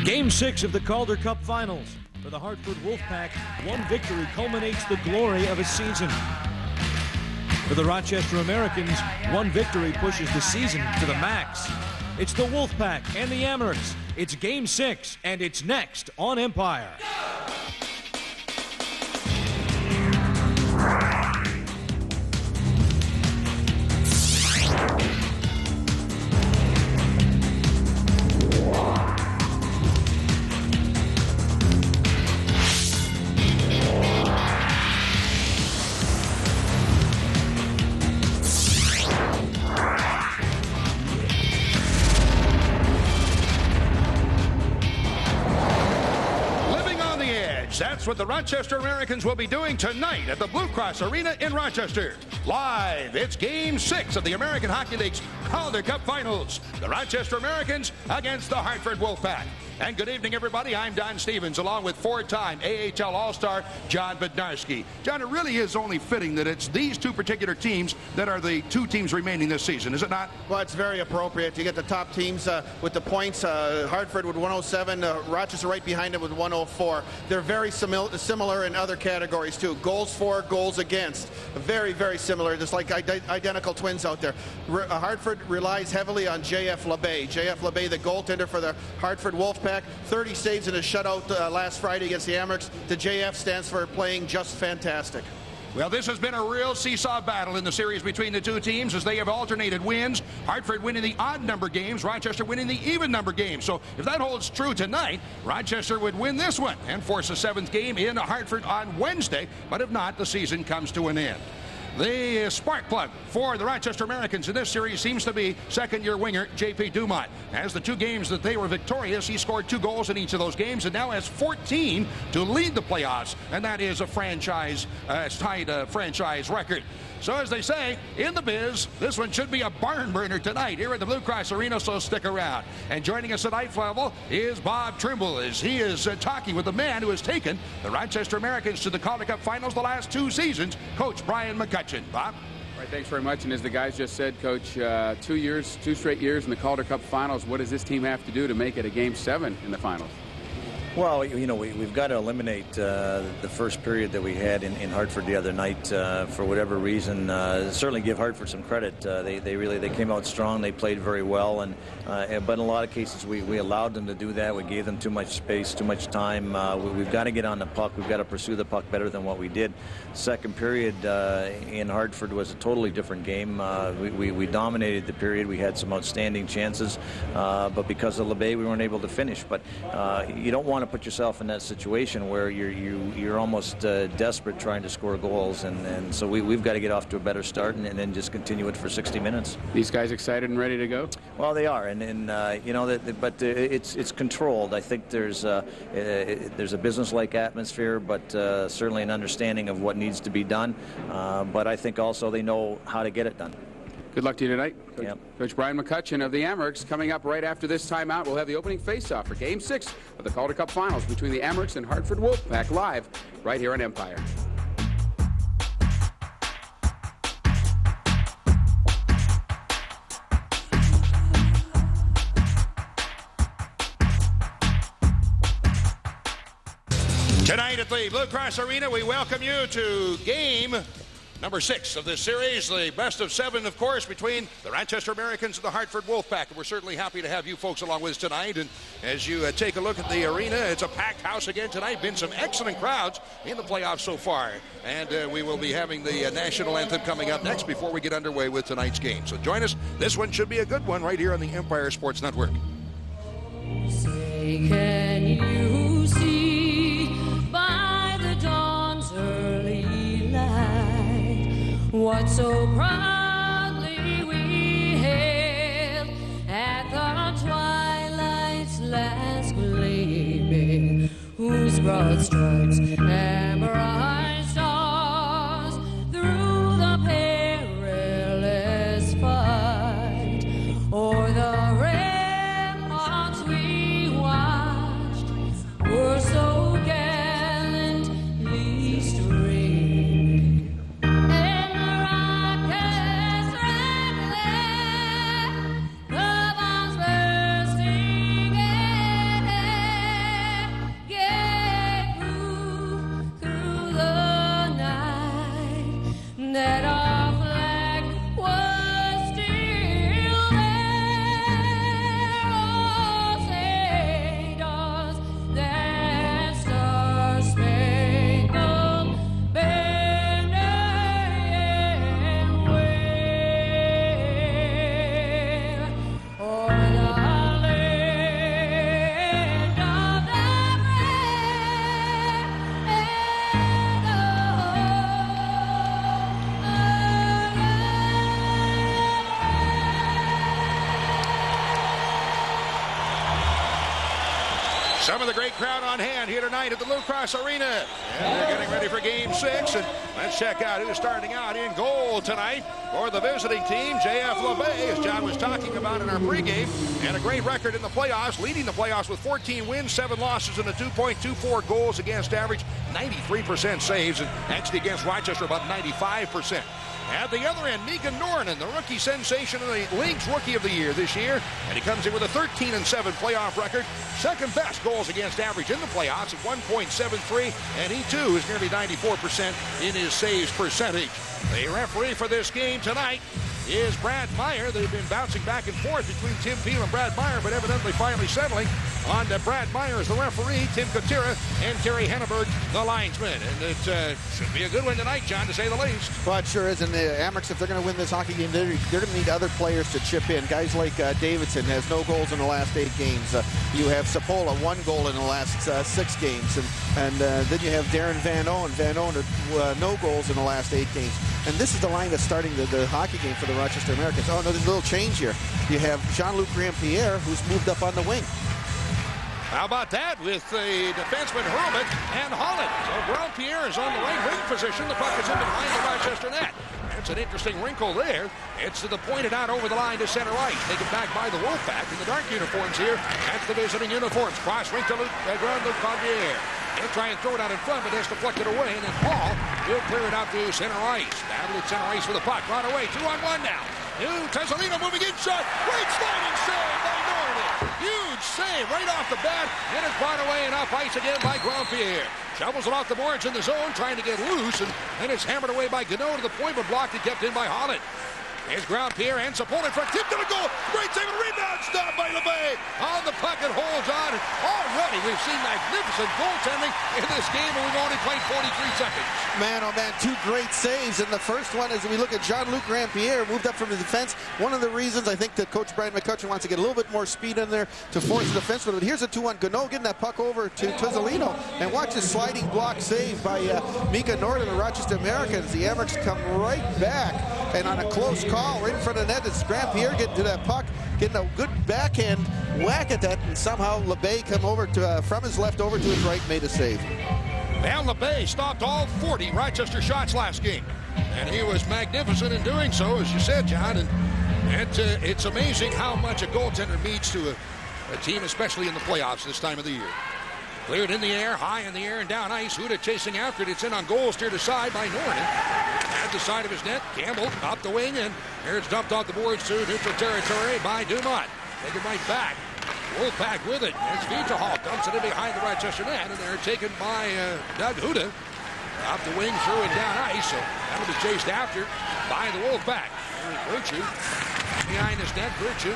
Game 6 of the Calder Cup Finals. For the Hartford Wolf Pack, one victory culminates the glory of a season. For the Rochester Americans, one victory pushes the season to the max. It's the Wolf Pack and the Amherst. It's Game 6, and it's next on Empire. That's what the Rochester Americans will be doing tonight at the Blue Cross Arena in Rochester. Live, it's Game 6 of the American Hockey League's Calder Cup Finals. The Rochester Americans against the Hartford Wolf Pack. And good evening, everybody. I'm Don Stevens, along with four-time AHL All-Star John Bednarski. John, it really is only fitting that it's these two particular teams that are the two teams remaining this season, is it not? Well, it's very appropriate. You get the top teams with the points. Hartford with 107, Rochester right behind them with 104. They're very similar in other categories, too. Goals for, goals against. Very, very similar, just like identical twins out there. Hartford relies heavily on J.F. LeBay. J.F. LeBay, the goaltender for the Hartford Wolf Pack. 30 saves in a shutout last Friday against the Amherst. The JF stands for playing just fantastic. Well, this has been a real seesaw battle in the series between the two teams as they have alternated wins. Hartford winning the odd number games, Rochester winning the even number games. So if that holds true tonight, Rochester would win this one and force a seventh game in Hartford on Wednesday. But if not, the season comes to an end. The spark plug for the Rochester Americans in this series seems to be second-year winger J.P. Dumont. As the two games that they were victorious, he scored 2 goals in each of those games and now has 14 to lead the playoffs, and that is a franchise franchise record. So as they say in the biz, this one should be a barn burner tonight here at the Blue Cross Arena, so stick around. And joining us at ninth level is Bob Trimble, as he is talking with the man who has taken the Rochester Americans to the Calder Cup Finals the last 2 seasons, Coach Brian McCutcheon. Bob? All right, thanks very much. And as the guys just said, Coach, 2 straight years in the Calder Cup Finals. What does this team have to do to make it a Game 7 in the finals? Well, you know, we've got to eliminate the first period that we had in Hartford the other night for whatever reason. Certainly give Hartford some credit. They came out strong. They played very well, but in a lot of cases we allowed them to do that. We gave them too much space, too much time. We've got to get on the puck. We've got to pursue the puck better than what we did. Second period in Hartford was a totally different game. We dominated the period. We had some outstanding chances, but because of LeBay, we weren't able to finish. But you don't want to put yourself in that situation where you're almost desperate trying to score goals, and so we've got to get off to a better start and then just continue it for 60 minutes. These guys excited and ready to go? Well, they are, and you know but it's controlled. I think there's a business-like atmosphere, but certainly an understanding of what needs to be done. But I think also they know how to get it done. Good luck to you tonight. Coach Brian McCutcheon of the Amherst. Coming up right after this timeout, we'll have the opening face-off for Game 6 of the Calder Cup Finals between the Amherst and Hartford Wolf Pack, live right here on Empire. Tonight at the Blue Cross Arena, we welcome you to Game Number 6 of this series, the best of 7, of course, between the Rochester Americans and the Hartford Wolf Pack. And we're certainly happy to have you folks along with us tonight. And as you take a look at the arena, it's a packed house again tonight. Been some excellent crowds in the playoffs so far. And we will be having the national anthem coming up next before we get underway with tonight's game. So join us. This one should be a good one right here on the Empire Sports Network. Say, can you see by the dawn's early light what so proudly we hailed at the twilight's last gleaming, whose broad stripes and bright stars through the perilous fight o'er the ramparts we watched were so gallantly streaming. that our flag was still there. Oh, say does that star-spangled banner wave o'er the land of the Some of the great crowd on hand here tonight at the Blue Cross Arena. And they're getting ready for Game 6. And let's check out who's starting out in goal tonight for the visiting team. J.F. LeBay, as John was talking about in our pregame, and a great record in the playoffs, leading the playoffs with 14 wins, 7 losses, and a 2.24 goals against average, 93% saves, and actually against Rochester about 95%. At the other end, Megan Norton, the rookie sensation of the league's Rookie of the Year this year. And he comes in with a 13-7 playoff record. Second best goals against average in the playoffs at 1.73. And he, too, is nearly 94% in his saves percentage. The referee for this game tonight is Brad Meyer. They've been bouncing back and forth between Tim Peel and Brad Meyer, but evidently finally settling on Brad Meyer as the referee, Tim Kotira, and Terry Henneberg, the linesman. And it should be a good one tonight, John, to say the least. Well, it sure is. And the Amerks, if they're going to win this hockey game, they're going to need other players to chip in. Guys like Davidson has no goals in the last 8 games. You have Sapola, 1 goal in the last 6 games. And then you have Darren Van Owen. Van Owen, no goals in the last 8 games. And this is the line that's starting the hockey game for the Rochester Americans. Oh, no, there's a little change here. You have Jean-Luc Grandpierre, who's moved up on the wing. How about that with the defenseman Hurlbut and Holland. So Grandpierre is on the right wing position. The puck is in behind the Rochester net. That's an interesting wrinkle there. It's to the pointed out over the line to center ice. Taken back by the WolfPack in the dark uniforms here. That's the visiting uniforms. Cross rink to Grandpierre. He'll try and throw it out in front, but has deflected away. And then Paul will clear it out to center ice. Battle at center ice for the puck. Right away. 2-on-1 now. New Tesalino moving in shot. Great sliding save by Norton. Huge save right off the bat. And it's brought away and off ice again by Grandpierre. Shovels it off the boards in the zone, trying to get loose. And it's hammered away by Gano to the point, but blocked and kept in by Holland. Here's Grandpierre and Sapola for tip to the goal. Great save and rebound. Stopped by LeBay. On the puck and holds on. And already we've seen magnificent goaltending in this game, and we've only played 43 seconds. Man, oh man, 2 great saves. And the first one, as we look at Jean-Luc Grandpierre, moved up from the defense. One of the reasons I think that Coach Brian McCutcheon wants to get a little bit more speed in there to force the defenseman. But here's a 2-1. Gano getting that puck over to Tesalino. And watch this sliding block save by Mika Norton, the Rochester Americans. The Amerks come right back. And on a close call, right in front of the net, it's Grandpierre getting to that puck, getting a good backhand whack at that, and somehow LeBay come over to from his left over to his right, made a save. Well, LeBay stopped all 40 Rochester shots last game, and he was magnificent in doing so, as you said, John. And it's amazing how much a goaltender means to a team, especially in the playoffs this time of the year. Cleared in the air, high in the air, and down ice. Huda chasing after it. It's in on goal, steered aside by Norton. At the side of his net, Campbell up the wing, and here it's dumped off the boards to neutral territory by Dumont. Taken right back. WolfPack with it. It's Vitahoff. Dumps it in behind the Rochester net, and they're taken by Doug Huda. Up the wing, through and down ice. So that'll be chased after by the WolfPack. Here's Virtue. Behind his net, Virtue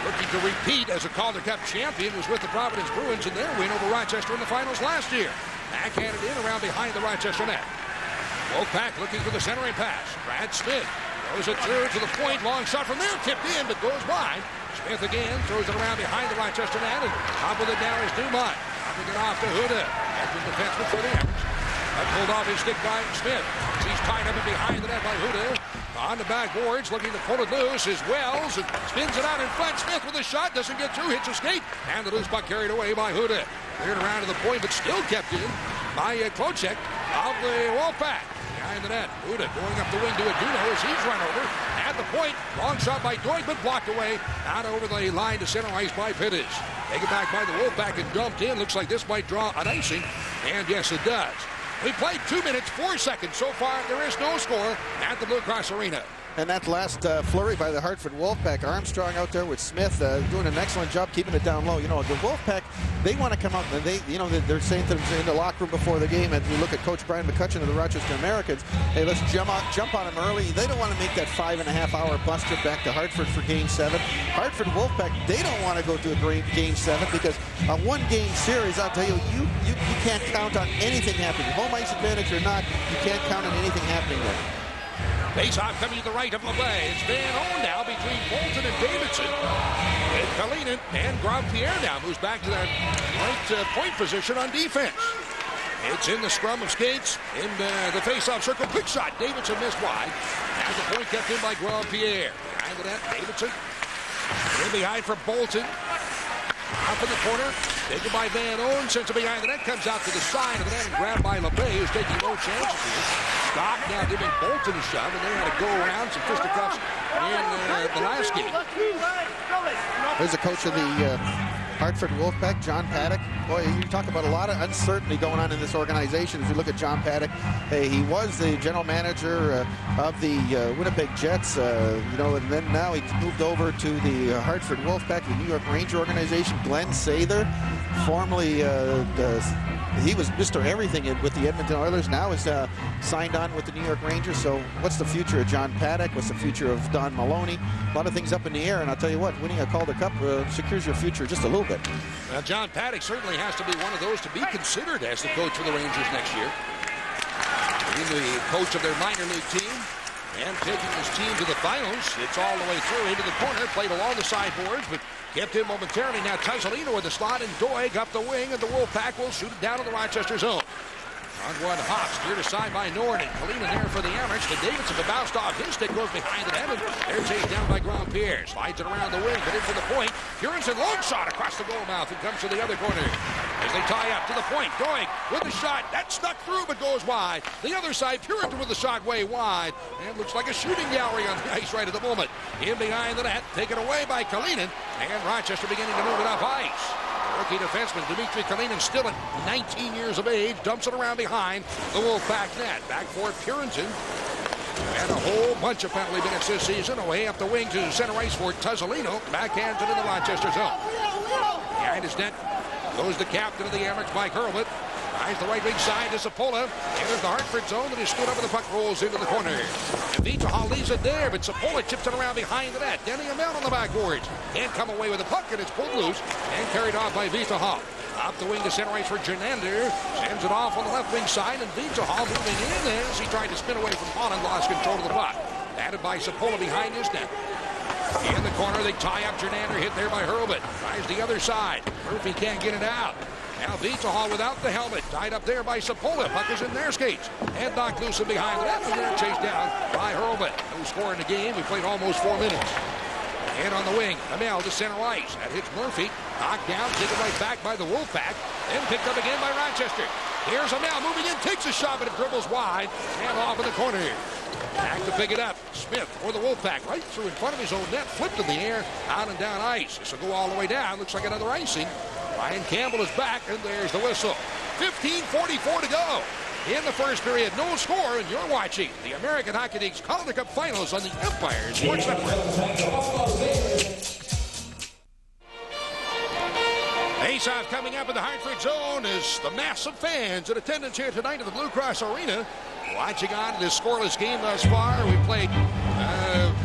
looking to repeat as a Calder Cup champion, was with the Providence Bruins in their win over Rochester in the finals last year. Backhanded in around behind the Rochester net. WolfPack looking for the centering pass. Brad Smith throws it through to the point. Long shot from there, tipped in, but goes wide. Smith again throws it around behind the Rochester net, and top of it now is Dumont. Popping it off to Huda. That's the defenseman for the Amerks. Pulled off his stick by Smith. He's tied up and behind the net by Huda. On the backboards, looking to pull it loose is Wells, and spins it out in front. Smith with a shot, doesn't get through, hits a skate, and the loose puck carried away by Huda. Cleared around to the point, but still kept in by Klocek of the WolfPack. Behind the net, Huda going up the wing to Aduno as he's run over. At the point, long shot by Doig, but blocked away. Out over the line to center ice by Pittis. Taken back by the WolfPack and dumped in. Looks like this might draw an icing, and yes, it does. We played 2 minutes, 4 seconds. So far, there is no score at the Blue Cross Arena. And that last flurry by the Hartford WolfPack, Armstrong out there with Smith doing an excellent job keeping it down low. You know, the WolfPack they want to come out. They, you know, they're saying to them in the locker room before the game, and you look at Coach Brian McCutcheon of the Rochester Americans, hey, let's jump on them early. They don't want to make that 5.5-hour bus trip back to Hartford for Game 7. Hartford WolfPack, they don't want to go to a Game 7 because a one-game series, I'll tell you, you can't count on anything happening. Home ice advantage or not, you can't count on anything happening there. Face-off coming to the right of LeBay. It's Van Owen now between Bolton and Davidson. And Kalinin and Grandpierre now moves back to that right point position on defense. It's in the scrum of skates in the face-off circle. Quick shot. Davidson missed wide. And the point kept in by Grandpierre. Behind the net, Davidson. In behind for Bolton. Up in the corner. Taken by Van Owen. Sends it behind the net. Comes out to the side of the net and grabbed by LeBay, who's taking no chances here. Stop now giving Bolton a shove, and they had to go around some fisticuffs in the last game. There's the coach of the Hartford WolfPack, John PADDOCK. Boy, you talk about a lot of uncertainty going on in this organization. As you look at John PADDOCK, hey, he was the general manager of the Winnipeg Jets, you know, and then now he moved over to the Hartford WolfPack, the New York Ranger organization. Glenn Sather, formerly he was Mr. Everything with the Edmonton Oilers, now is signed on with the New York Rangers. So what's the future of John PADDOCK? What's the future of Don Maloney? A lot of things up in the air, and I'll tell you what, winning a Calder Cup secures your future just a little bit. Now, John PADDOCK certainly has to be one of those to be considered as the coach for the Rangers next year. He's the coach of their minor league team and taking his team to the finals. It's all the way through into the corner, played along the sideboards, but kept in momentarily. Now Tuzolino with the slot, and Doig up the wing, and the WolfPack will shoot it down to the Rochester zone. On one hop, steered aside by Nord, and Kalinin there for the Amerks. The Davidson bounced off his stick, goes behind the net, and they're chased down by Grandpierre. Slides it around the wing, but into the point. Purinson, long shot across the goal mouth, and comes to the other corner. As they tie up to the point, Doig with the shot. That snuck through, but goes wide. The other side, Purinson with the shot way wide. And looks like a shooting gallery on the ice right at the moment. In behind the net, taken away by Kalinin, and Rochester beginning to move it up ice. Rookie defenseman Dmitry Kalinin, still at 19 years of age, dumps it around behind the WolfPack net. Back for Purinson. And a whole bunch of penalty minutes this season. Away up the wing to center ice for Tuzolino. Backhands it in the Rochester zone. Behind his net goes the captain of the Amerks, Mike Hurlbut. Eyes the right wing side to Sapola. Enters the Hartford zone, and he stood up, and the puck rolls into the corner. And Vitahall leaves it there, but Sapola chips it around behind the net. Denny Amell on the backboards. Can't come away with the puck, and it's pulled loose and carried off by Vitahall. Up the wing to center ice for Jernander. Sends it off on the left wing side, and Vitahall moving in as he tried to spin away from Holland, lost control of the puck. Added by Sapola behind his net. In the corner, they tie up Jernander, hit there by Hurlbut. Tries the other side. Murphy can't get it out. Now Vitahall without the helmet, tied up there by Sapola. Puck is in their skates. And knocked loose and behind the net, and they're chased down by Hurlbut. No score in the game. We played almost 4 minutes. And on the wing, Amell to center ice. That hits Murphy. Knocked down, taken right back by the WolfPack. Then picked up again by Rochester. Here's Amell moving in, takes a shot, but it dribbles wide. And off in the corner here. Back to pick it up. Smith for the WolfPack, right through in front of his own net. Flipped in the air, out and down ice. This will go all the way down. Looks like another icing. Ryan Campbell is back, and there's the whistle. 15:44 to go in the first period. No score, and you're watching the American Hockey League's Calder Cup Finals on the Empire Sports Network. Face-off coming up in the Hartford zone is the massive fans in attendance here tonight at the Blue Cross Arena. Watching on this scoreless game thus far. We've played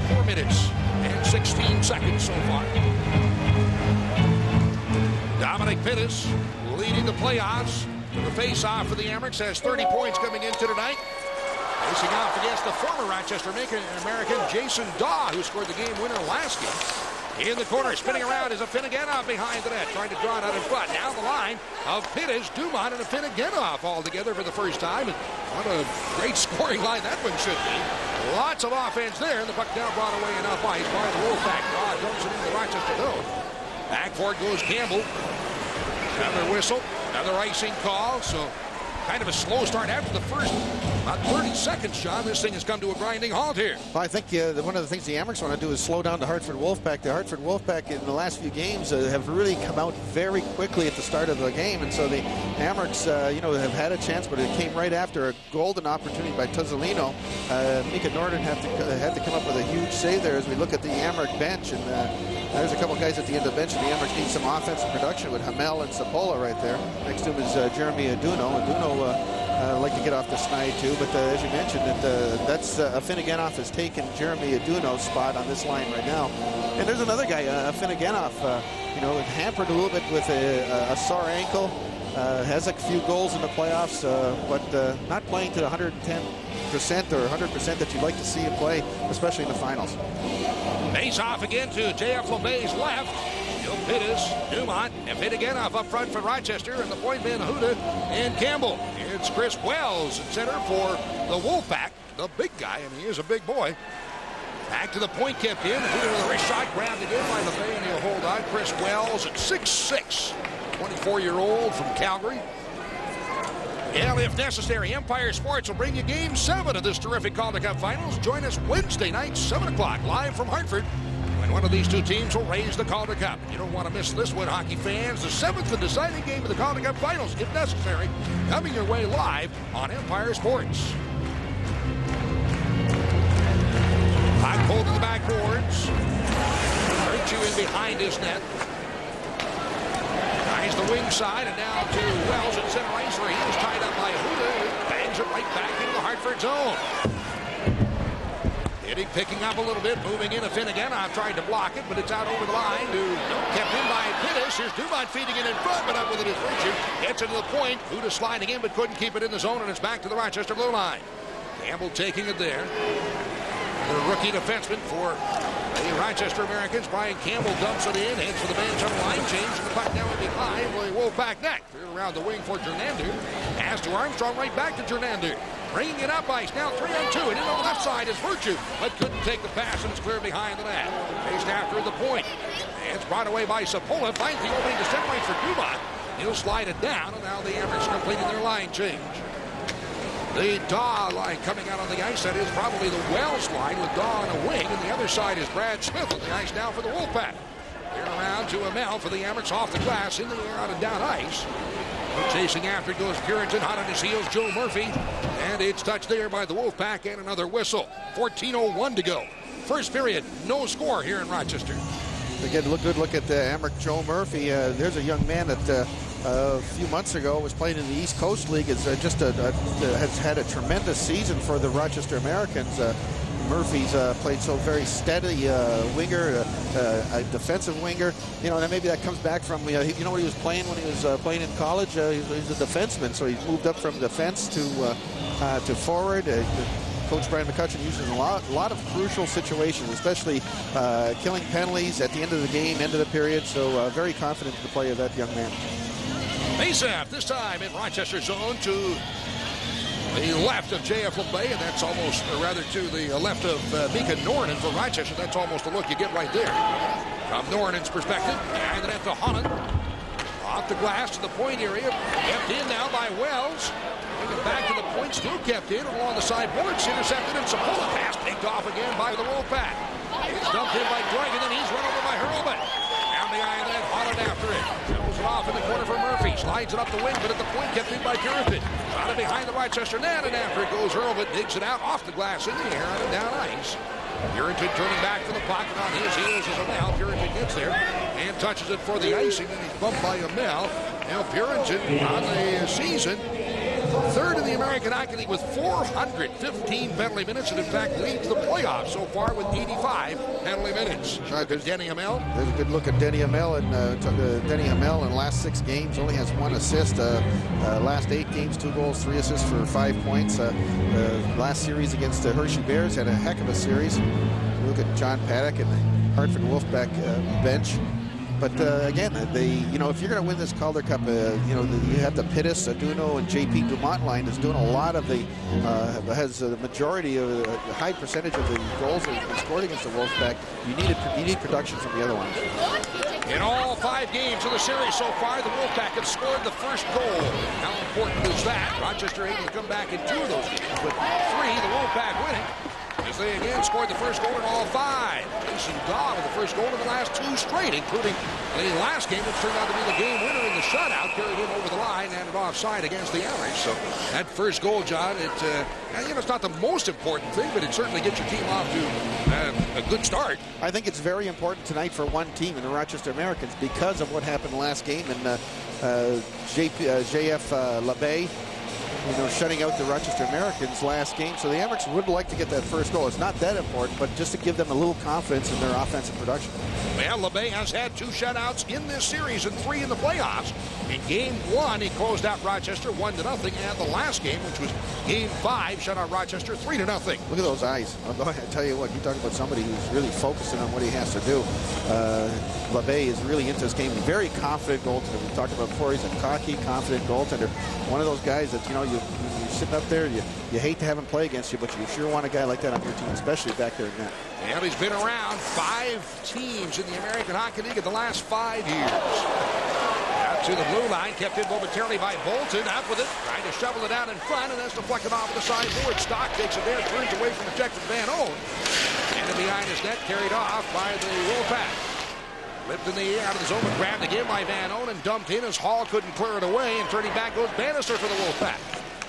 4 minutes and 16 seconds so far. Dominic Pittis leading the playoffs. The face-off for the Amerks has 30 points coming into tonight. Facing off against the former Rochester American Jason Daw, who scored the game winner last game. In the corner, spinning around is AFINOGENOV behind the net, trying to draw it out in front. Now the line of Pittis, Dumont, and AFINOGENOV all together for the first time. And what a great scoring line that one should be. Lots of offense there, and the puck now brought away enough ice by the WolfPack. Dumps it into the Rochester zone. Back for it goes Campbell. Another whistle, another icing call. So kind of a slow start after the first About 30 seconds, Sean. This thing has come to a grinding halt here. Well, I think one of the things the Amherst want to do is slow down the Hartford WolfPack. The Hartford WolfPack in the last few games have really come out very quickly at the start of the game, and so the Amherst, have had a chance, but it came right after a golden opportunity by Tuzzolino. Mika Norden had to come up with a huge save there as we look at the Amherst bench, and there's a couple guys at the end of the bench, and the Amherst needs some offensive production with Hamel and Sapola right there. Next to him is Jeremy Aduno. Aduno like to get off the snide too, but as you mentioned, that's AFINOGENOV has taken Jeremy Aduno's spot on this line right now. And there's another guy, AFINOGENOV, hampered a little bit with a sore ankle, has a few goals in the playoffs, but not playing to the 110% or 100% that you'd like to see him play, especially in the finals. Face off again to J.F. LeBay's left. Pittis, Dumont, and AFINOGENOV up front for Rochester, and the point man Huda and Campbell. It's Chris Wells at center for the Wolfpack, the big guy, and he is a big boy. Back to the point, kept in. Huda with a wrist shot, grabbed again by LeBay, and he'll hold on. Chris Wells at 6'6", 24-year-old from Calgary. And if necessary, Empire Sports will bring you Game 7 of this terrific Calder Cup Finals. Join us Wednesday night, 7 o'clock, live from Hartford. One of these two teams will raise the Calder Cup. You don't want to miss this one, hockey fans. The 7th and deciding game of the Calder Cup Finals, if necessary, coming your way live on Empire Sports. Hot cold to the backboards. Virtue in behind his net. Tries the wing side, and now to Wells at center ice, where he is tied up by Huda. Bangs it right back into the Hartford zone. Hitting, picking up a little bit, moving in. AFINOGENOV tried to block it, but it's out over the line. Kept in by Pittis. Here's Dumont feeding it in front, but up with it is Virtue. Gets it to the point. Huda sliding in, but couldn't keep it in the zone, and it's back to the Rochester blue line. Campbell taking it there. The rookie defenseman for the Rochester Americans. Brian Campbell dumps it in, heads for the bench on the line change, and the puck now behind the Wolfpack net. Cleared around the wing for Jernander. Pass to Armstrong, right back to Jernander. Bringing it up ice, now 3-on-2, and in on the left side is Virtue, but couldn't take the pass, and it's cleared behind the net. Chased after the point. And it's brought away by Sapola, finds the opening to center right for Dumont. He'll slide it down, and now the Amherst completing their line change. The Daw line coming out on the ice, that is probably the Wells line with Daw on a wing, and the other side is Brad Smith on the ice now for the Wolfpack. Clear around to Amel for the Amherst off the glass, in the air out of down ice. Chasing after goes Purinton, hot on his heels, Joe Murphy. And it's touched there by the Wolfpack, and another whistle. 14:01 to go. First period, no score here in Rochester. Again, good look at Amherst Joe Murphy. There's a young man that a few months ago was playing in the East Coast League. Has had a tremendous season for the Rochester Americans. Murphy's played so very steady winger, a defensive winger. And maybe that comes back from, what he was playing when he was playing in college? He was a defenseman, so he's moved up from defense to forward. Coach Brian McCutcheon uses a lot of crucial situations, especially killing penalties at the end of the game, end of the period. So very confident in the play of that young man. Face-off, this time in Rochester zone to the left of J.F. LeBay, and that's almost, or rather to the left of Mika Norden for Rochester. That's almost a look you get right there. From Norden's perspective, and then to Holland. Off the glass to the point area. Kept in now by Wells. Bring it back to the point, still kept in along the side boards. Intercepted, and Sapola pass picked off again by the Wolfpack. It's dumped in by Greg, and then he's run over by Hurlbut. Down the eye of that, Holland after it. Dribbles it off in the corner for Murphy. Slides it up the wing, but at the point kept in by Purinton. Got it behind the Rochester net, and after it goes Hurlbut, digs it out off the glass in the air out of down ice. Purinton turning back for the puck, and on his heels is Amel. Purinton gets there and touches it for the icing, and he's bumped by Amel. Now Purinton on the season, third in the American Hockey League with 415 penalty minutes, and in fact leads the playoffs so far with 85 penalty minutes. There's Denny Amel. There's a good look at Denny Amel, and Denny Amel in the last 6 games only has 1 assist. Last 8 games, 2 goals, 3 assists for 5 points. Last series against the Hershey Bears had a heck of a series. Look at John PADDOCK and the Hartford WolfPack bench. But again, if you're going to win this Calder Cup, you have the Pittis, Aduno, and J.P. Dumont line is doing a lot of the, has the majority of a high percentage of the goals that have been scored against the Wolfpack. You need production from the other ones. In all 5 games of the series so far, the Wolfpack have scored the first goal. How important is that? Rochester able to come back in 2 of those games, but 3, the Wolfpack winning, as they again scored the first goal in all 5. Jason Daw with the first goal in the last 2 straight, including the last game, which turned out to be the game winner in the shutout, carried him over the line and offside against the Irish. So that first goal, John, it's not the most important thing, but it certainly gets your team off to a good start. I think it's very important tonight for one team in the Rochester Americans because of what happened last game, and JF LeBay, shutting out the Rochester Americans last game. So the Amerks would like to get that first goal. It's not that important, but just to give them a little confidence in their offensive production. Well, LeBay has had 2 shutouts in this series and 3 in the playoffs. In game 1, he closed out Rochester 1-0, and the last game, which was game 5, shut out Rochester 3-0. Look at those eyes. I tell you what, you talk about somebody who's really focusing on what he has to do. LeBay is really into this game. Very confident goaltender. We talked about before. He's a cocky, confident goaltender. One of those guys that, you're sitting up there, you hate to have him play against you, but you sure want a guy like that on your team, especially back there in net. Well, he's been around 5 teams in the American Hockey League in the last 5 years. Out to the blue line, kept in momentarily by Bolton. Up with it, trying to shovel it out in front, and that's deflected off of the sideboard. Stock takes it there, turns away from protected Van Owen. And behind his net, carried off by the WhalePack. Flipped in the air out of the zone, but grabbed again by Van Owen and dumped in as Hall couldn't clear it away. And turning back goes Bannister for the WolfPack.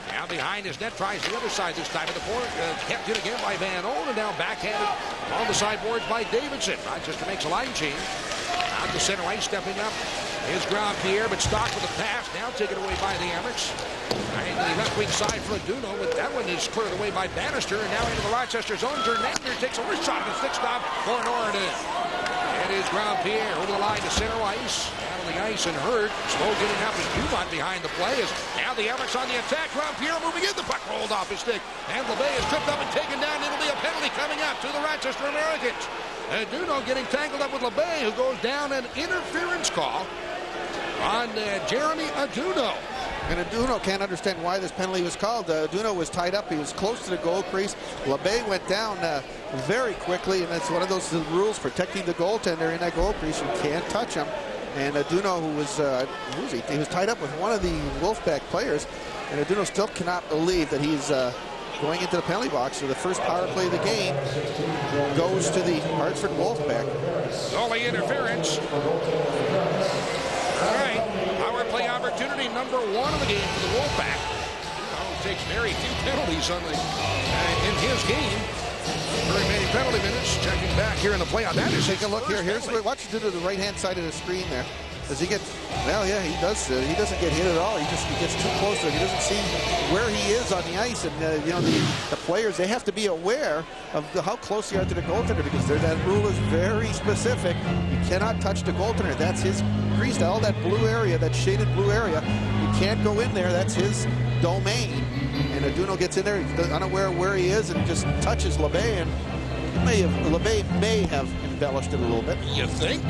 Now behind his net, tries the other side this time of the court. Kept in again by Van Owen, and now backhanded on the sideboards by Davidson. Rochester makes a line change. Out to center ice, stepping up is Grand Pierre, but Stock with a pass. Now taken away by the Amerks. Right to the left wing side for Aduno, but that one is cleared away by Bannister. And now into the Rochester zone. Jernander takes a wrist shot and a stick stop for Norton. It is Grand Pierre over the line to center ice. Out of the ice and hurt. Slow getting up is Dumont behind the play. Now the Amerks on the attack. Grand Pierre moving in. The puck rolled off his stick. And LeBay is tripped up and taken down. It'll be a penalty coming up to the Rochester Americans. Aduno getting tangled up with LeBay, who goes down an interference call on Jeremy Aduno. And Aduno can't understand why this penalty was called. Aduno was tied up. He was close to the goal crease. LeBay went down very quickly, and that's one of those rules protecting the goaltender in that goal crease. You can't touch him. And Aduno, who was he was tied up with one of the Wolfpack players, and Aduno still cannot believe that he's going into the penalty box. So the first power play of the game goes to the Hartford Wolfpack. Goalie interference. All right, power play opportunity number 1 of the game for the Wolfpack. Takes very few penalties on the in his game. Very many penalty minutes. Checking back here in the playoff. That is take a look here. Here's what watch you do to the right-hand side of the screen there. Does he get? Well, yeah, he does. He doesn't get hit at all. He gets too close to it. He doesn't see where he is on the ice. And the players, they have to be aware of how close they are to the goaltender, because that rule is very specific. You cannot touch the goaltender. That's his crease. All that blue area, that shaded blue area, you can't go in there. That's his domain. And Aduno gets in there, he's unaware of where he is, and just touches LeBay. And LeBay may have embellished it a little bit. You think?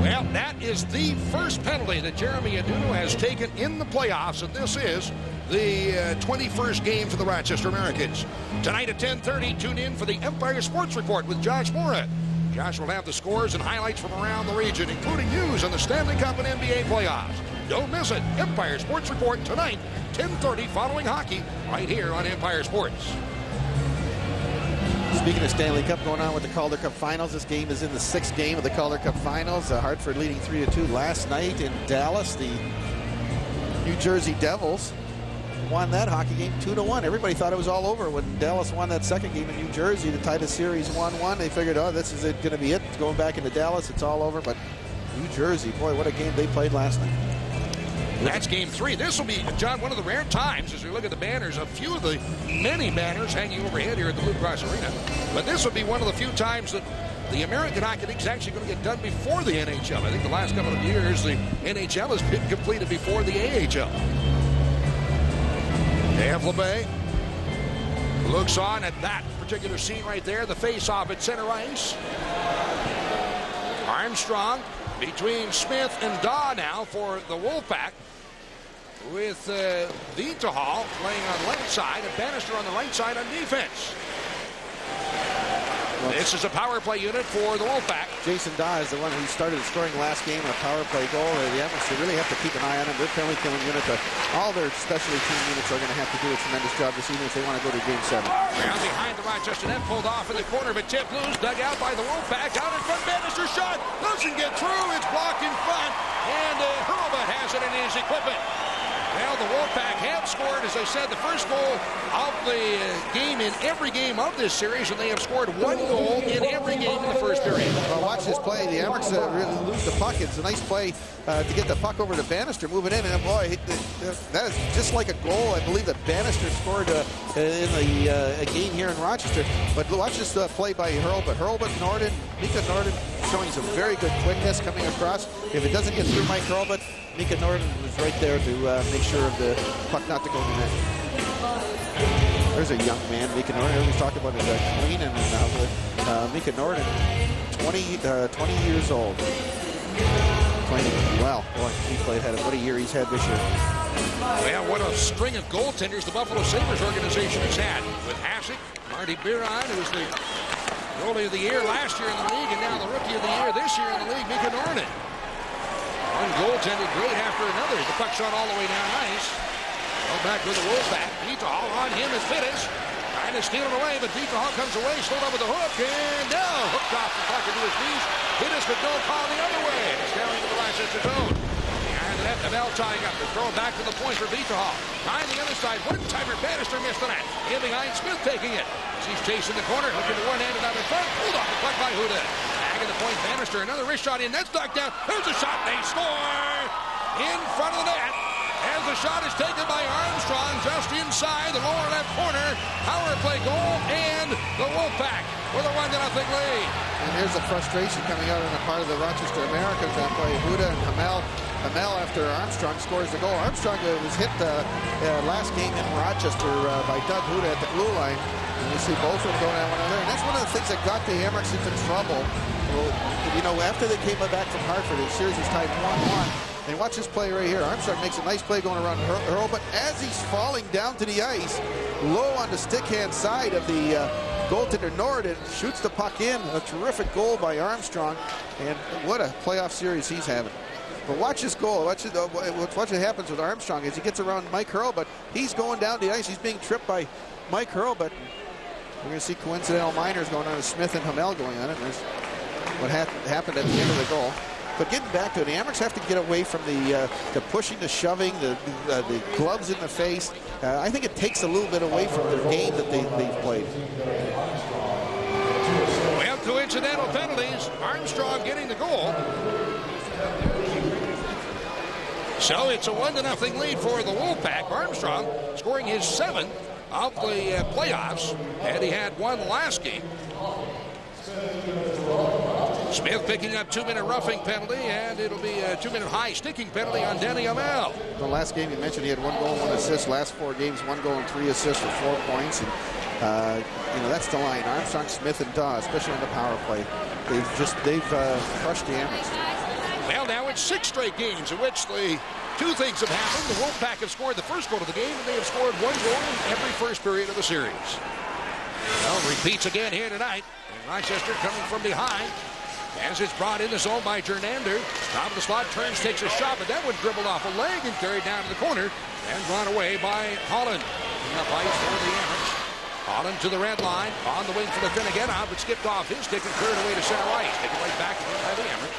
Well, that is the first penalty that Jeremy Aduno has taken in the playoffs, and this is the 21st game for the Rochester Americans. Tonight at 10:30, tune in for the Empire Sports Report with Josh Moorhead. Josh will have the scores and highlights from around the region, including news on the Stanley Cup and NBA playoffs. Don't miss it. Empire Sports Report tonight, 10:30, following hockey, right here on Empire Sports. Speaking of Stanley Cup, going on with the Calder Cup Finals. This game is in the 6th game of the Calder Cup Finals. Hartford leading 3-2 last night in Dallas. The New Jersey Devils won that hockey game 2-1. Everybody thought it was all over when Dallas won that second game in New Jersey to tie the series 1-1. They figured, oh, this is going to be it. It's going back into Dallas. It's all over. But New Jersey, boy, what a game they played last night. That's game 3. This will be, John, one of the rare times as we look at the banners, a few of the many banners hanging overhead here at the Blue Cross Arena. But this will be one of the few times that the American Hockey League is actually going to get done before the NHL. I think the last couple of years, the NHL has been completed before the AHL. Dave LeBay looks on at that particular scene right there, the face-off at center ice. Armstrong between Smith and Daw now for the Wolfpack, with Vitahall playing on left side and Bannister on the right side on defense. This is a power play unit for the WolfPack. Jason Daw is the one who started scoring last game on a power play goal. The Emirates really have to keep an eye on him. Their penalty killing unit, all their specialty team units are going to have to do a tremendous job this evening if they want to go to Game 7. Down behind the Rochester net, pulled off in the corner, but tipped loose, dug out by the WolfPack. Out in front, Bannister shot. Doesn't get through. It's blocked in front. And Hurlbut has it in his equipment. Well, the WolfPack have scored, as I said, the first goal of the game in every game of this series, and they have scored one goal in every game in the first period. Well, watch this play. The Emirates really lose the puck. It's a nice play to get the puck over to Bannister, moving in, and boy, that is just like a goal. I believe that Bannister scored in the game here in Rochester. But watch this play by Hurlbut. Hurlbut, Norden, Mika Norden showing some very good quickness coming across. If it doesn't get through Mike Hurlbut, Mika Norden was right there to make sure of the puck not to go in the net. There's a young man, Mika Norden. We talked about his clean, and Mika Norden, 20 years old. Playing well. Boy, he played what a year he's had this year. Well, what a string of goaltenders the Buffalo Sabres organization has had. With Hasek, Marty Biron, who was the goalie of the year last year in the league, and now the rookie of the year this year in the league, Mika Norden. One goaltender great after another. The puck shot all the way down ice. Well, back with the WolfPack. Beatahall on him is Fittis. Trying to steal it away, but Beatahall comes away, slowed up with the hook, and no! Hooked off the puck into his knees. Fittis, but no call the other way. It's down into the Rochester zone. Behind the net, Navell tying up. The throw back to the point for Beatahall. Behind the other side, one-timer Bannister missed the net. In behind, Smith taking it. He's chasing the corner, looking to one-handed out in front. Pulled off the puck by Huda. Bagging the point, Bannister. Another wrist shot in. That's knocked down. There's a shot. They score in front of the net. As the shot is taken by Armstrong just inside the lower left corner. Power play goal, and the WolfPack with a 1-0 lead. And here's the frustration coming out on the part of the Rochester Americans that play Huda and Hamel. Hamel, after Armstrong scores the goal. Armstrong was hit last game in Rochester by Doug Huda at the blue line. And you see both of them going at one another. And that's one of the things that got the Emirates into trouble. Well, you know, after they came back from Hartford, the series was tied 1-1. And watch this play right here. Armstrong makes a nice play going around Hurl, but as he's falling down to the ice, low on the stick-hand side of the goaltender Norden, shoots the puck in. A terrific goal by Armstrong, and what a playoff series he's having. But watch this goal. Watch what happens with Armstrong as he gets around Mike Hurl, but he's going down the ice. He's being tripped by Mike Hurl, but we're going to see coincidental minors going on with Smith and Hamel going on it. And there's what happened at the end of the goal. But getting back to it, the Amherst have to get away from the pushing, the shoving, the gloves in the face. I think it takes a little bit away from their game that they've played. We have coincidental penalties. Armstrong getting the goal. So it's a 1-0 lead for the WolfPack. Armstrong scoring his 7th of the playoffs, and he had one last game. Smith picking up 2-minute roughing penalty, and it'll be a 2-minute high sticking penalty on Denny Amel. The last game you mentioned, he had 1 goal, 1 assist. Last 4 games, 1 goal and 3 assists for 4 points. And you know, that's the line. Armstrong, Smith, and Daw, especially on the power play, they've crushed the Amherst. Well, now it's 6 straight games in which the 2 things have happened. The WolfPack have scored the first goal of the game, and they have scored 1 goal in every first period of the series. Well, repeats again here tonight. And Rochester coming from behind. As it's brought in the zone by Jernander. Top of the slot, turns, takes a shot, but that one dribbled off a leg and carried down to the corner and run away by Holland. Up ice for the Amherst. Holland to the red line, on the wing for the Finnegan, but skipped off his stick and cleared away to center ice. Taken right back by the Amherst.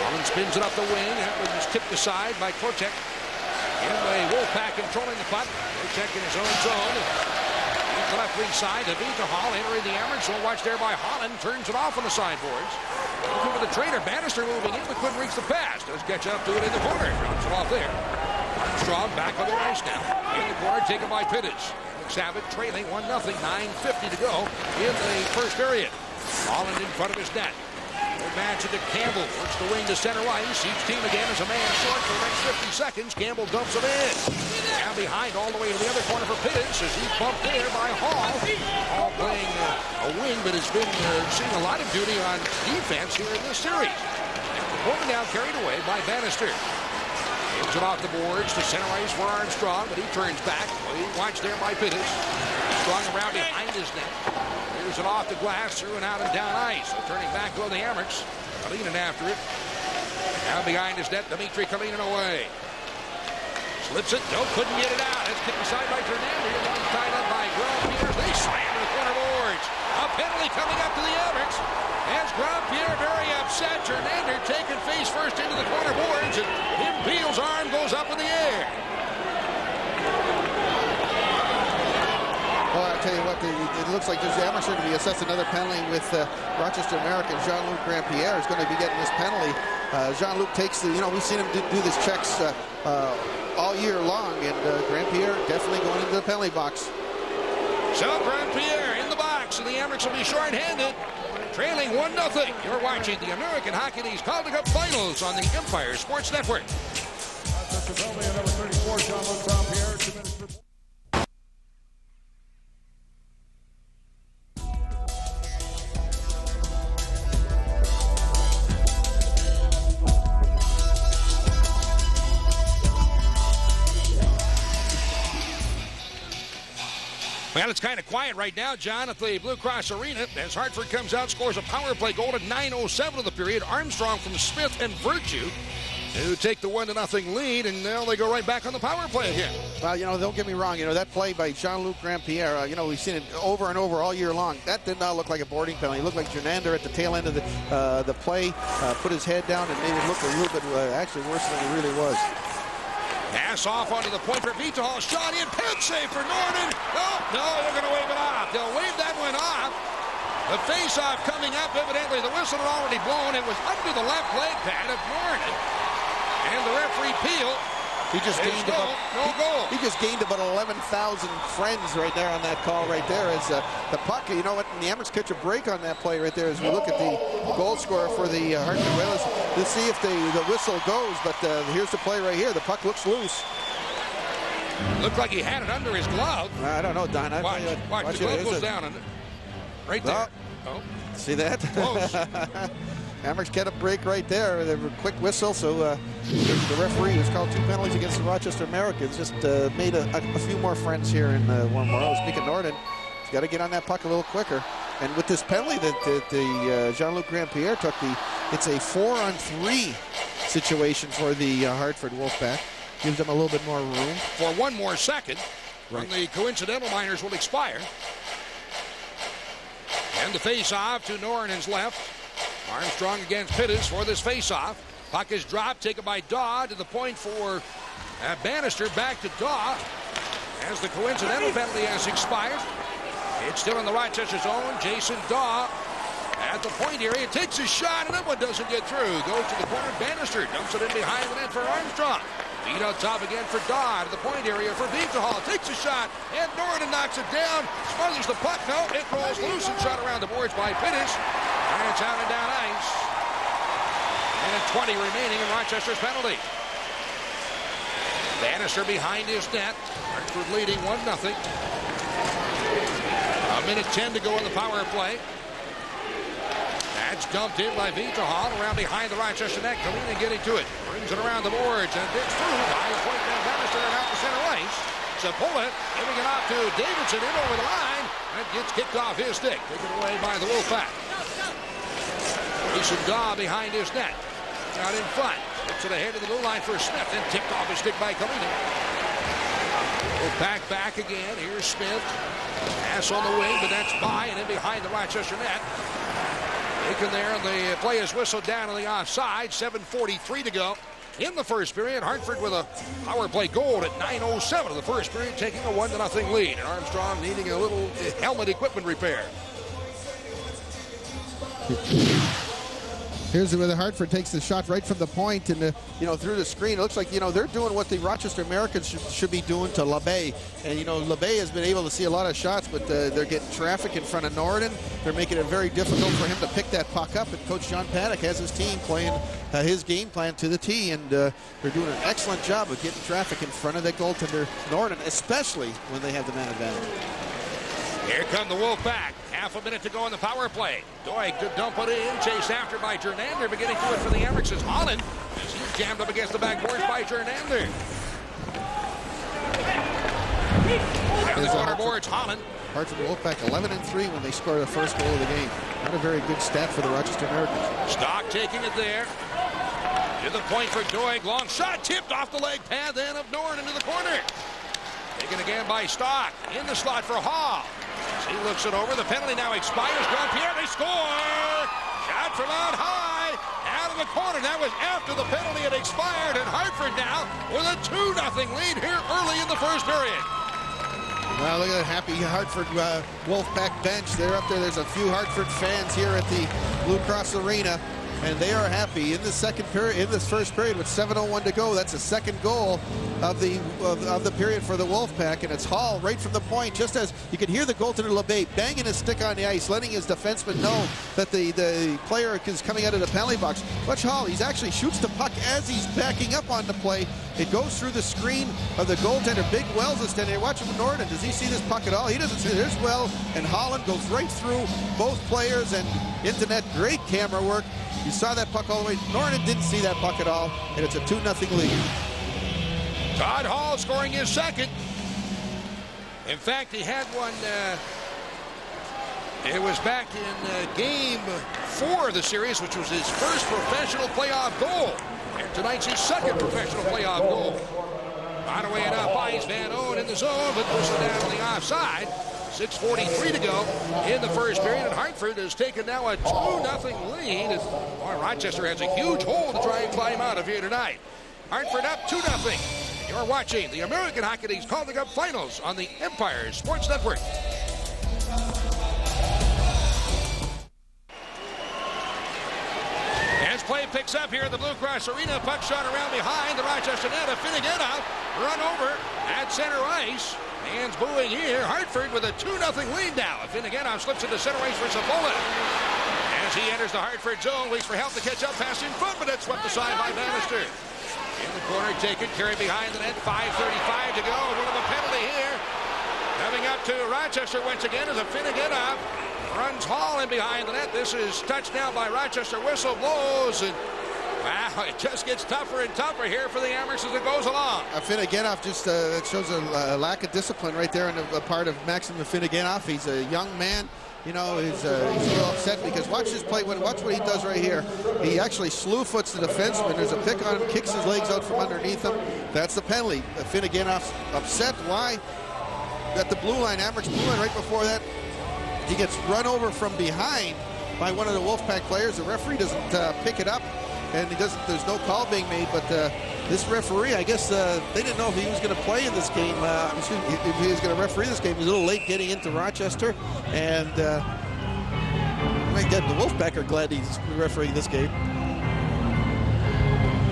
Holland spins it up the wing. That one was tipped aside by Korchek. In the WolfPack controlling the puck. Korchek in his own zone. The left wing side to Beatahall entering the Amherst. So watch there by Holland. Turns it off on the sideboards. Looking for the trainer. Bannister moving in, but couldn't reach the pass. Does catch up to it in the corner. Drops it off there. Armstrong back on the ice now. In the corner, taken by Pittis. Savage trailing 1-0. 9:50 to go in the first period. Holland in front of his net. Good match into Campbell. Works the wing to center ice. Each team again is a man short for the next 50 seconds. Campbell dumps it in. Down behind all the way to the other corner for Pittis as he's bumped there by Hall. Hall playing a wing, but has been seeing a lot of duty on defense here in this series. The corner now carried away by Bannister. Gives it off the boards to center ice for Armstrong, but he turns back. Well, he watched there by Pittis. Strong around behind his net. Clears it off the glass, through and out and down ice. So turning back go the Amherst. Kalinin after it. Now behind his net, Dmitry Kalinin away. Slips it, couldn't get it out. It's kicked aside by Jernander. One tied up by Grandpierre. They slam to the corner boards. A penalty coming up to the Amherst. As Grandpierre very upset. Jernander taking face first into the corner boards, and Impel's arm goes up in the air. Well, I'll tell you what, it looks like there's Amherst going to be assessed another penalty with Rochester Americans. Jean-Luc Grandpierre is going to be getting this penalty. Jean-Luc takes the, we've seen him do this checks all year long, and Grandpierre definitely going into the penalty box. So Grandpierre in the box, and the Amherst will be short-handed, trailing 1-0. You're watching the American Hockey League's Calder Cup Finals on the Empire Sports Network. Number 34, Jean-Luc Grandpierre, 2 minutes. Well, it's kind of quiet right now, John, at the Blue Cross Arena as Hartford comes out, scores a power play goal at 9:07 of the period. Armstrong from Smith and Virtue to take the 1-0 lead, and now they go right back on the power play again. Well, don't get me wrong. That play by Jean-Luc Grandpierre, we've seen it over and over all year long. That did not look like a boarding penalty. It looked like Jernander at the tail end of the play put his head down and made it look a little bit actually worse than it really was. Pass off onto the point for Vitahall. Shot in. Pad save for Norden. No, they're going to wave it off. They'll wave that one off. The face-off coming up. Evidently, the whistle had already blown. It was under the left leg pad of Norden. And the referee Peel. He just gained no goal. He just gained about 11,000 friends right there on that call right there. As the puck, the Amherst catch a break on that play right there as we look at the goal scorer for the Hartford Whalers to see if the whistle goes. But here's the play right here. The puck looks loose. Looked like he had it under his glove. I don't know, Don. Watch the glove goes down. Right there. Oh. See that? Close. Amherst get a break right there. They were a quick whistle, so the referee, who's called 2 penalties against the Rochester Americans, just made a few more friends here in one more. Speaking of Norden, he's got to get on that puck a little quicker. And with this penalty that Jean-Luc Grandpierre took, it's a 4-on-3 situation for the Hartford WolfPack. Gives them a little bit more room. For 1 more second, when the coincidental minors will expire. And the face-off to Norden's left. Armstrong against Pittis for this face-off. Puck is dropped, taken by Daw to the point for Bannister. Back to Daw as the coincidental penalty has expired. It's still in the Rochester zone. Jason Daw at the point area takes a shot, and that one doesn't get through. Goes to the corner. Bannister dumps it in behind the net for Armstrong. Feet on top again for Daw to the point area for Vitahall. Takes a shot, and Norden knocks it down. Smothers the puck. No, it rolls loose and shot around the boards by Pittis. And it's out and down ice. And 20 remaining in Rochester's penalty. Bannister behind his net. Hartford leading 1-0. 1:10 to go in the power play. That's dumped in by Vitahall around behind the Rochester net. Kalinin getting to it. Brings it around the boards and digs through by point man Bannister and out to center ice. Sapula giving it off to Davidson in over the line. That gets kicked off his stick. Taken away by the WolfPack. Jason Daw behind his net. Out in front. Gets it ahead of the blue line for Smith. Then tipped off his stick by Kalinin. WolfPack back again. Here's Smith. Pass on the wing, but that's by and in behind the Rochester net. Taken there, and the play is whistled down on the offside. 7:43 to go in the first period. Hartford with a power play goal at 9:07 of the first period, taking a 1-0 lead. And Armstrong needing a little helmet equipment repair. Here's where the Hartford takes the shot right from the point and through the screen. It looks like they're doing what the Rochester Americans should be doing to LeBay. And LeBay has been able to see a lot of shots, but they're getting traffic in front of Norden. They're making it very difficult for him to pick that puck up. And Coach John Paddock has his team playing his game plan to the T, and they're doing an excellent job of getting traffic in front of the goaltender Norden, especially when they have the man advantage. Here come the WolfPack. Half a minute to go in the power play. Doig to dump it in. Chased after by Jernander. Beginning to it for the Amherst is Holland. As he's jammed up against the backboards by Jernander. Down the corner boards, Holland. Hartford WolfPack 11-3 when they scored the first goal of the game. Not a very good stat for the Rochester Americans. Stock taking it there. To the point for Doig. Long shot tipped off the leg pad then of Norn into the corner. Taken again by Stock. In the slot for Hall. As he looks it over. The penalty now expires. Grandpierre, they score! Shot from out high. Out of the corner. That was after the penalty had expired. And Hartford now with a 2-0 lead here early in the first period. Well, look at that happy Hartford WolfPack bench. They're up there. There's a few Hartford fans here at the Blue Cross Arena, and they are happy. In the second period, in this first period, with 7:01 to go, that's the second goal of the period for the WolfPack, and it's Hall right from the point. Just as you can hear the goaltender LeBay banging his stick on the ice, letting his defenseman know that the player is coming out of the penalty box. Watch Hall. He actually shoots the puck as he's backing up on the play. It goes through the screen of the goaltender. Big Wells is standing there. Watch him, Norton. Does he see this puck at all? He doesn't see it. There's Well, and Holland goes right through both players and into net. Great camera work. You saw that puck all the way. Norton didn't see that puck at all, and it's a 2-0 lead. Todd Hall scoring his second. In fact, he had one. It was back in game 4 of the series, which was his first professional playoff goal. And tonight's his second professional playoff goal. On away and up ice, Van Owen in the zone, but pushed down on the offside. 6:43 to go in the first period, and Hartford has taken now a 2-0 lead. And, boy, Rochester has a huge hole to try and climb out of here tonight. Hartford up 2-0. You're watching the American Hockey League's Calder Cup Finals on the Empire Sports Network. As play picks up here at the Blue Cross Arena, puck shot around behind the Rochester net. AFINOGENOV run over at center ice. Fans booing here. Hartford with a 2-0 lead now. AFINOGENOV slips into center ice for Sapola. As he enters the Hartford zone, waits for help to catch up, pass in front, but it's swept aside by Bannister. In the corner, taken, carried behind the net. 5:35 to go. One of a penalty here. Coming up to Rochester once again is AFINOGENOV. Runs Hall in behind the net. This is touched down by Rochester. Whistle blows, and wow, it just gets tougher and tougher here for the Amherst as it goes along. AFINOGENOV just it shows a lack of discipline right there on the part of MAXIM AFINOGENOV. He's a young man. You know, he's a little upset because watch this play. Watch what he does right here. He actually slew foots the defenseman. There's a pick on him, kicks his legs out from underneath him. That's the penalty. AFINOGENOV's upset. Why? At the blue line, Amherst blue line right before that. He gets run over from behind by one of the WolfPack players. The referee doesn't pick it up, and he doesn't. There's no call being made. But this referee, I guess they didn't know if he was going to play in this game. If he was going to referee this game. He was a little late getting into Rochester, and again, the WolfPack are glad he's refereeing this game.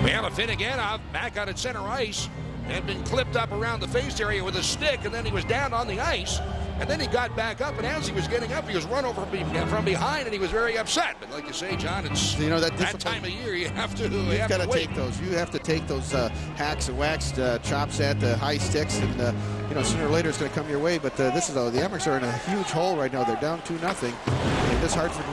Well, AFINOGENOV back out at center ice had been clipped up around the face area with a stick, and then he was down on the ice. And then he got back up, and as he was getting up, he was run over from behind, and he was very upset. But like you say, John, it's that time of year you have to You've got to take those. You have to take those hacks and whacks, chops at the high sticks, and sooner or later it's going to come your way. But the Amherst are in a huge hole right now. They're down 2-0. And this Hartford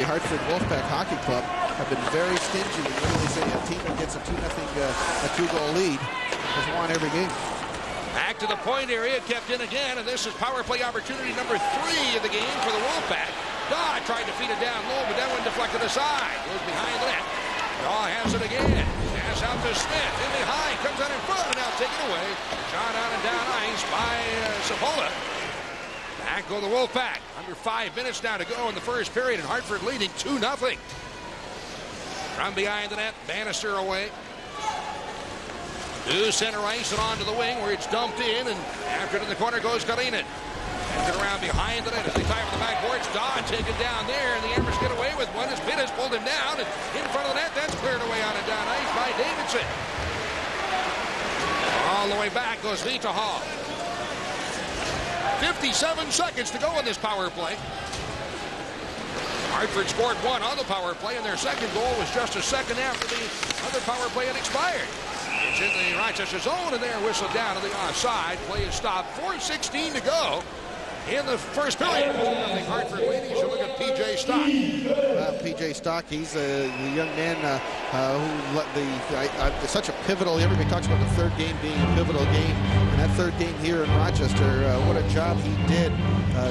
Hartford WolfPack Hockey Club have been very stingy. When they say a team that gets a 2-goal lead has won every game. Back to the point area, kept in again, and this is power play opportunity number 3 of the game for the WolfPack. Dodd tried to feed it down low, but that one deflected aside. Goes behind the net. Daw has it again. Pass out to Smith. In behind, comes out in front, and now taken away. Shot out and down ice by Sapola. Back go the WolfPack. Under 5 minutes now to go in the first period, and Hartford leading 2-0. From behind the net, Bannister away. To center ice and onto the wing where it's dumped in, and after it in the corner goes Kalinin. Sends it around behind the net as they tie up the backboards. Dodd taken down there, and the Amherst get away with one as Pittis pulled him down, and in front of the net, that's cleared away on and down ice by Davidson. All the way back goes Vita Hall. 57 seconds to go in this power play. Hartford scored 1 on the power play, and their second goal was just a second after the other power play had expired. It's in the Rochester zone, and they're whistled down to the offside. Play is stopped. 4:16 to go in the first period. I think Hartford leading. You should look at P.J. Stock. P.J. Stock, he's the young man who such a pivotal. Everybody talks about the third game being a pivotal game, and that third game here in Rochester. What a job he did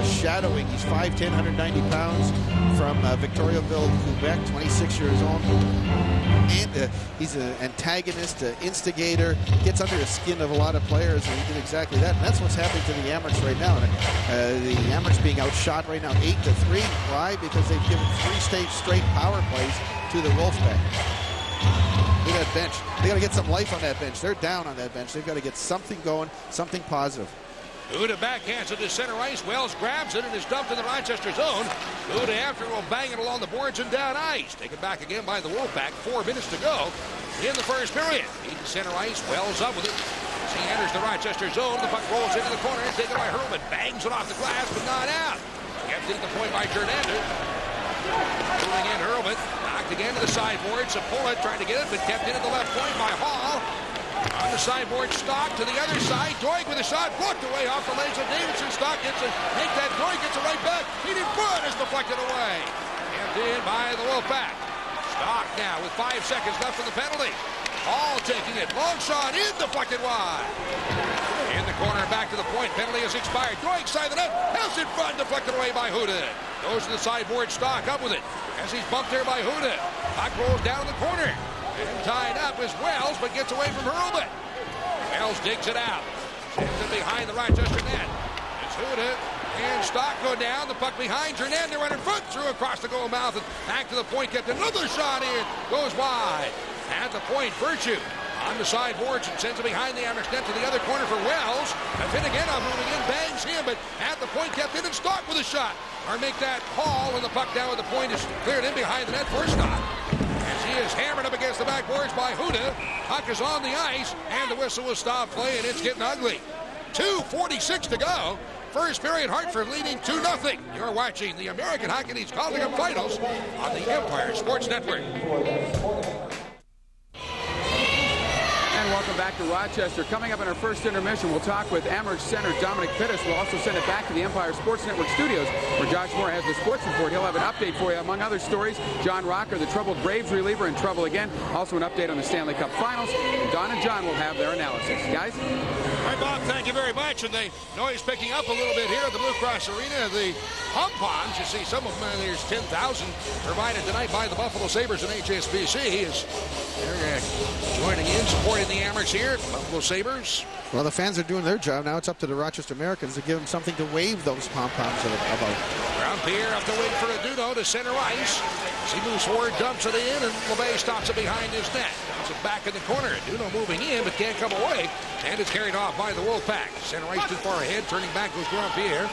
shadowing. He's 5'10", 190 pounds from Victoriaville, Quebec, 26 years old. And he's an antagonist, instigator, gets under the skin of a lot of players, and he did exactly that. And that's what's happening to the Amerks right now. The Amerks being outshot right now 8-3. Why? Because they've given 3 straight power plays to the WolfPack. Look at that bench. They got to get some life on that bench. They're down on that bench. They've got to get something going, something positive. Huda backhands it to center ice. Wells grabs it and is dumped in the Rochester zone. Huda after will bang it along the boards and down ice. Taken back again by the WolfPack. 4 minutes to go in the first period. Into center ice. Wells up with it. As he enters the Rochester zone, the puck rolls into the corner. Taken by Hurlman. Bangs it off the glass, but not out. Kept in the point by Jernander. Moving in Hurlman. Knocked again to the sideboard. Sapola trying to get it, but kept in at the left point by Hall. On the sideboard, Stock to the other side. Doig with a shot, blocked away off the legs of Davidson. Stock gets it, make that Doig gets it right back. He didn't put is deflected away. Kept in by the WolfPack. Stock now with 5 seconds left in the penalty. Hall taking it, long shot in, deflected wide. In the corner, back to the point. Penalty has expired. Doig side of the net, house in front, deflected away by Huda. Goes to the sideboard, Stock up with it. As he's bumped there by Huda. Puck rolls down in the corner. And tied up is Wells, but gets away from Hurlman. Wells digs it out. Sends it behind the Rochester net. It's Huda and Stock go down. The puck behind Jernander running front through across the goal mouth and back to the point. Kept another shot in. Goes wide. At the point, Virtue on the sideboards and sends it behind the Amerks net to the other corner for Wells. AFINOGENOV moving in, bangs him, but at the point kept in and Stock with a shot. Or make that Hall, and the puck down with the point is cleared in behind the net for Stock. As he is hammered up against the backboards by Huda. Puck is on the ice, and the whistle will stop play, and it's getting ugly. 2:46 to go. First period, Hartford leading 2-0. You're watching the American Hockey League's Calder Cup Finals on the Empire Sports Network. And welcome back to Rochester. Coming up in our first intermission, we'll talk with Amerks center Dominic Pittis. We'll also send it back to the Empire Sports Network studios, where Josh Moore has the sports report. He'll have an update for you, among other stories. John Rocker, the troubled Braves reliever, in trouble again. Also an update on the Stanley Cup Finals. And Don and John will have their analysis. Guys? All right, Bob, thank you very much. And the noise picking up a little bit here at the Blue Cross Arena. The pom-poms, you see some of them, there's 10,000 provided tonight by the Buffalo Sabres and HSBC. They're joining in, supporting the Amerks here, Buffalo Sabres. Well, the fans are doing their job. Now it's up to the Rochester Americans to give them something to wave those pom-poms about. Ground-Pierre up the wing for Aduno to center ice. As he moves forward, dumps it in, and LeBay stops it behind his net. Dumps it back in the corner. Aduno moving in, but can't come away. And it's carried off by the WolfPack. Center ice too far ahead. Turning back goes Ground-Pierre.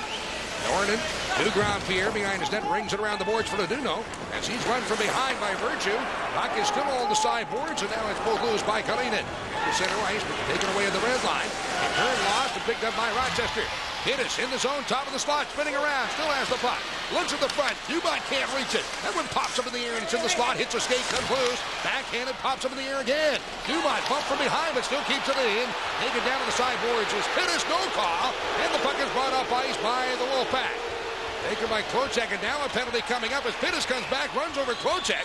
Norton to Ground-Pierre behind his net, rings it around the boards for Aduno as he's run from behind by Virtue. Puck is still on the sideboards, and now it's pulled loose by Kalinin. The center ice, but taken away at the red line. Turn lost and picked up by Rochester. Pittis in the zone, top of the slot, spinning around, still has the puck. Looks at the front, Dumont can't reach it. That one pops up in the air, and it's in the slot, hits a skate, comes loose. Backhanded, pops up in the air again. Dumont bumped from behind, but still keeps it in. Taken down to the sideboards is Pittis, no call, and the puck is brought up ice by the WolfPack. Taken by Klocek, and now a penalty coming up as Pittis comes back, runs over Klocek,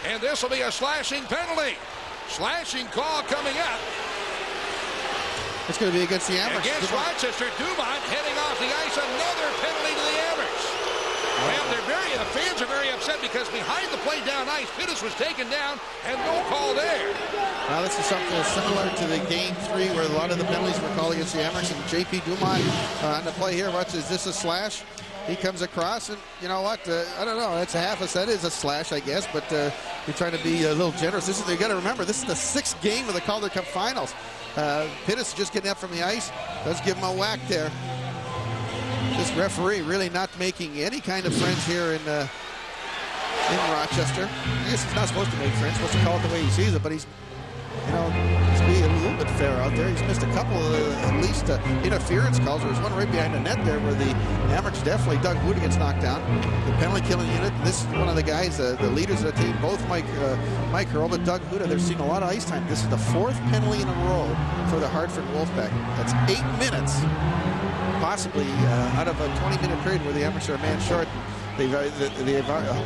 and this will be a slashing penalty. Slashing call coming up. It's going to be against the Amerks. Against Rochester, Dumont heading off the ice, another penalty to the Amerks. Well, the fans are very upset because behind the play down ice, Pittis was taken down and no call there. Now this is something similar to the game 3 where a lot of the penalties were called against the Amerks, and J.P. Dumont on the play here. Is this a slash? He comes across, and you know what? I don't know. That's a half. That is a slash, I guess. But you're trying to be a little generous. You got to remember, this is the 6th game of the Calder Cup Finals. Pittis just getting up from the ice. Let's give him a whack there. This referee really not making any kind of friends here in Rochester. I guess he's not supposed to make friends. Supposed to call it the way he sees it, but he's, he's being a little bit fair out there. He's missed a couple at least interference calls. There was one right behind the net there where the Amerks definitely, Doug Huda gets knocked down. The penalty killing unit, this is one of the guys, the leaders of the team, both Mike Hurl, but Doug Huda, they're seeing a lot of ice time. This is the 4th penalty in a row for the Hartford WolfPack. That's 8 minutes, possibly out of a 20-minute period where the Amerks are a man short. The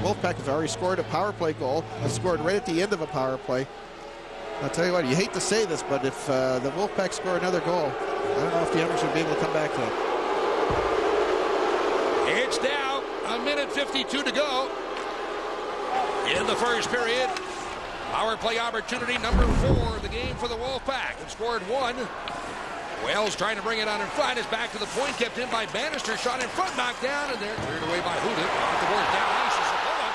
WolfPack has already scored a power play goal. It's scored right at the end of a power play. I'll tell you what, you hate to say this, but if the WolfPack score another goal, I don't know if the Embers would be able to come back to it. It's now a minute 52 to go in the first period. Power play opportunity number 4 of the game for the Wolfpack. It scored 1. Wells trying to bring it on in front. Is back to the point. Kept in by Bannister. Shot in front. Knocked down. And they're cleared away by Huda. Off the board. Down ice is the pull-up.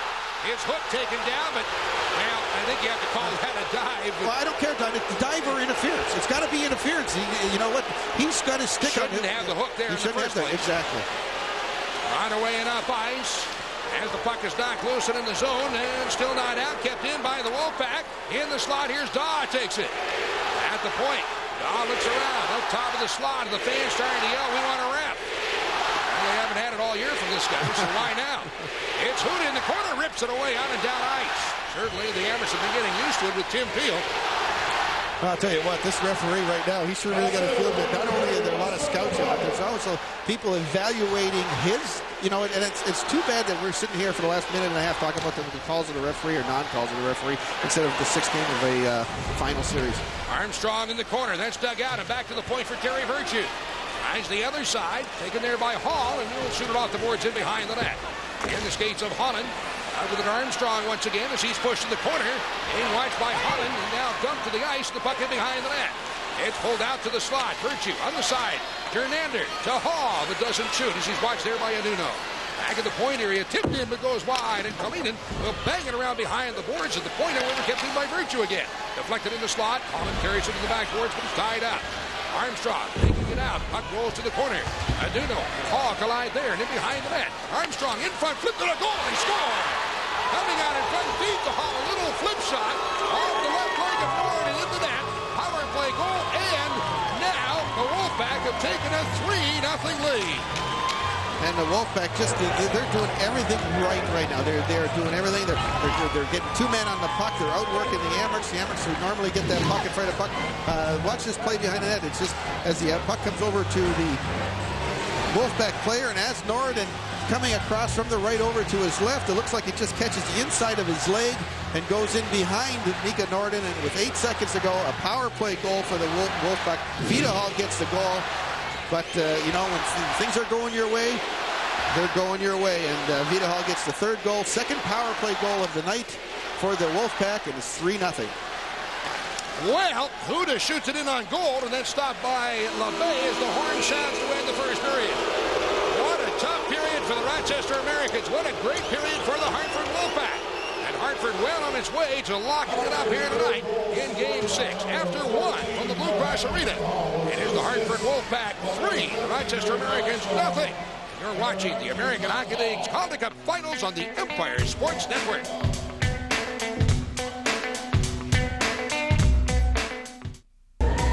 It's Hook taken down. But, well, I think you have to call that a dive. Well, I don't care, Don. It's dive or interference. It's got to be interference. You know what? He's got his stick on him. Shouldn't have the hook there in the first place. Exactly. On away and up ice. As the puck is knocked loose and in the zone, and still not out, kept in by the Wolfpack. In the slot, here's Daw, takes it. At the point, Daw looks around, up top of the slot, and the fans starting to yell, we want a ref. Well, they haven't had it all year from this guy, so why now? It's Huda in the corner, rips it away out and down ice. Certainly, the Amherst have been getting used to it with Tim Peel. Well, I'll tell you what, this referee right now, he's sure really got to feel that not only are there a lot of scouts out, there's also people evaluating his, you know, and it's too bad that we're sitting here for the last minute and a half talking about the calls of the referee or non-calls of the referee instead of the 6th game of a final series. Armstrong in the corner, that's dug out and back to the point for Terry Virtue. Finds the other side, taken there by Hall, and will shoot it off the boards in behind the net. In the skates of Holland. Out with an Armstrong once again as he's pushed in the corner. Being watched by Holland and now dumped to the ice. The puck in behind the net. It's pulled out to the slot. Virtue on the side. Jernander to Hall, but doesn't shoot as he's watched there by Aduno. Back in the point area. Tipped in but goes wide. And Kalinin will bang it around behind the boards at the point. However, kept in by Virtue again. Deflected in the slot. Holland carries it to the backboards, but he's tied up. Armstrong taking it out. Puck rolls to the corner. Aduno. Hall collide there and in behind the net. Armstrong in front. Flipped to the goal. He scored. Coming out in front, feed to Hall. A little flip shot off the left leg of Ford and into that. Power play goal. And now the Wolfpack have taken a 3-0 lead. And the Wolfpack they're doing everything right now. They're doing everything. They're getting 2 men on the puck. They're outworking the Amherst. The Amherst who normally get that puck in front of the puck. Watch this play behind the net. It's just as the puck comes over to the Wolfpack player, and as Norden coming across from the right over to his left, it looks like it just catches the inside of his leg and goes in behind Mika Norden. And with 8 seconds to go, a power play goal for the Wolfpack. Vidahall gets the goal. But, you know, when things are going your way, they're going your way. And Vidahall gets the 3rd goal, 2nd power play goal of the night for the Wolfpack, and it's 3-0. Well, Huda shoots it in on goal, and then stopped by LaVey as the horn sounds to end the first period. What a tough period for the Rochester Americans. What a great period for the Hartford Wolfpack. And Hartford well on its way to locking it up here tonight in Game 6. After 1 from the Blue Cross Arena, it is the Hartford Wolfpack 3, the Rochester Americans nothing. You're watching the American Hockey League's Calder Cup Finals on the Empire Sports Network.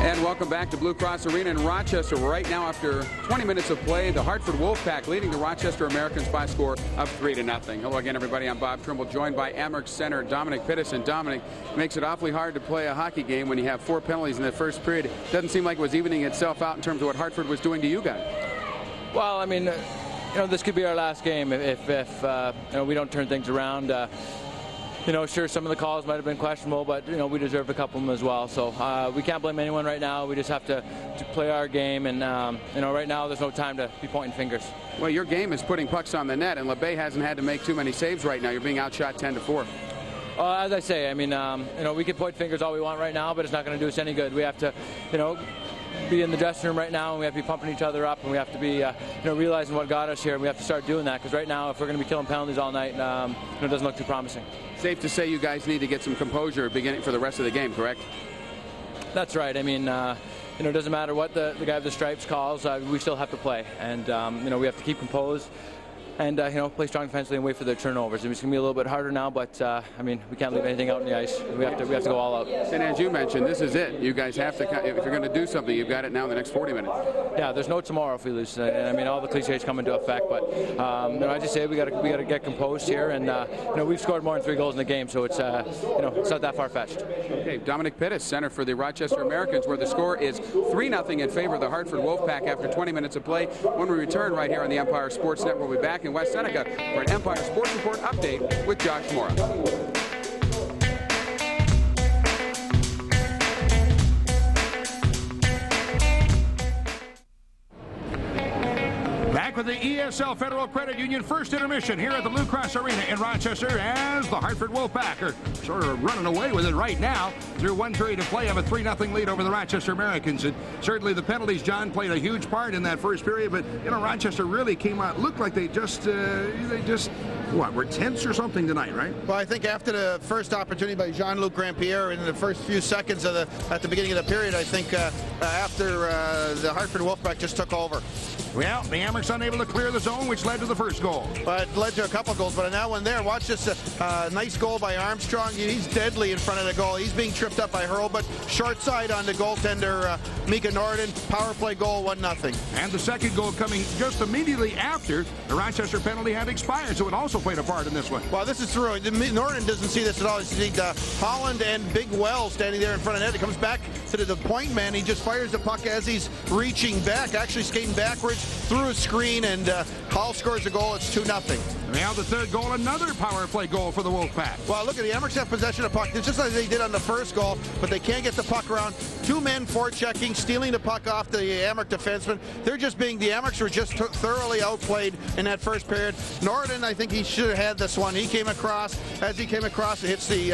And welcome back to Blue Cross Arena in Rochester. Right now, after 20 minutes of play, the Hartford Wolfpack leading the Rochester Americans by a score of 3-0. Hello again, everybody. I'm Bob Trimble, joined by Amherst center Dominic Pittis. And Dominic, makes it awfully hard to play a hockey game when you have 4 penalties in the first period. It doesn't seem like it was evening itself out in terms of what Hartford was doing to you guys. Well, I mean, you know, this could be our last game if you know, we don't turn things around. You know, sure, some of the calls might have been questionable, but, you know, we deserve a couple of them as well. So we can't blame anyone right now. We just have to play our game. And, you know, right now there's no time to be pointing fingers. Well, your game is putting pucks on the net, and LeBay hasn't had to make too many saves right now. You're being outshot 10-4. As I say, I mean, you know, we can point fingers all we want right now, but it's not going to do us any good. We have to, you know, be in the dressing room right now, and we have to be pumping each other up, and we have to be, you know, realizing what got us here, and we have to start doing that, because right now, if we're going to be killing penalties all night, you know, it doesn't look too promising. Safe to say you guys need to get some composure beginning for the rest of the game, correct? That's right. I mean, you know, it doesn't matter what the guy with the stripes calls, we still have to play, and you know, we have to keep composed. And, you know, play strong defensively and wait for their turnovers. It's going to be a little bit harder now, but, I mean, we can't leave anything out on the ice. We have to go all out. And as you mentioned, this is it. You guys have to, if you're going to do something, you've got it now in the next 40 minutes. Yeah, there's no tomorrow if we lose. And I mean, all the cliches come into effect, but, you know, I just say we got to get composed here. And, you know, we've scored more than 3 goals in the game, so it's, you know, it's not that far-fetched. Okay, Dominic Pittis, center for the Rochester Americans, where the score is 3-0 in favor of the Hartford Wolfpack after 20 minutes of play. When we return right here on the Empire Sports Network, we'll be back in West Seneca for an Empire Sports Report update with Josh Mora. of the ESL Federal Credit Union first intermission here at the Blue Cross Arena in Rochester as the Hartford Wolf Pack are sort of running away with it right now through one period of play of a 3-0 lead over the Rochester Americans. And certainly the penalties, John, played a huge part in that first period, but you know, Rochester really came out, looked like they just were tense or something tonight, right? Well, I think after the first opportunity by Jean-Luc Grandpierre in the first few seconds of at the beginning of the period, I think after the Hartford Wolfpack just took over. Well, the Amerks unable to clear the zone, which led to the first goal. But it led to a couple goals, but now one there. Watch this nice goal by Armstrong. He's deadly in front of the goal. He's being tripped up by Hurlbut. Short side on the goaltender, Mika Norden. Power play goal, 1-0. And the second goal coming just immediately after the Rochester penalty had expired, so it also played a part in this one. Well, this is through. Norden doesn't see this at all. He sees Holland and Big Wells standing there in front of net. It comes back to the point man. He just fires the puck as he's reaching back, actually skating backwards through a screen, and Hall scores a goal. It's 2-0. Now the third goal, another power play goal for the Wolfpack. Well, look at the Amerks have possession of puck. It's just like they did on the first goal, but they can't get the puck around. Two men forechecking, stealing the puck off the Amerk defenseman. The Amerks were just thoroughly outplayed in that first period. Norden, I think he should have had this one. He came across. As he came across, it hits the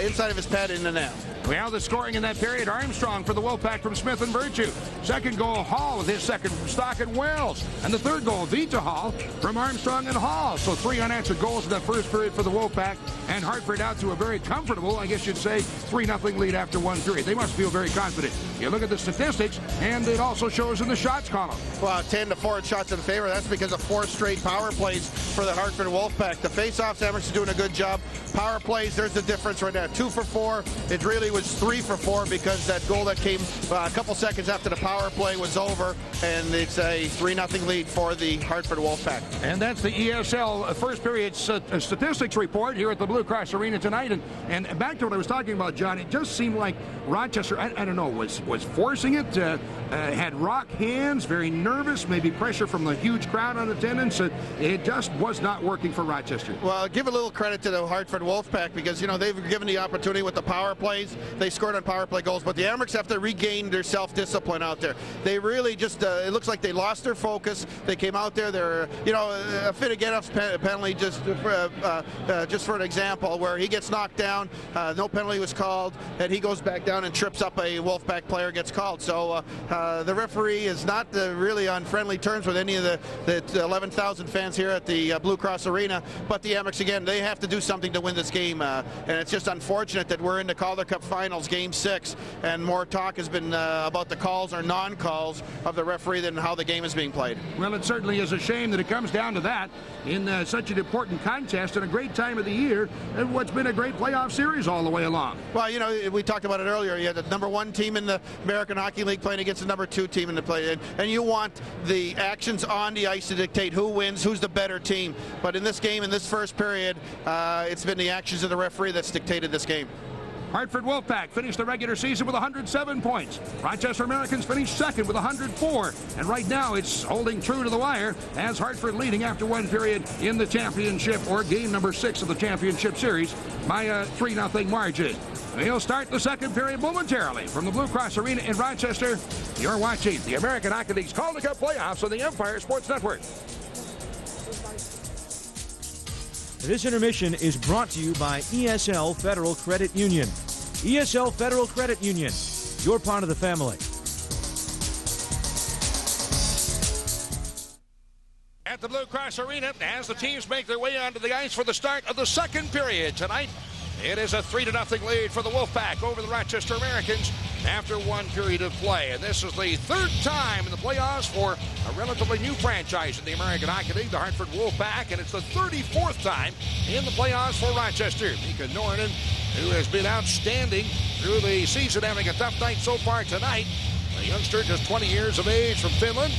inside of his pad in the net. Well, the scoring in that period, Armstrong for the Wolfpack from Smith and Virtue. Second goal, Hall with his second from Stock and Wells. And the third goal, Vita Hall from Armstrong and Hall. So 3 unanswered goals in that first period for the Wolfpack. And Hartford out to a very comfortable, I guess you'd say, 3-0 lead after one period. They must feel very confident. You look at the statistics, and it also shows in the shots column. Well, 10-4 shots in favor. That's because of 4 straight power plays for the Hartford Wolfpack. The face-offs, Amerks is doing a good job. Power plays, there's the difference right now. 2 for 4. It really was 3 for 4 because that goal that came a couple seconds after the power play was over, and it's a 3-0 lead for the Hartford Wolfpack. And that's the ESL first period statistics report here at the Blue Cross Arena tonight. And back to what I was talking about, John, it just seemed like Rochester, I don't know, was forcing it, had rock hands, very nervous, maybe pressure from the huge crowd on attendance. It just was not working for Rochester. Well, give a little credit to the Hartford Wolfpack because, you know, they've given the opportunity with the power plays. They scored on power play goals, but the Amerks have to regain their self-discipline out there. They really just, it looks like they lost their focus. They came out there, they're, you know, AFINOGENOV's penalty, just for an example, where he gets knocked down, no penalty was called, and he goes back down and trips up a Wolfpack player, gets called. So the referee is not really on friendly terms with any of the 11,000 fans here at the Blue Cross Arena, but the Amerks, again, they have to do something to win this game, and it's just unfortunate that we're in the Calder Cup Finals, Game 6, and more talk has been about the calls or non-calls of the referee than how the game is being played. Well, it certainly is a shame that it comes down to that in such an important contest and a great time of the year, and what's been a great playoff series all the way along. Well, you know, we talked about it earlier. You had the #1 team in the American Hockey League playing against the #2 team in the play, and you want the actions on the ice to dictate who wins, who's the better team. But in this game, in this first period, it's been the actions of the referee that's dictated this game. Hartford Wolfpack finished the regular season with 107 points. Rochester Americans finished second with 104. And right now it's holding true to the wire as Hartford leading after one period in the championship, or game number 6 of the championship series, by a 3-0 margin. We'll start the second period momentarily from the Blue Cross Arena in Rochester. You're watching the American Hockey League's Calder Cup playoffs on the Empire Sports Network. This intermission is brought to you by ESL Federal Credit Union. ESL Federal Credit Union, you're part of the family. At the Blue Cross Arena, as the teams make their way onto the ice for the start of the second period tonight, it is a 3-0 lead for the Wolfpack over the Rochester Americans after one period of play. And this is the third time in the playoffs for a relatively new franchise in the American Hockey League, the Hartford Wolf Pack, and it's the 34th time in the playoffs for Rochester. Mika Norden, who has been outstanding through the season, having a tough night so far tonight. A youngster just 20 years of age from Finland.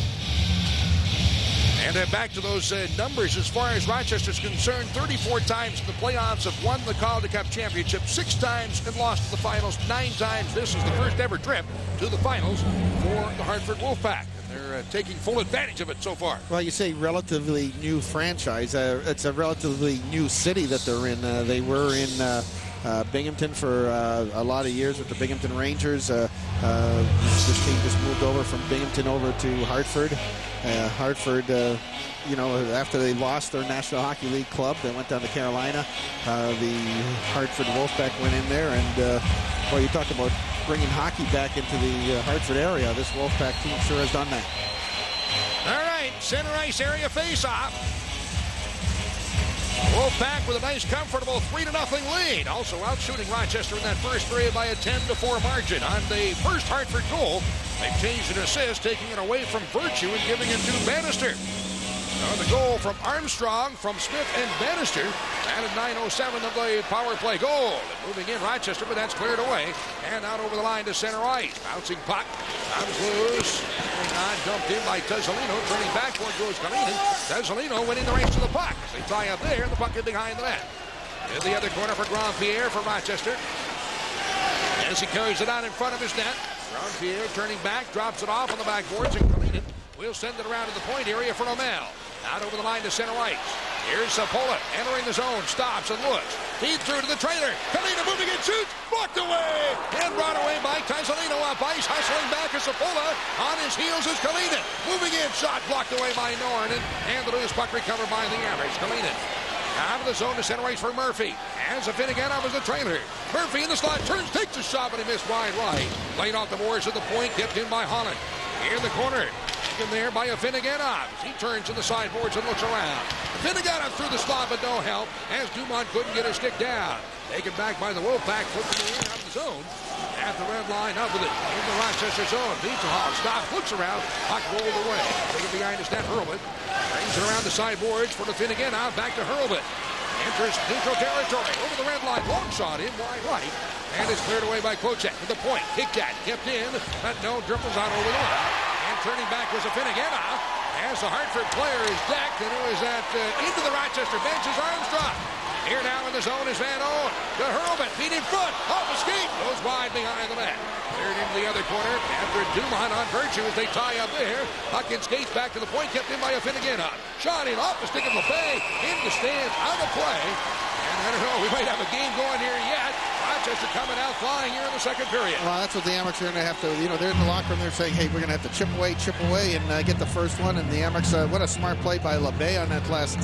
And back to those numbers as far as Rochester's concerned, 34 times in the playoffs, have won the Calder Cup championship, 6 times and lost to the finals 9 times. This is the first ever trip to the finals for the Hartford Wolf Pack. And they're taking full advantage of it so far. Well, you say relatively new franchise. It's a relatively new city that they're in. They were in Binghamton for a lot of years with the Binghamton Rangers. This team just moved over from Binghamton over to Hartford. Hartford, you know, after they lost their National Hockey League club, they went down to Carolina. The Hartford WolfPack went in there, and well, you talk about bringing hockey back into the Hartford area. This WolfPack team sure has done that. All right, center ice area face-off. WolfPack with a nice, comfortable 3-0 lead. Also out-shooting Rochester in that first period by a 10-4 margin. On the first Hartford goal, they've changed an assist, taking it away from Virtue and giving it to Bannister. The goal from Armstrong, from Smith and Bannister. Added 9:07 of the power play goal. And moving in Rochester, but that's cleared away. And out over the line to center ice. Bouncing puck. Comes loose. Dumped in by Tesolino. Turning back toward goes Kalinin. Tesolino winning the race to the puck. As they tie up there, the puck is behind the net. In the other corner for Grandpierre for Rochester. As he carries it out in front of his net. Grandpierre turning back, drops it off on the backboards, and Kalinin will send it around to the point area for O'Mell. Out over the line to center ice. Here's Sapola entering the zone. Stops and looks. Feed through to the trailer. Kalina moving in, shoots. Blocked away. And brought away by Tesolino up ice. Hustling back is Sapola. On his heels is Kalina. Moving in, shot blocked away by Norn. And the loose puck recovered by the average. Kalina out of the zone to center ice for Murphy. As a Finnegan was the trailer. Murphy in the slot. Turns, takes a shot, but he missed wide right. Laid off the boards at the point. Kept in by Holland. In the corner. In there by Afinogenov. He turns to the sideboards and looks around. Afinogenov through the slot, but no help, as Dumont couldn't get his stick down. Taken back by the WolfPack, flipping the in out of the zone. At the red line, up with it. In the Rochester zone. Beaton stops, looks around. Puck rolled away. Taken behind his net, Hurlbut. Brings it around the sideboards for the Afinogenov. Back to Hurlbut. Enters neutral territory. Over the red line. Long shot in wide right. And it's cleared away by Kochek to the point. Kicked at. Kept in. But no, dribbles out over the line. Turning back was a Finnegan as the Hartford player is decked, and it was into the Rochester bench is Armstrong. Here now in the zone is Van Owen. To Hurlbut, feet in front, off the skate, goes wide behind the net. Cleared into the other corner after Dumont on Virtue as they tie up there. Puck and skates back to the point, kept in by a Finnegan. Shot in off the stick of LePay, into stands, out of play. And I don't know, we might have a game going here yet. Rochester coming out flying here in the second period. Well, that's what the Amerks are going to have to, you know, they're in the locker room, they're saying, hey, we're going to have to chip away, and get the first one. And the Amerks, what a smart play by LeBay on that last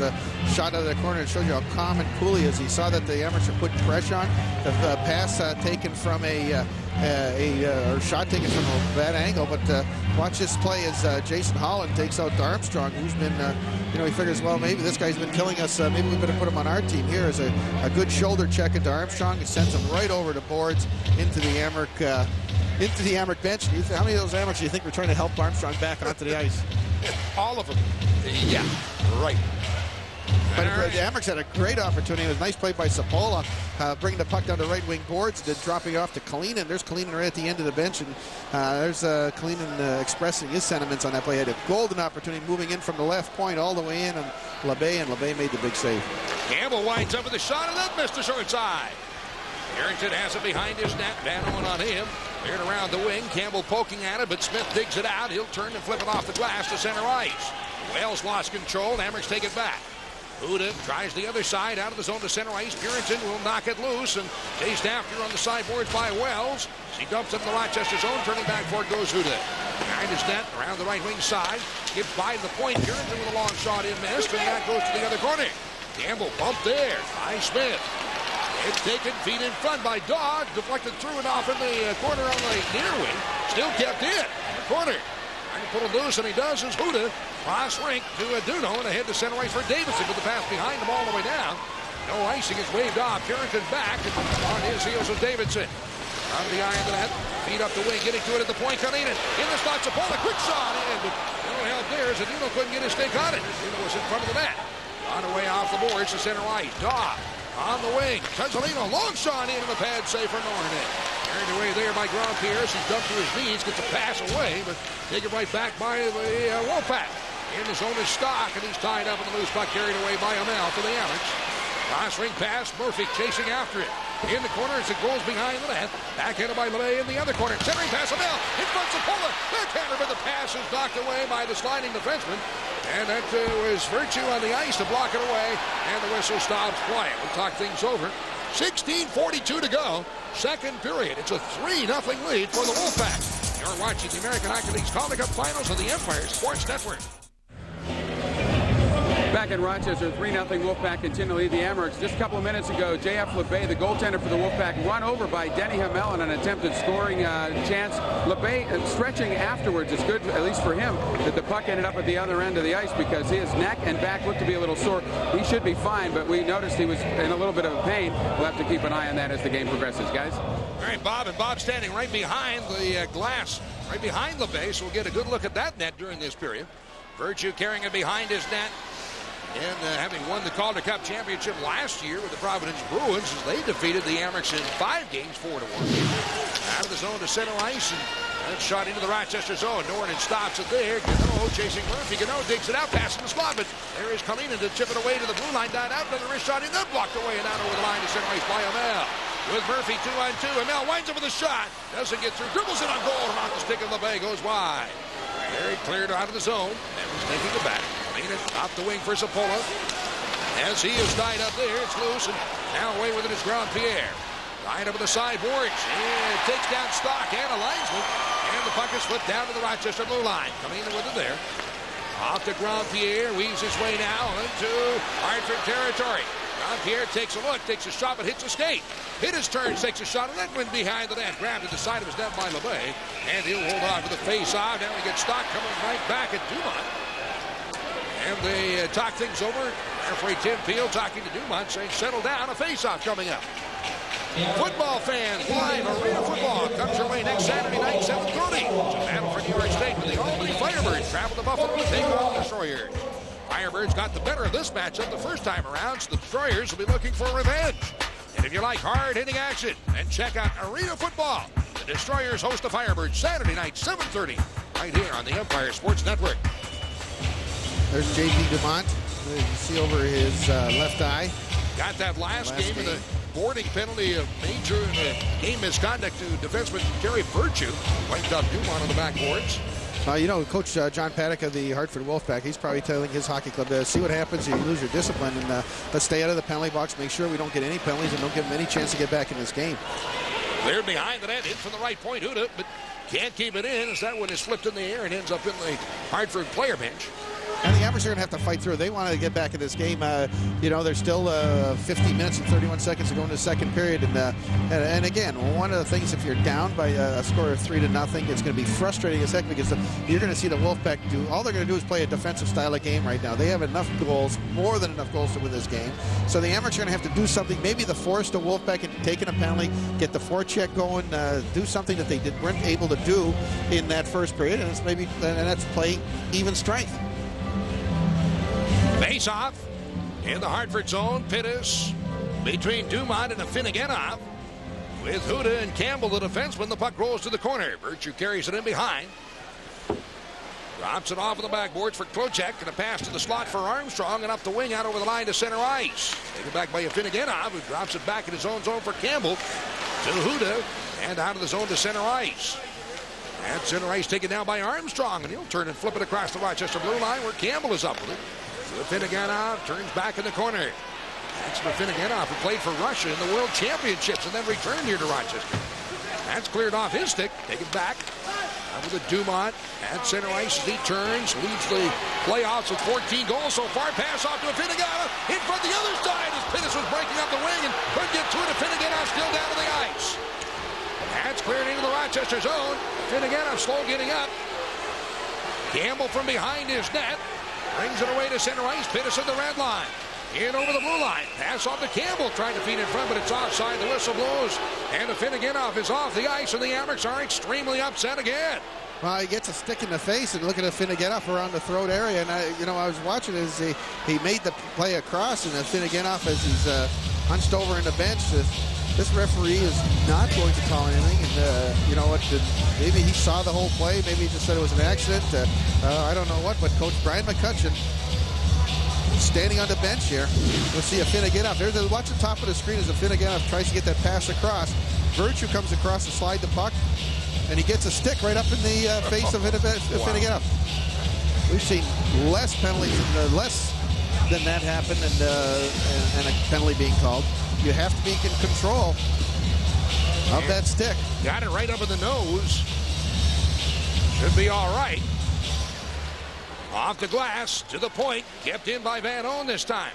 shot out of the corner. It shows you how calm and cool he is. He saw that the Amerks are putting pressure on. The pass taken from or shot taken from a bad angle, but watch this play as Jason Holland takes out Armstrong, who's been, you know, he figures, well, maybe this guy's been killing us. Maybe we better put him on our team. Here is a good shoulder check into Armstrong. It sends him right over the boards into the Amerk bench. How many of those Amerks do you think were trying to help Armstrong back onto the ice? All of them. Yeah, right. But the Amerks had a great opportunity. It was a nice play by Sapola, bringing the puck down to right wing boards, then dropping it off to Kalinin. There's Kalinin right at the end of the bench, and there's Kalinin expressing his sentiments on that play. He had a golden opportunity moving in from the left point all the way in, and LeBay made the big save. Campbell winds up with a shot, and that missed the short side. Harrington has it behind his net. Van Owen on him. Cleared around the wing. Campbell poking at it, but Smith digs it out. He'll turn and flip it off the glass to center ice. Wales lost control, and Amerks take it back. Huda tries the other side out of the zone to center ice. Purinton will knock it loose and chased after on the sideboards by Wells. He dumps it in the Rochester zone. Turning back for it goes Huda. Behind his net, around the right wing side. Gives by the point. Purinton with a long shot in missed, and that goes to the other corner. Campbell bumped there by Smith. It's taken, feet in front by Dog. Deflected through and off in the corner on the near wing. Still kept in the corner. Trying to pull it loose, and he does is Huda. Cross rink to Duno, and ahead to center ice for Davidson with the pass behind him all the way down. No icing is waved off. Purinton back, and on his heels is Davidson. On the eye of the net, feet up the wing, getting to it at the point. Kalinin in the slot, Sapola, quick shot in, but no help there as Duno couldn't get his stick on it. Duno was in front of the net. On the way off the boards to center ice. Dog on the wing. Tesolino, long shot in, and the pad save for Norman. Carried away there by Grandpierre. He's dumped to his knees, gets a pass away, but taken right back by the WolfPack. In the zone is Stock, and he's tied up in the loose puck, carried away by O'Mell for the Amerks. Cross ring pass, Murphy chasing after it. In the corner as it goes behind the net. Backhanded by LeMay in the other corner. Centering pass, O'Mell in front of Sapola. Backhander, but the pass is knocked away by the sliding defenseman. And that was Virtue on the ice to block it away, and the whistle stops play. We'll talk things over. 16:42 to go, second period. It's a 3-0 lead for the Wolfpack. You're watching the American Hockey League's Calder Cup Finals on the Empire Sports Network. Back in Rochester, 3-0 Wolfpack continue to lead the Amerks. Just a couple of minutes ago, J.F. LeBay, the goaltender for the Wolfpack, run over by Denny Hamel on an attempted scoring chance. LeBay stretching afterwards. It's good, at least for him, that the puck ended up at the other end of the ice because his neck and back looked to be a little sore. He should be fine, but we noticed he was in a little bit of pain. We'll have to keep an eye on that as the game progresses, guys. All right, Bob, and Bob standing right behind the glass, right behind LeBay, so we'll get a good look at that net during this period. Virtue carrying it behind his net. And having won the Calder Cup championship last year with the Providence Bruins as they defeated the Amerks in 5 games, 4-1. Out of the zone to center ice, and that shot into the Rochester zone. Norton stops it there. Gano chasing Murphy. Gano digs it out, passing the slot, but there is Kalina to chip it away to the blue line. Down out, another wrist shot in, then blocked away and out over the line to center ice by Hamel. With Murphy 2-on-2. Hamel winds up with a shot. Doesn't get through. Dribbles it on goal, and off the stick of LeBay goes wide. Very cleared out of the zone. And was taking it back. Off the wing for Sapola. As he is tied up there, it's loose, and now away with it is Grand Pierre. Right up with the sideboards. And takes down Stock and a linesman. And the puck is flipped down to the Rochester blue line. Coming in with it there. Off to Grand Pierre. Weaves his way now into Hartford territory. Grand Pierre takes a look, takes a shot, but hits a skate. Hit his turn, takes a shot, and then went behind the net. Grabbed at the side of his net by LeBay. And he'll hold on to the face-off. Now we get Stock coming right back at Dumont. And they talk things over. Referee Tim Peel talking to Dumont, saying, settle down, a face-off coming up. Football fans, live arena football comes your way next Saturday night, 7:30. It's a battle for New York State with the Albany Firebirds travel to Buffalo to take on the Destroyers. Firebirds got the better of this matchup the first time around, so the Destroyers will be looking for revenge. And if you like hard-hitting action, then check out Arena Football. The Destroyers host the Firebirds Saturday night, 7:30, right here on the Empire Sports Network. There's J.P. Dumont. You see over his left eye. Got that last game in the boarding penalty of major game misconduct to defenseman Terry Virtue. Wiped up Dumont on the backboards. You know, Coach John Paddock of the Hartford Wolf Pack, he's probably telling his hockey club to see what happens if you lose your discipline, and let's stay out of the penalty box, make sure we don't get any penalties, and don't give them any chance to get back in this game. Cleared behind the net, in from the right point, Huda, but can't keep it in as that one is flipped in the air and ends up in the Hartford player bench. And the Amerks are going to have to fight through. They want to get back in this game. You know, there's still 50 minutes and 31 seconds to go into the second period. And again, one of the things, if you're down by a score of 3-0, it's going to be frustrating as heck because you're going to see the Wolfpack do, all they're going to do is play a defensive style of game right now. They have enough goals, more than enough goals to win this game. So the Amerks are going to have to do something, maybe the force the Wolfpack into taking a penalty, get the forecheck going, do something that they weren't able to do in that first period, and that's play even strength. Face-off in the Hartford zone. Pittis between Dumont and AFINOGENOV. With Huda and Campbell, the defenseman, the puck rolls to the corner. Virtue carries it in behind. Drops it off of the backboards for Klocek, and a pass to the slot for Armstrong, and up the wing out over the line to center ice. Taken back by AFINOGENOV, who drops it back in his own zone for Campbell. To Huda, and out of the zone to center ice. And center ice taken down by Armstrong, and he'll turn and flip it across the Rochester blue line where Campbell is up with it. AFINOGENOV turns back in the corner. That's AFINOGENOV, who played for Russia in the World Championships and then returned here to Rochester. That's cleared off his stick. Taken back. With a Dumont at center ice as he turns. Leads the playoffs with 14 goals so far. Pass off to AFINOGENOV. In front the other side as Pittis was breaking up the wing and couldn't get to it. AFINOGENOV still down to the ice. That's cleared into the Rochester zone. AFINOGENOV slow getting up. Campbell from behind his net. Brings it away to center ice. Pittis at the red line. In over the blue line. Pass off to Campbell. Trying to feed in front, but it's offside. The whistle blows. And AFINOGENOV is off the ice, and the Amerks are extremely upset again. Well, he gets a stick in the face, and look at AFINOGENOV around the throat area. And I was watching as he made the play across, and AFINOGENOV, as he's hunched over in the bench, this referee is not going to call anything. And you know what? Maybe he saw the whole play. Maybe he just said it was an accident. I don't know what. But Coach Brian McCutcheon standing on the bench here. We'll see AFINOGENOV. Watch the top of the screen as AFINOGENOV tries to get that pass across. Virtue comes across to slide the puck, and he gets a stick right up in the face of AFINOGENOV. We've seen less penalties, less than that happen, and a penalty being called. You have to be in control of that stick. Got it right up in the nose. Should be all right. Off the glass, to the point, kept in by Van Oen this time.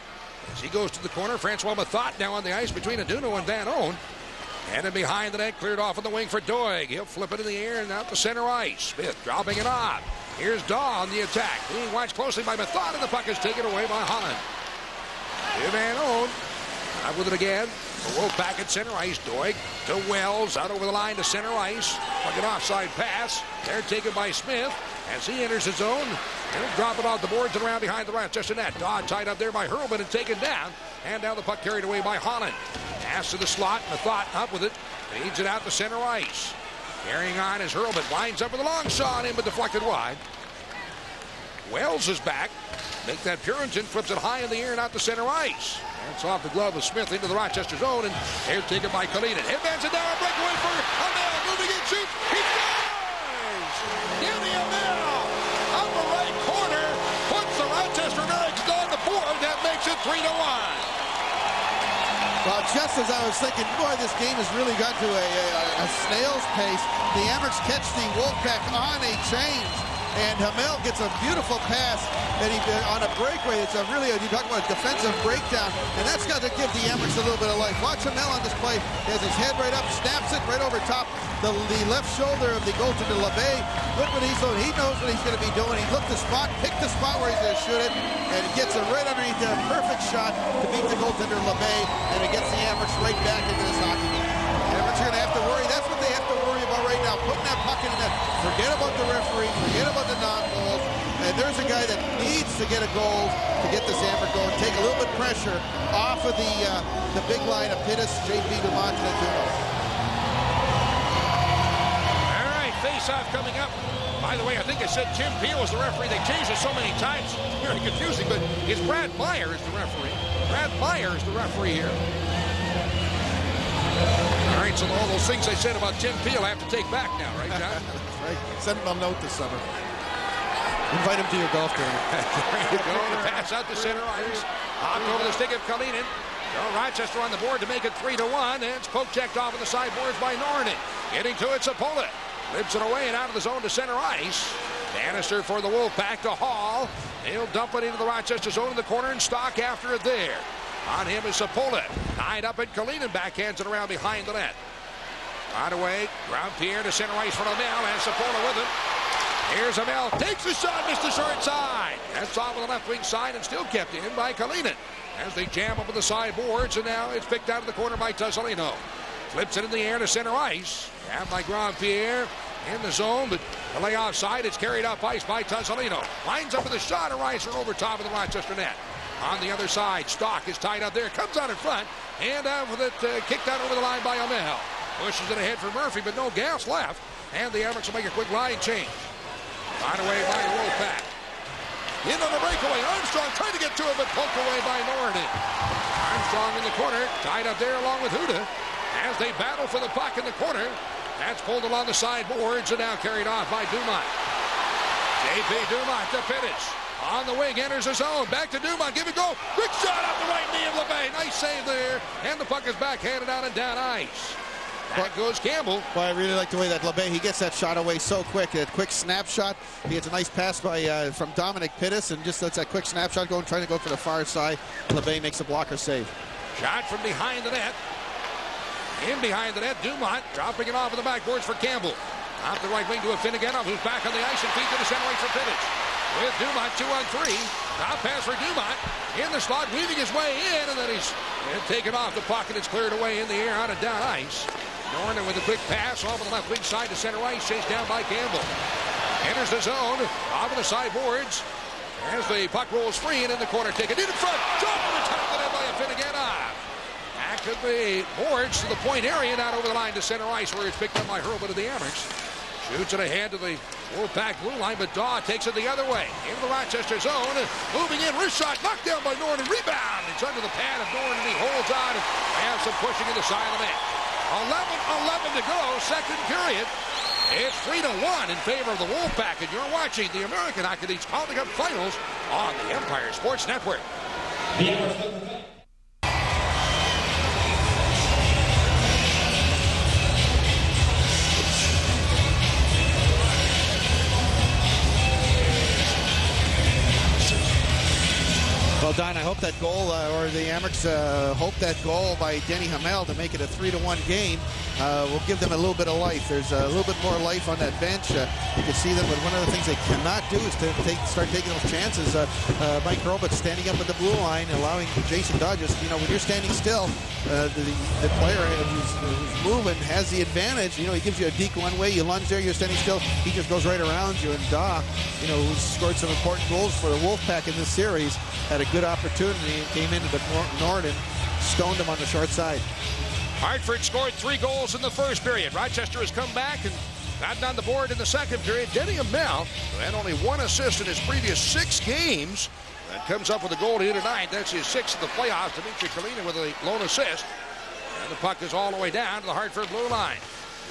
As he goes to the corner, Francois Mathot now on the ice between Aduno and Van Oen. And in behind the net, cleared off on the wing for Doig. He'll flip it in the air and out to center ice. Smith dropping it off. Here's Daw on the attack. Being watched closely by Mathot, and the puck is taken away by Holland. To Van Oen. Out with it again. The WolfPack at center ice. Doig to Wells. Out over the line to center ice. Like an offside pass. They're taken by Smith as he enters his zone. He'll drop it off the boards and around behind the Rochester net. Dodd tied up there by Hurlman and taken down. And now the puck carried away by Holland. Pass to the slot. Mathot up with it. Feeds it out to center ice. Carrying on as Hurlman winds up with a long shot in, but deflected wide. Wells is back. Make that Purinton, flips it high in the air and out to center ice. That's off the glove of Smith into the Rochester zone, and they're taken by Kalinin. Headbands it down, breakaway for Amel, moving in, shoots, he scores! Danny Amel, on the right corner, puts the Rochester Americans on the board. That makes it 3-1. Well, just as I was thinking, boy, this game has really got to a snail's pace. The Amerks catch the Wolfpack on a change. And Hamel gets a beautiful pass, and on a breakaway. It's a really, you talk about a defensive breakdown, and that's got to give the Amerks a little bit of life. Watch Hamel on this play. He has his head right up, snaps it right over top the left shoulder of the goaltender LeBay. Look what he's doing. He knows what he's going to be doing. He looked the spot, picked the spot where he's going to shoot it, and he gets it right underneath there. Perfect shot to beat the goaltender LeBay, and it gets the Amerks right back into this hockey game. Amerks are going to have to worry. That's what they have to worry about right now, putting that puck in the net. Forget about the referee, forget about the non-goals, and there's a guy that needs to get a goal to get this Amerks going, take a little bit of pressure off of the big line of Pittis, JP Dumont, and Aduno. All right, face-off coming up. By the way, I think I said Tim Peel was the referee. They changed it so many times, it's very confusing, but it's Brad Meyer is the referee. Brad Meyer is the referee here. All right, so all those things I said about Tim Peel I have to take back now, right, John? Right. Send him a note this summer. Invite him to your golf tournament. There you go. The pass out to center ice. Hopped over the stick of Kalinin. Rochester on the board to make it 3-1. And it's poke checked off of the sideboards by Norton. Getting to it, Sapola. Flips it away and out of the zone to center ice. Bannister for the Wolfpack to Hall. He'll dump it into the Rochester zone in the corner and stock after it there. On him is Sapola. Tied up at Kalinin. Backhands it around behind the net. Right away, Grand Pierre to center ice for Amel, and Sapola with it. Here's Amel, takes the shot, missed the short side. That's off on the left wing side and still kept in by Kalinin. As they jam up with the sideboards, and now it's picked out of the corner by Tuzolino. Flips it in the air to center ice. Grabbed by Grand Pierre in the zone, but the lay offside, it's carried up ice by Tuzolino. Lines up with a shot, a riser over top of the Rochester net. On the other side, Stock is tied up there, comes out in front, and with it kicked out over the line by Amel. Pushes it ahead for Murphy, but no gas left. And the Amerks will make a quick line change. Right away by the WolfPack. In on the breakaway. Armstrong trying to get to it, but poked away by Norton. Armstrong in the corner, tied up there along with Huda. As they battle for the puck in the corner. That's pulled along the sideboards and now carried off by Dumont. J.P. Dumont to Pittis. On the wing, enters the zone. Back to Dumont. Give it go. Quick shot off the right knee of LeBay. Nice save there. And the puck is backhanded out and down ice. Back goes Campbell. Well, I really like the way that LeBay, he gets that shot away so quick. A quick snapshot. He gets a nice pass by from Dominic Pittis and just lets that quick snapshot go, trying to go for the far side. LeBay makes a blocker save. Shot from behind the net. In behind the net, Dumont dropping it off of the backboards for Campbell. Off the right wing to AFINOGENOV, who's back on the ice and feed to the center right for Pittis. With Dumont 2-on-3. Top pass for Dumont. In the slot, weaving his way in, and then he's taken off the puck, and it's cleared away in the air out of down ice. Norton with a quick pass off of the left wing side to center ice, chased down by Campbell. Enters the zone, off of the sideboards, as the puck rolls free and in the corner, taken in front. Jump on the top of the net by AFINOGENOV. That could be boards to the point area, not over the line to center ice, where it's picked up by Hurlbut of the Amerks. Shoots it ahead to the WolfPack blue line, but Daw takes it the other way. Into the Rochester zone, moving in, wrist shot, knocked down by Norton, rebound. It's under the pad of Norton, and he holds on and has some pushing in the side of the net. 11-11 to go, second period. It's 3-1 in favor of the WolfPack, and you're watching the American Hockey League's Calder Cup Finals on the Empire Sports Network. Well, Don, I hope that goal, or the Amerks hope that goal by Denny Hamel to make it a 3-1 game will give them a little bit of life. There's a little bit more life on that bench. You can see them, but one of the things they cannot do is to start taking those chances. Mike Robert standing up at the blue line, allowing Jason Dodges, when you're standing still, the player who's moving has the advantage. He gives you a deke one way, you lunge there, you're standing still, he just goes right around you. And Daw, who's scored some important goals for the Wolfpack in this series, had a good opportunity and came into the Nord and stoned him on the short side. Hartford scored 3 goals in the first period. Rochester has come back and gotten on the board in the second period. Denny Hamel, who had only 1 assist in his previous 6 games, that comes up with a goal here tonight. That's his 6th of the playoffs. Dimitri Kalina with a lone assist. And the puck is all the way down to the Hartford blue line.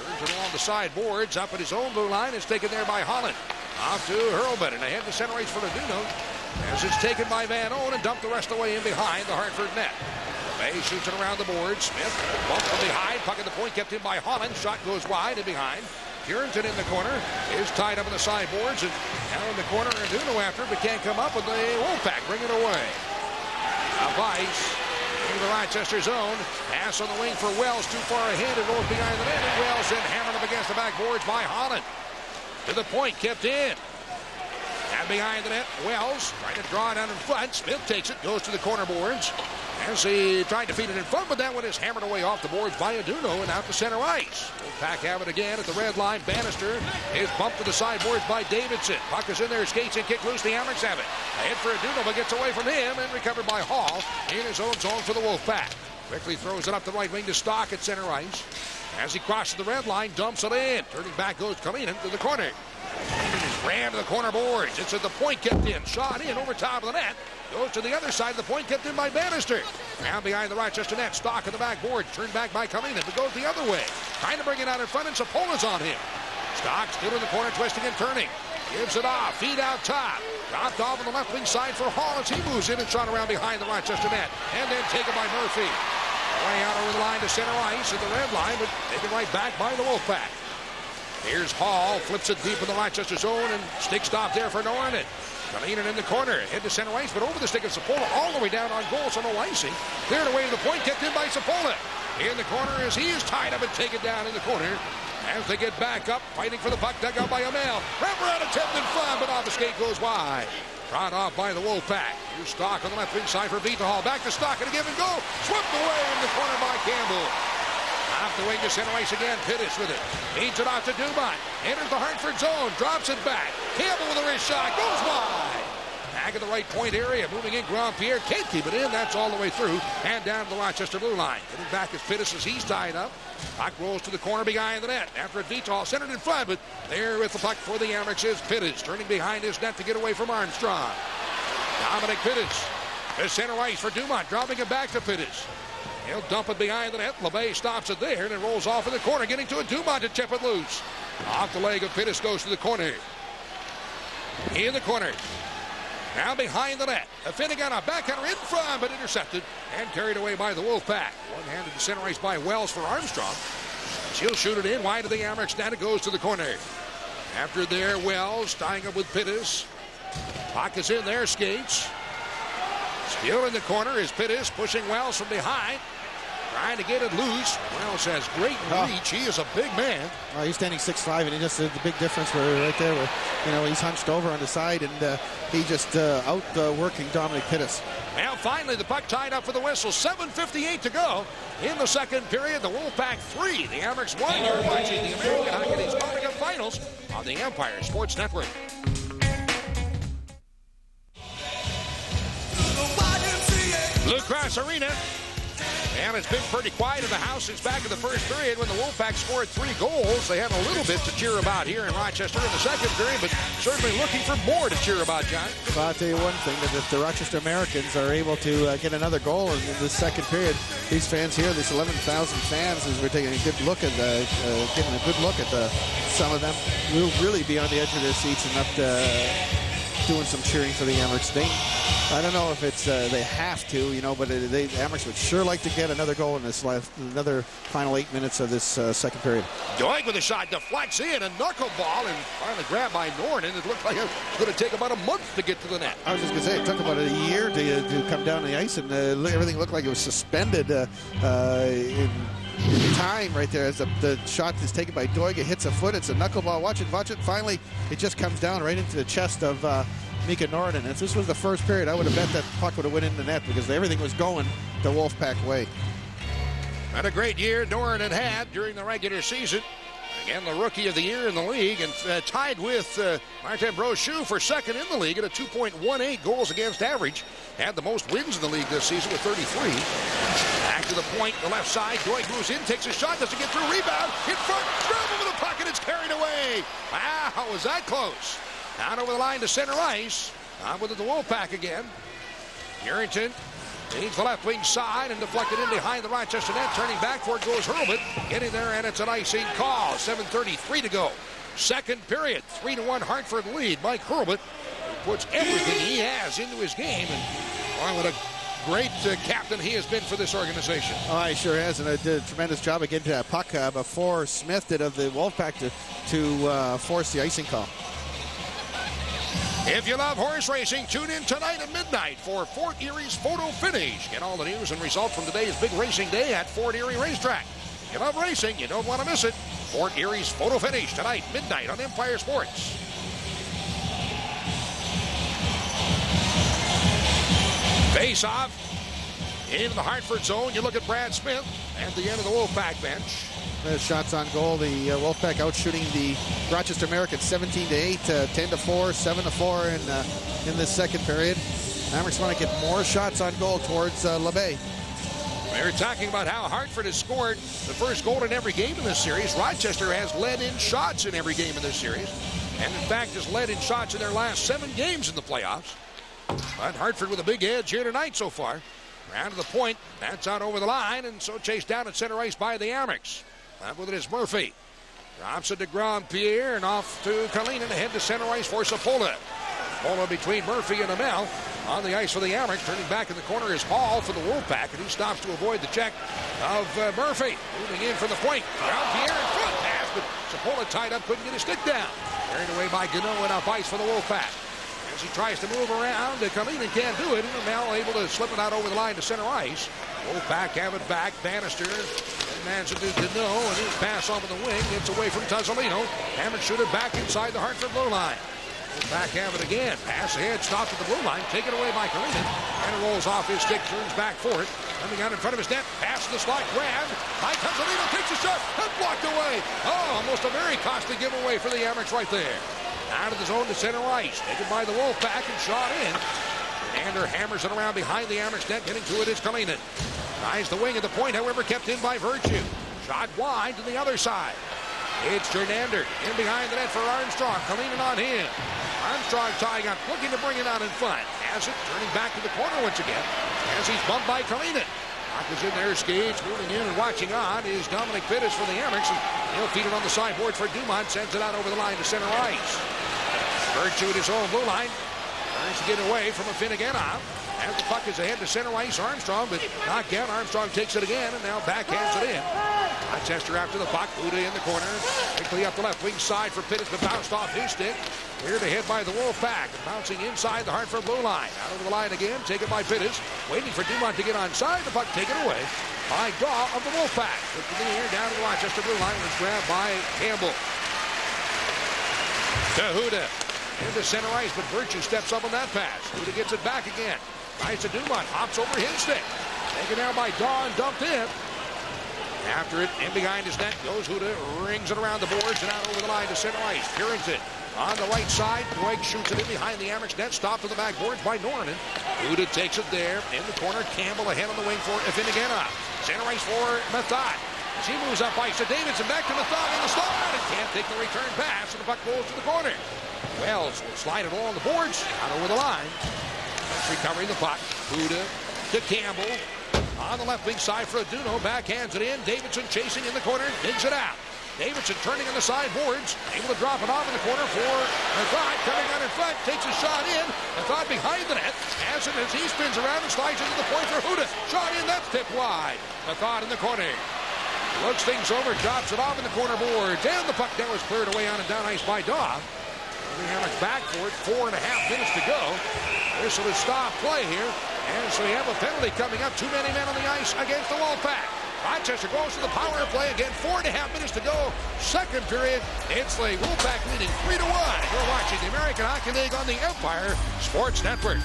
Turns it along the side boards. Up at his own blue line. It's taken there by Holland. Off to Hurlbut and ahead to center ice for Laduno. As it's taken by Van Owen and dumped the rest of the way in behind the Hartford net. Bay shoots it around the board. Smith bumps from behind. Puck at the point kept in by Holland. Shot goes wide and behind. Purinton in the corner is tied up in the sideboards. And now in the corner, Laduno after, but can't come up with the WolfPack. Bring it away. Up ice into the Rochester zone. Pass on the wing for Wells. Too far ahead. It rolls behind the net. And Wells then hammered up against the backboards by Holland. To the point, kept in. And behind the net, Wells trying to draw it out in front. Smith takes it, goes to the corner boards. As he tried to feed it in front, but that one is hammered away off the boards by Aduno and out to center ice. WolfPack have it again at the red line. Bannister is bumped to the sideboards by Davidson. Puck is in there, skates and kick loose. The Amerks have it. A hit for Aduno, but gets away from him and recovered by Hall in his own zone for the WolfPack. Quickly throws it up the right wing to Stock at center ice. As he crosses the red line, dumps it in. Turning back goes Kalinin to the corner. Ran to the corner boards. It's at the point, kept in. Shot in over top of the net. Goes to the other side of the point, kept in by Bannister. Now behind the Rochester net. Stock in the backboard. Turned back by Kalinin, but goes the other way. Trying to bring it out in front, and Sapola's on him. Stock still in the corner, twisting and turning. Gives it off. Feed out top. Dropped off on the left wing side for Hall as he moves in and shot around behind the Rochester net. And then taken by Murphy. Way out over the line to center ice at the red line, but taken right back by the WolfPack. Here's Hall, flips it deep in the Rochester zone, and stick stop there for Norton. Kalinin in the corner, head to center ice, but over the stick of Sapola, all the way down on goal, so no icing. Cleared away to the point, kept in by Sapola. In the corner as he is tied up and taken down in the corner. As they get back up, fighting for the puck, dug out by Hamel. Wraparound attempt in front, but off the skate goes wide. Brought off by the WolfPack. Here's Stock on the left wing side for Hall. Back to Stock and a give and go. Swept away in the corner by Campbell. Off the wing to center ice again. Pittis with it. Feeds it off to Dumont. Enters the Hartford zone. Drops it back. Campbell with a wrist shot. Goes wide. Back at the right point area. Moving in Grandpierre. Can't keep it in. That's all the way through. And down to the Rochester blue line. Getting back is Pittis as he's tied up. Puck rolls to the corner behind the net. After a Vital centered in front. But there with the puck for the Amerks is Pittis. Turning behind his net to get away from Armstrong. Dominic Pittis. To center ice for Dumont. Dropping it back to Pittis. He'll dump it behind the net. LeBay stops it there and it rolls off in the corner, getting to a Dumont to chip it loose. Off the leg of Pittis goes to the corner. In the corner. Now behind the net. Afinogenov backhander in front, but intercepted and carried away by the WolfPack. One-handed to center ice by Wells for Armstrong. She'll shoot it in wide of the Amerks net. It goes to the corner. After there, Wells tying up with Pittis. Puck is in there, skates. Still in the corner is Pittis pushing Wells from behind. Trying to get it loose. Wells has great reach. He is a big man. He's standing 6'5", and he just the big difference where right there where he's hunched over on the side, and he just outworking Dominic Pittis. Now finally the puck tied up for the whistle. 7:58 to go in the second period. The WolfPack 3, the Amerks 1. You're watching the American Hockey League's Calder Cup Finals on the Empire Sports Network. Blue Cross Arena. And it's been pretty quiet in the house since back in the first period when the WolfPack scored 3 goals. They had a little bit to cheer about here in Rochester in the second period, but certainly looking for more to cheer about, John. Well, I'll tell you one thing, that if the Rochester Americans are able to get another goal in the second period, these fans here, these 11,000 fans, as we're taking a good look at getting a good look at some of them, will really be on the edge of their seats and up doing some cheering for the Amerks. I don't know if it's they have to, you know, but the Amerks would sure like to get another goal in this another final 8 minutes of this second period. Doig with a shot, deflects in, a knuckleball, and finally grabbed by Norton. It looked like it was going to take about a month to get to the net. I was just going to say, it took about a year to come down the ice, and everything looked like it was suspended in time right there as the shot is taken by Doig. It hits a foot. It's a knuckleball. Watch it. Finally, it just comes down right into the chest of Mika Norton. If this was the first period, I would have bet that puck would have went in the net because everything was going the WolfPack way. And a great year Norton had during the regular season. Again, the rookie of the year in the league, and tied with Martin Brochu for second in the league at a 2.18 goals against average. Had the most wins in the league this season with 33. Back to the point, the left side. Doig moves in, takes a shot, doesn't get through. Rebound, in front, scramble with the puck, and it's carried away. Wow, was that close? Down over the line to center ice. On with it, the WolfPack again. Urrington leads the left wing side and deflected in behind the Rochester net. Turning back for it goes Hurlbut. Getting there, and it's an icing call. 7:33 to go. Second period, 3-1 Hartford lead. Mike Hurlbut puts everything he has into his game. And what a great captain he has been for this organization. Oh, he sure has, and did a tremendous job of getting to that puck before Smith did of the WolfPack to force the icing call. If you love horse racing, tune in tonight at midnight for Fort Erie's Photo Finish. Get all the news and results from today's big racing day at Fort Erie Racetrack. If you love racing, you don't want to miss it. Fort Erie's Photo Finish tonight, midnight on Empire Sports. Face off into the Hartford zone. You look at Brad Smith at the end of the WolfPack bench. Shots on goal. The WolfPack out shooting the Rochester Americans 17-8, 10-4, 7-4 in this second period. Amerks want to get more shots on goal towards LeBay. We were talking about how Hartford has scored the first goal in every game in this series. Rochester has led in shots in every game in this series, and in fact has led in shots in their last 7 games in the playoffs. But Hartford with a big edge here tonight so far. Round to the point. That's out over the line, and so chased down at center ice by the Amerks. Up with it is Murphy. Drops it to Grand-Pierre and off to Kalinin. Ahead to center ice for Sapola. Sapola between Murphy and Amel. On the ice for the Amerks. Turning back in the corner is Hall for the WolfPack, and he stops to avoid the check of Murphy. Moving in from the point. Grand-Pierre in front. Pass, but Sapola tied up, couldn't get his stick down. Carried away by Gano and off ice for the WolfPack. As he tries to move around, Kalinin can't do it, and Amel able to slip it out over the line to center ice. WolfPack have it back. Bannister managed to do Gano, and his pass off of the wing. It's away from Tuzolino. Hammond shoot it back inside the Hartford blue line. WolfPack have it again. Pass ahead, stopped at the blue line. Taken away by Kalinin. And it rolls off his stick, turns back for it. Coming out in front of his net. Pass in the slot, grabbed by Tuzolino. Takes a shot. And blocked away. Oh, almost a very costly giveaway for the Amerks right there. Out of the zone to center ice. Taken by the WolfPack and shot in. Ander hammers it around behind the Amerks net. Getting to it is Kalinin. Tries the wing at the point, however, kept in by Virtue. Shot wide to the other side. It's Jernander in behind the net for Armstrong. Kalinin on him. Armstrong tying up, looking to bring it out in front. Has it, turning back to the corner once again. As he's bumped by Kalinin. Puck is in there, skates, moving in and watching on is Dominic Pittis for the Amerks. And he'll feed it on the sideboard for Dumont. Sends it out over the line to center ice. Virtue at his own blue line. Tries to get away from AFINOGENOV. As the puck is ahead to center ice, Armstrong, but knocked down. Armstrong takes it again and now backhands it in. Rochester after the puck. Uda in the corner. Quickly up the left wing side for Pittis, but bounced off his stick. Cleared ahead by the WolfPack. Bouncing inside the Hartford blue line. Out over the line again. Taken by Pittis. Waiting for Dumont to get onside. The puck taken away by Daw of the WolfPack. Looked in the air down to the Rochester blue line. Was grabbed by Campbell. To Huda. Into center ice, but Virtue steps up on that pass. Huda gets it back again. Tries to Dumont, hops over his stick. Taken down by Daw and dumped in. After it, in behind his net, goes Huda, rings it around the boards and out over the line to center ice. Purington on the right side. Doig shoots it in behind the Amerks net. Stopped to the backboards by Norman. Huda takes it there in the corner. Campbell ahead on the wing for AFINOGENOV. Center ice for Method. As he moves up ice to Davidson, back to Method in the slot, and can't take the return pass, and the puck goes to the corner. Wells will slide it along the boards, out over the line. Recovering the puck. Huda to Campbell. On the left wing side for Aduno, backhands it in. Davidson chasing in the corner, digs it out. Davidson turning on the sideboards, able to drop it off in the corner for Method, coming out in front, takes a shot in. Method behind the net, as he spins around and slides into the point for Huda. Shot in, that's tipped wide. Method in the corner. Looks things over, drops it off in the corner boards, and the puck now is cleared away on and down ice by Daw. Hammock's back for it, 4.5 minutes to go. This will stop play here, and so we have a penalty coming up. Too many men on the ice against the WolfPack. Rochester goes to the power play again, 4.5 minutes to go. Second period, it's the WolfPack leading 3-1. You're watching the American Hockey League on the Empire Sports Network.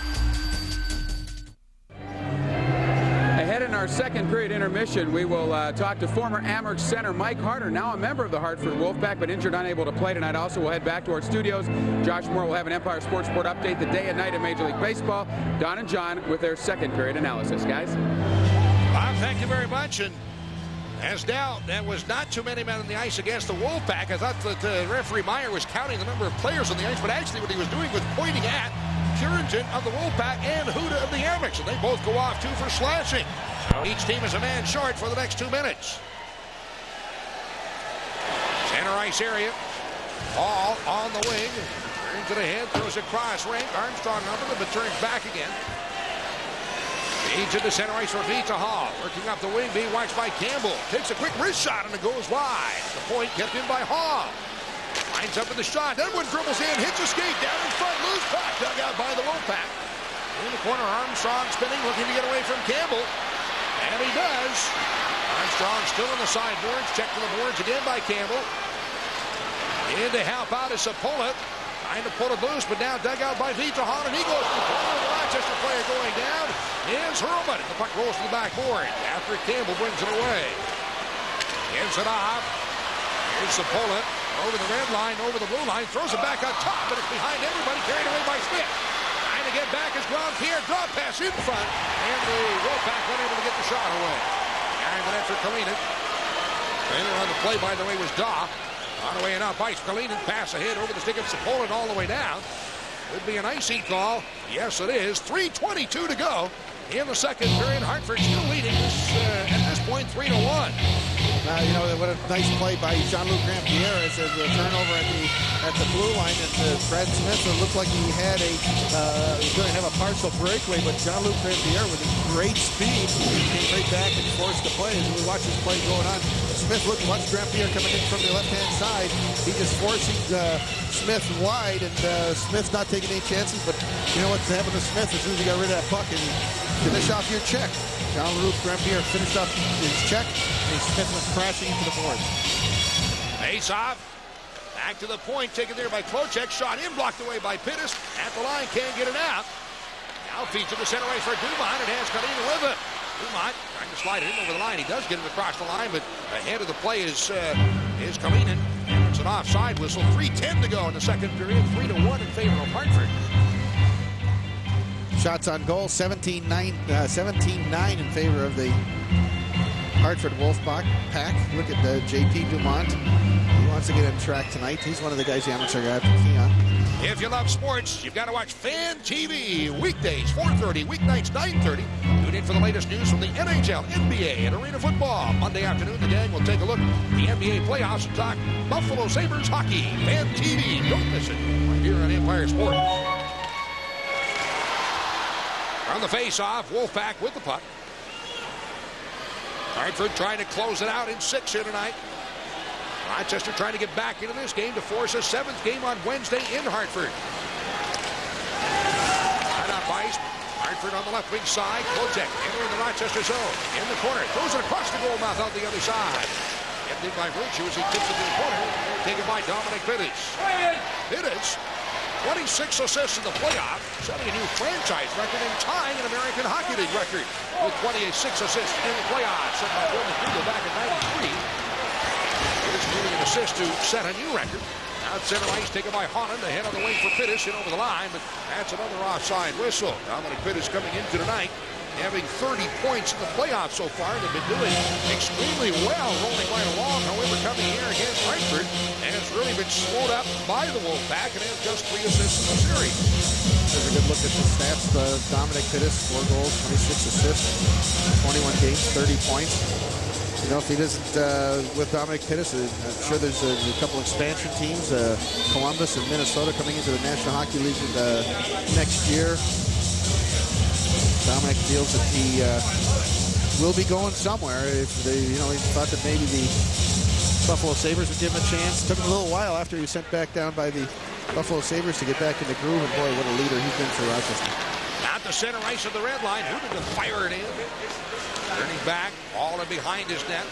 Ahead in our second period intermission, we will talk to former Amherst center Mike Harder, now a member of the Hartford WolfPack, but injured, unable to play tonight. Also, we'll head back to our studios. Josh Moore will have an Empire Sports Report update the day and night of Major League Baseball. Don and John with their second period analysis. Guys? Bob, thank you very much. And as now, there was not too many men on the ice against the WolfPack. I thought that referee Meyer was counting the number of players on the ice, but actually what he was doing was pointing at Purinton of the WolfPack and Huda of the Amex, and they both go off 2 for slashing. So each team is a man short for the next 2 minutes. Center ice area. Ball on the wing. Turns it ahead, throws it cross rink. Armstrong under them, but turns back again. Feeds into center ice for Vita Hall. Working up the wing, being watched by Campbell. Takes a quick wrist shot, and it goes wide. The point kept in by Hall. Lines up in the shot. That one dribbles in, hits a skate down in front. Loose puck dug out by the WolfPack. In the corner, Armstrong spinning, looking to get away from Campbell. And he does. Armstrong still on the sideboards. Checked to the boards again by Campbell. In to help out is Sapola. Trying to pull it loose, but now dug out by Vita Hall. And he goes to the corner. The Rochester player going down is Hurlman. The puck rolls to the backboard after Campbell brings it away. Gives it off. Here's Sapola. Over the red line, over the blue line, throws it back on top, but it's behind everybody, carried away by Smith. Trying to get back is Grand-Pierre, drop pass in front, and the WolfPack unable to get the shot away. Behind the net for Kalinin. Trainer on the play, by the way, was Daw. On the way and up ice, Kalinin pass ahead over the stick of Sapola all the way down. Could be an icy call. Yes, it is. 3:22 to go in the second period. Hartford still leading this, at this point 3-1. You know, what a nice play by Jean-Luc Grand-Pierre as a turnover at the blue line. And Brad Smith, it looked like he had going to have a partial breakaway, but Jean-Luc Grand-Pierre with great speed came right back and forced the play. As we watch this play going on, Smith watched Grand-Pierre coming in from the left-hand side. He just forcing Smith wide, and Smith's not taking any chances, but you know what's happened to Smith as soon as he got rid of that puck and finish off your check. Jean-Luc Grand-Pierre finished up his check, and Smith went crashing into the board. Face off. Back to the point, taken there by Klocek. Shot in, blocked away by Pittis. At the line, can't get it out. Now feeds to the center ice for Dumont. It has Kalinin with it. Dumont trying to slide it in over the line. He does get it across the line, but ahead of the play is Kalinin. And it's an offside whistle. 3:10 to go in the second period. 3-1 in favor of Hartford. Shots on goal, 17-9 in favor of the Hartford Wolf Pack. Look at J.P. Dumont. He wants to get on track tonight. He's one of the guys the amateur got to key on. If you love sports, you've got to watch Fan TV. Weekdays, 4:30, weeknights, 9:30. Tune in for the latest news from the NHL, NBA, and arena football. Monday afternoon, the gang will take a look at the NBA playoffs and talk Buffalo Sabres hockey. Fan TV. Don't miss it. Right here on Empire Sports. On the face-off, WolfPack with the puck. Hartford trying to close it out in 6 here tonight. Rochester trying to get back into this game to force a 7th game on Wednesday in Hartford. Right up ice. Hartford on the left wing side. Klocek entering the Rochester zone. In the corner. Throws it across the goal mouth out the other side. Kept in by Virtue as he tips it to the corner. Taken by Dominic Pittis. Pittis, 26 assists in the playoff, setting a new franchise record and tying an American Hockey League record with 26 assists in the playoffs. Set by Bill McDougall back in '93. Pittis needing an assist to set a new record. Out center ice taken by Holland. Ahead on the wing for Pittis in over the line, but that's another offside whistle. Dominic Pittis coming into tonight having 30 points in the playoffs so far. They've been doing extremely well, rolling right along. However, coming here against Hartford, and it's really been slowed up by the WolfPack and has just 3 assists in the series. There's a good look at the stats. Dominic Pittis, 4 goals, 26 assists, 21 games, 30 points. You know, if he doesn't, with Dominic Pittis, I'm sure there's a couple expansion teams, Columbus and Minnesota coming into the National Hockey League next year. Dominic feels that he will be going somewhere. If they, you know, he thought that maybe the Buffalo Sabres would give him a chance. Took him a little while after he was sent back down by the Buffalo Sabres to get back in the groove. And boy, what a leader he's been for Rochester. At the center ice of the red line, who did fire it in? Turning back, all in behind his net.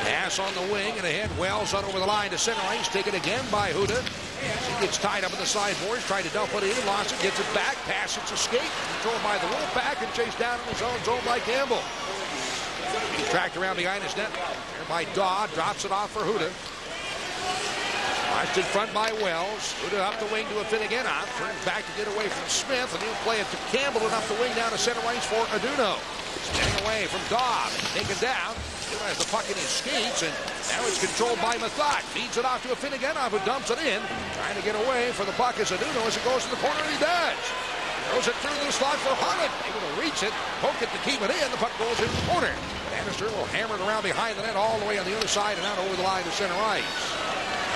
Pass on the wing and ahead. Wells on over the line to center ice. Taken again by Huda. He gets tied up in the sideboards. Tried to dump it in. Lost it. Gets it back. Pass. It's escaped. Controlled by the WolfPack and chased down in his own zone by Campbell. He's tracked around behind his net. There by Dodd. Drops it off for Huda. Watched in front by Wells. Huda up the wing to AFINOGENOV. Turns back to get away from Smith. And he'll play it to Campbell and up the wing down to center ice for Aduno. Standing away from Dodd. Taken down. Still has the puck in his skates, and now it's controlled by Mathot. Feeds it off to AFINOGENOV, who dumps it in. Trying to get away for the puck as Aduno as it goes to the corner, and he does. Throws it through the slot for Holland. Able to reach it, poke it to keep it in. The puck goes in the corner. Bannister will hammer it around behind the net all the way on the other side and out over the line to center ice.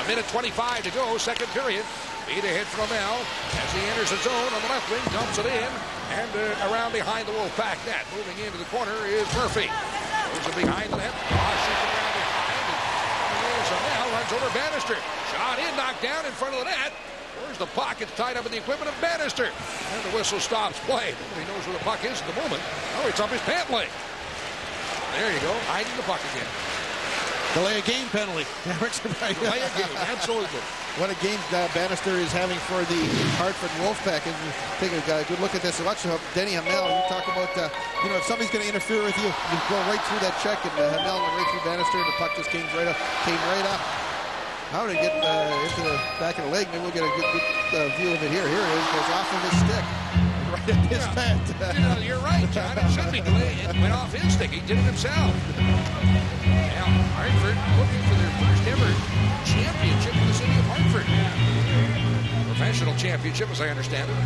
1:25 to go, second period. Feed ahead from Amel as he enters the zone on the left wing, dumps it in, and around behind the WolfPack net. Moving into the corner is Murphy. Moves it behind the net. Shoots it around behind. And there's Amel, runs over Bannister. Shot in, knocked down in front of the net. Where's the puck? It's tied up in the equipment of Bannister. And the whistle stops play. Nobody knows where the puck is at the moment. Oh, it's up his pant leg. There you go, hiding the puck again. Delay a game penalty. Delay a game, absolutely. What a game Bannister is having for the Hartford WolfPack. And take a good look at this. Watch Denny Hamel. You talk about, you know, if somebody's going to interfere with you, you go right through that check, and Hamel went right through Bannister, and the puck just came right up. How did it get into the back of the leg? Maybe we'll get a good view of it here. Here it is. Goes off of his stick. Right at his pad. You know, you're right, John. It should be delayed. It went off his stick. He did it himself. Now, Hartford looking for their first ever championship in the city of Hartford. Professional championship, as I understand it.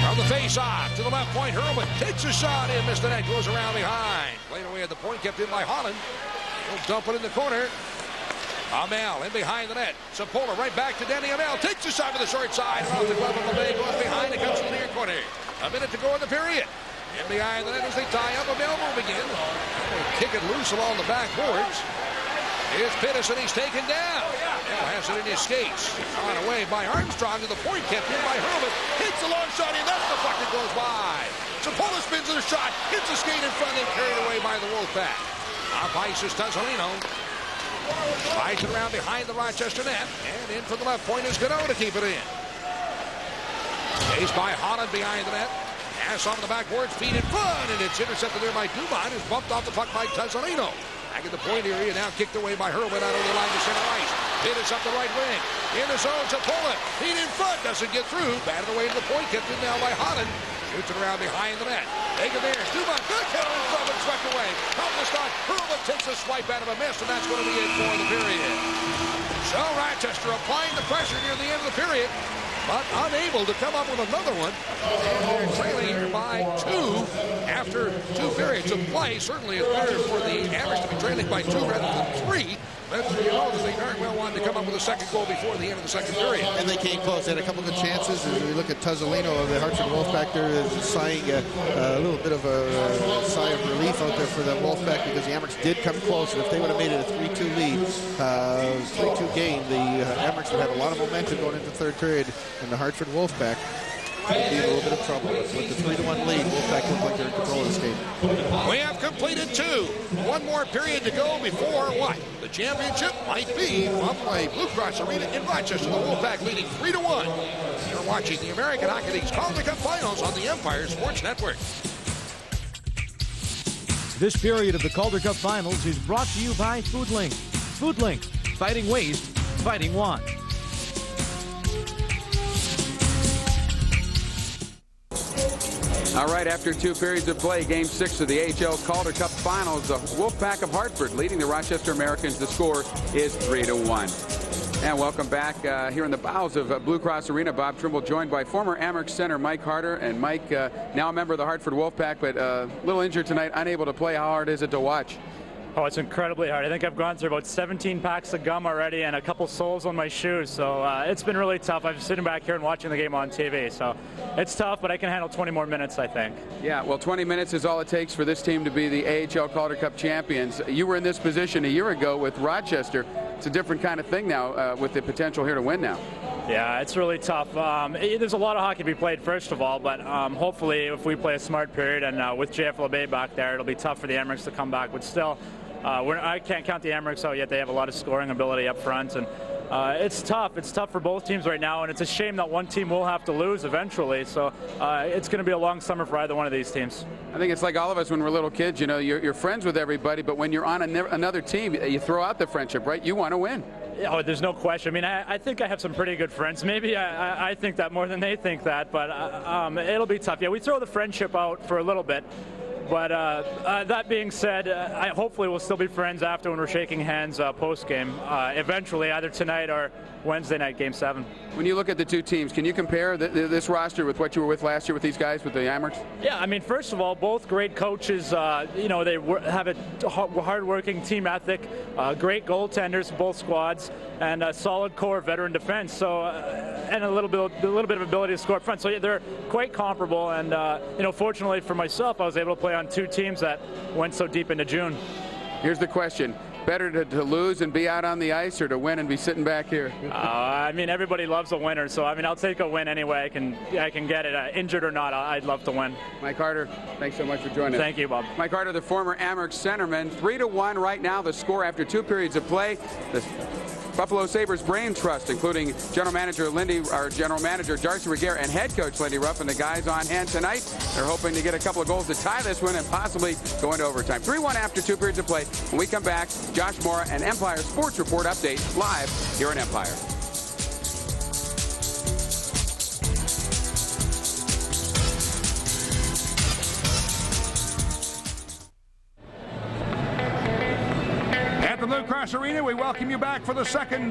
From the face-off to the left point, Hurlbut takes a shot in, missed the net, goes around behind. Played away at the point, kept in by Holland. He'll dump it in the corner. Amel in behind the net. Sapola right back to Denny Amel. Takes a shot to the short side. Off the glove of LeVay. Goes behind. It comes to the near corner. A minute to go in the period. In behind the net as they tie up. Amel moving in. Kick it loose along the backboards. Here's Pittis, and he's taken down. Amel has it in his skates. On away by Armstrong to the point. Kept in by Hurlbut. Hits a long shot in. That's the puck that goes by. Sapola spins to the shot. Hits the skate in front and carried away by the WolfPack. Off ice is Tazzolino. Slides it around behind the Rochester net. And in for the left point is Gano to keep it in. Chased by Holland behind the net. Pass on the backboards, feed in front, and it's intercepted there by Dumont. Is bumped off the puck by Tazzolino. Back at the point area, now kicked away by Hurlbut out over the line to center ice. Pittis up the right wing. In the zone, Sapola. Feed in front, doesn't get through. Batted away to the point, kept in now by Holland. Shoots it around behind the net. Take it there. Dumont, good kill in front and swept away. From the start, Hurlbut takes a swipe out of a miss, and that's going to be it for the period. So Rochester applying the pressure near the end of the period, but unable to come up with another one. And they're trailing here by 2 after 2 periods of play. Certainly it's better for the Hammers to be trailing by 2 rather than 3. But you know that they darn well wanted to come up with a second goal before the end of the second period. And they came close. They had a couple of good chances. As we look at Tazzolino of the Hartford WolfPack, there is sighing a little bit of a sigh of relief out there for the WolfPack because the Hammers did come close. And if they would have made it a 3-2 lead, 3-2 game, the Hammers would have had a lot of momentum going into the third period. And the Hartford WolfPack could be in a little bit of trouble. With the 3-1 lead, WolfPack look like they're in control of this game. We have completed 2. One more period to go before what? The championship might be from the Blue Cross Arena in Rochester. The WolfPack leading 3-1. You're watching the American Hockey League's Calder Cup Finals on the Empire Sports Network. This period of the Calder Cup Finals is brought to you by FoodLink. FoodLink, fighting waste, fighting want. All right, after 2 periods of play, Game 6 of the AHL Calder Cup Finals, the Wolfpack of Hartford leading the Rochester Americans. The score is 3-1. And welcome back here in the bowels of Blue Cross Arena. Bob Trimble joined by former Amerks center Mike Harder. And Mike, now a member of the Hartford Wolf Pack, but a little injured tonight, unable to play. How hard is it to watch? Oh, it's incredibly hard. I think I've gone through about 17 packs of gum already and a couple soles on my shoes. So it's been really tough. I'm sitting back here and watching the game on TV. So it's tough, but I can handle 20 more minutes, I think. Yeah, well, 20 minutes is all it takes for this team to be the AHL Calder Cup champions. You were in this position a year ago with Rochester. It's a different kind of thing now with the potential here to win now. Yeah, it's really tough. There's a lot of hockey to be played, first of all, but hopefully if we play a smart period and with JF LeBay back there, it'll be tough for the Amerks to come back. But still, I can't count the Amerks out yet. They have a lot of scoring ability up front, and it's tough. It's tough for both teams right now, and it's a shame that one team will have to lose eventually. So it's going to be a long summer for either one of these teams. I think it's like all of us when we're little kids. You know, you're friends with everybody, but when you're on another team, you throw out the friendship, right? You want to win. Oh, there's no question. I mean, I think I have some pretty good friends. Maybe I think that more than they think that, but it'll be tough. Yeah, we throw the friendship out for a little bit. But that being said, hopefully we'll still be friends after when we're shaking hands post-game, eventually, either tonight or Wednesday night, Game 7. When you look at the two teams, can you compare this roster with what you were with last year with these guys, with the Amerks? Yeah, I mean, first of all, both great coaches. You know, they have a hard-working team ethic, great goaltenders, both squads, and a solid core veteran defense. So, and a little bit of ability to score up front. So yeah, they're quite comparable. And you know, fortunately for myself, I was able to play on two teams that went so deep into June. Here's the question. Better to lose and be out on the ice, or to win and be sitting back here? I mean, everybody loves a winner, so I mean, I'll take a win anyway. I can get it, injured or not. I'd love to win. Mike Harder, thanks so much for joining us. Thank you, Bob. Mike Harder, the former Amerks centerman, 3-1 right now. The score after 2 periods of play. The Buffalo Sabres Brain Trust, including General Manager Darcy Reguer and head coach Lindy Ruff, and the guys on hand tonight. They're hoping to get a couple of goals to tie this one and possibly go into overtime. 3-1 after 2 periods of play. When we come back, Josh Mora and Empire Sports Report update live here in Empire. Blue Cross Arena, we welcome you back for the second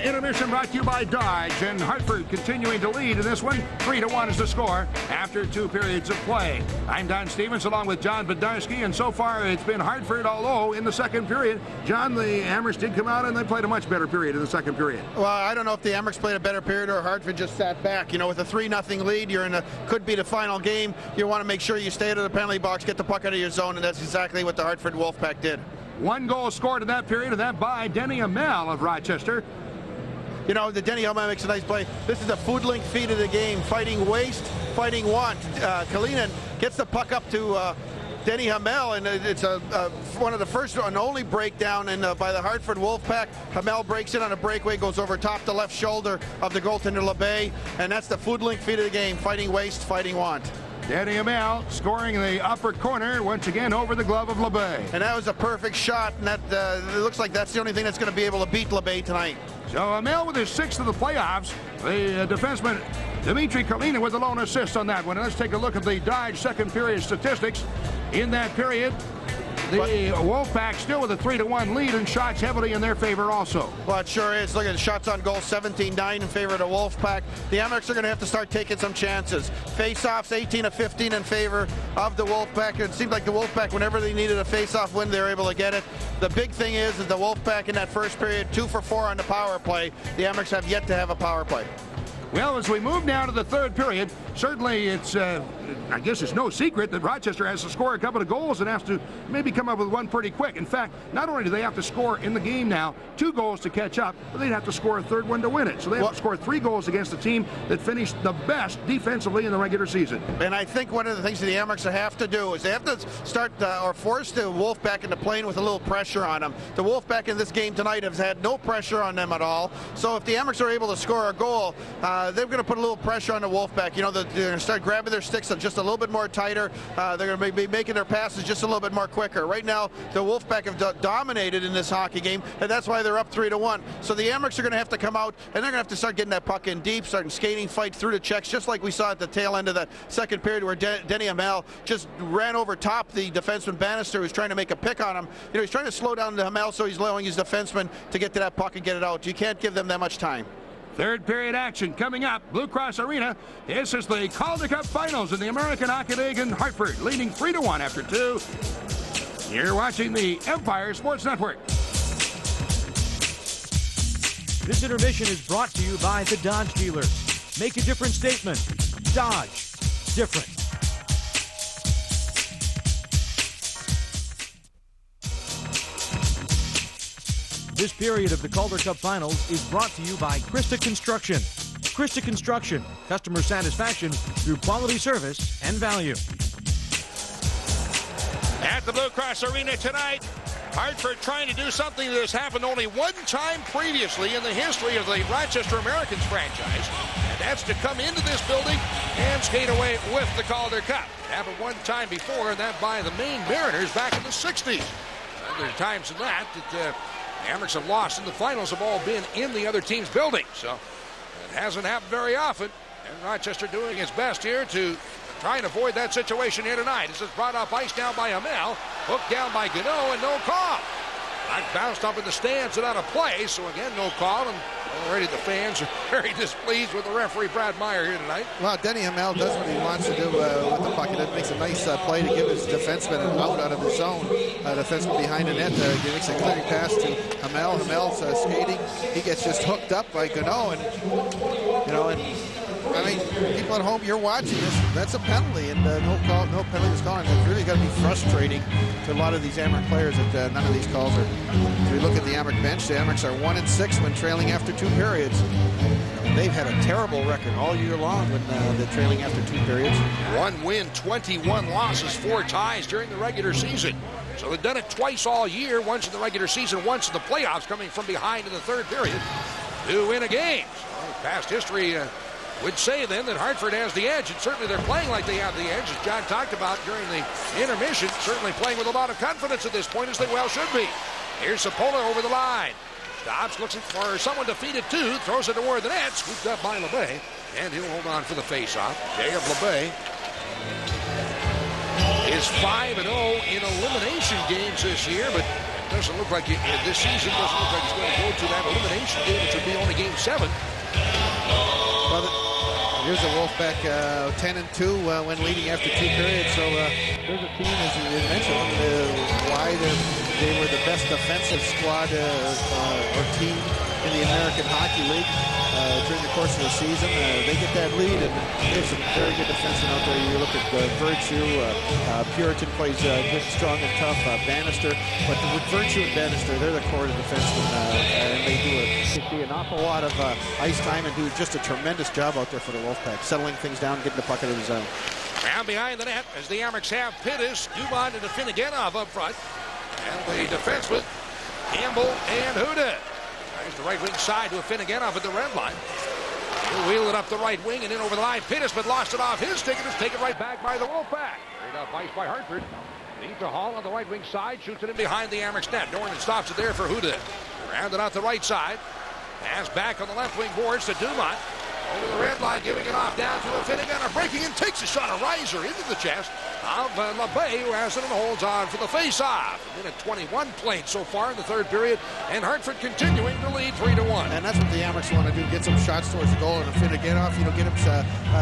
intermission, brought to you by Dodge, and Hartford continuing to lead in this one. 3-1 is the score after 2 periods of play. I'm Don Stevens along with John Podarski, and so far it's been Hartford, although in the second period, John, the Amerks did come out and they played a much better period in the second period. Well, I don't know if the Amerks played a better period or Hartford just sat back. You know, with a 3-0 lead, you're in could be the final game. You want to make sure you stay out of the penalty box, get the puck out of your zone, and that's exactly what the Hartford Wolf Pack did. 1 goal scored in that period, and that by Denny Amell of Rochester. You know, the Denny Amell makes a nice play. This is the food link feed of the game. Fighting waste, fighting want. Kalinin gets the puck up to Denny Hamel, and it's one of the first and only breakdown by the Hartford Wolf Pack. Hamel breaks in on a breakaway, goes over top the left shoulder of the goaltender LeBay, and that's the food link feed of the game. Fighting waste, fighting want. Denny Amell scoring in the upper corner once again over the glove of LeBay. And that was a perfect shot, and that it looks like that's the only thing that's going to be able to beat LeBay tonight. So Amell with his 6th of the playoffs. The defenseman Dmitry Kalina with a lone assist on that one. And let's take a look at the Dodge second period statistics. In that period, the Wolfpack still with a 3-1 lead, and shots heavily in their favor also. Well, it sure is. Look at the shots on goal, 17-9 in favor of the Wolfpack. The Amerks are going to have to start taking some chances. Face-offs, 18-15 in favor of the Wolfpack. It seemed like the Wolfpack, whenever they needed a face-off win, they were able to get it. The big thing is that the Wolfpack in that first period, 2 for 4 on the power play. The Amerks have yet to have a power play. Well, as we move now to the third period, certainly it's, I guess it's no secret that Rochester has to score a couple of goals and has to maybe come up with one pretty quick. In fact, not only do they have to score in the game now 2 goals to catch up, but they'd have to score a third one to win it. So they have to score 3 goals against a team that finished the best defensively in the regular season. And I think one of the things that the Amerks have to do is they have to start or force the Wolfpack into playing with a little pressure on them. The Wolfpack in this game tonight has had no pressure on them at all. So if the Amerks are able to score a goal, they're going to put a little pressure on the Wolfpack. You know, the going to start grabbing their sticks just a little bit more tighter. They're going to be making their passes just a little bit more quicker. Right now, the Wolfpack have dominated in this hockey game, and that's why they're up 3-1. So the Amerks are going to have to come out, and they're going to have to start getting that puck in deep, starting skating fight through the checks, just like we saw at the tail end of the second period where Denny Hamel just ran over top the defenseman Bannister, who's trying to make a pick on him. You know, he's trying to slow down the Hamel, so he's allowing his defenseman to get to that puck and get it out. You can't give them that much time. Third period action coming up. Blue Cross Arena. This is the Calder Cup Finals in the American Hockey League in Hartford, leading 3-1 after 2. You're watching the Empire Sports Network. This intermission is brought to you by the Dodge dealers. Make a different statement. Dodge. Different. This period of the Calder Cup Finals is brought to you by Krista Construction. Krista Construction, customer satisfaction through quality service and value. At the Blue Cross Arena tonight, Hartford trying to do something that has happened only one time previously in the history of the Rochester Americans franchise, and that's to come into this building and skate away with the Calder Cup. It happened one time before, and that by the Maine Mariners back in the 60s. Other times than that, the Amerks have lost in the finals have all been in the other team's building, so it hasn't happened very often. And Rochester doing its best here to try and avoid that situation here tonight. This is brought off ice down by Hamel, hooked down by Gano, and no call. Puck bounced up in the stands and out of play, so again, no call, and already the fans are very displeased with the referee, Brad Meyer, here tonight. Well, Denny Hamel does what he wants to do with the puck. It makes a nice play to give his defenseman an out of his zone. Defenseman behind the net. He makes a clearing pass to Hamel. Hamel's skating. He gets just hooked up by Gano, and you know, and I mean, people at home, you're watching this. That's a penalty, and no penalty was called. It's really got to be frustrating to a lot of these Amerk players that none of these calls are. If we look at the Amerk bench, the Amerks are 1-6 when trailing after 2 periods. And they've had a terrible record all year long when they're trailing after 2 periods. 1 win, 21 losses, 4 ties during the regular season. So they've done it twice all year, once in the regular season, once in the playoffs, coming from behind in the 3rd period to win a game. So past history would say then that Hartford has the edge, and certainly they're playing like they have the edge, as John talked about during the intermission, certainly playing with a lot of confidence at this point, as they well should be. Here's Sapola over the line. Stops, looking for someone to feed it to, throws it toward the net, scooped up by LeBay, and he'll hold on for the face-off. Jacob LeBay is 5-0 in elimination games this year, but it doesn't look like this season doesn't look like it's going to go to that elimination game, which would be only game 7. Well, here's a Wolfpack 10-2 when leading after 2 periods. So there's a team, as you mentioned, why they were the best defensive squad or team in the American Hockey League during the course of the season. They get that lead, and there's some very good defensemen out there. You look at Virtue, Puritan plays good, strong, and tough. Bannister, but with Virtue and Bannister, they're the core of the defensemen, and they do an awful lot of ice time and do just a tremendous job out there for the Wolfpack, settling things down, getting the puck into the zone. Down behind the net as the Amerks have Pittis, Dumont, and AFINOGENOV up front. And the defenseman, Campbell and Huda. There's the right wing side to AFINOGENOV at the red line. He'll wheel it up the right wing and in over the line. Pittis, but lost it off his stick, and it's taken right back by the WolfPack. Straight up ice by Hartford. Lead to Hall on the right wing side, shoots it in behind the Amerks net. Dornan stops it there for Huda. Rounded out the right side. Pass back on the left wing boards to Dumont. Over the red line, giving it off down to AFINOGENOV, breaking in, takes a shot, a riser into the chest of LeBay, who has it and holds on for the face-off. A minute 21 played so far in the 3rd period, and Hartford continuing to lead 3-1. And that's what the Amerks want to do, get some shots towards the goal, and AFINOGENOV, you know,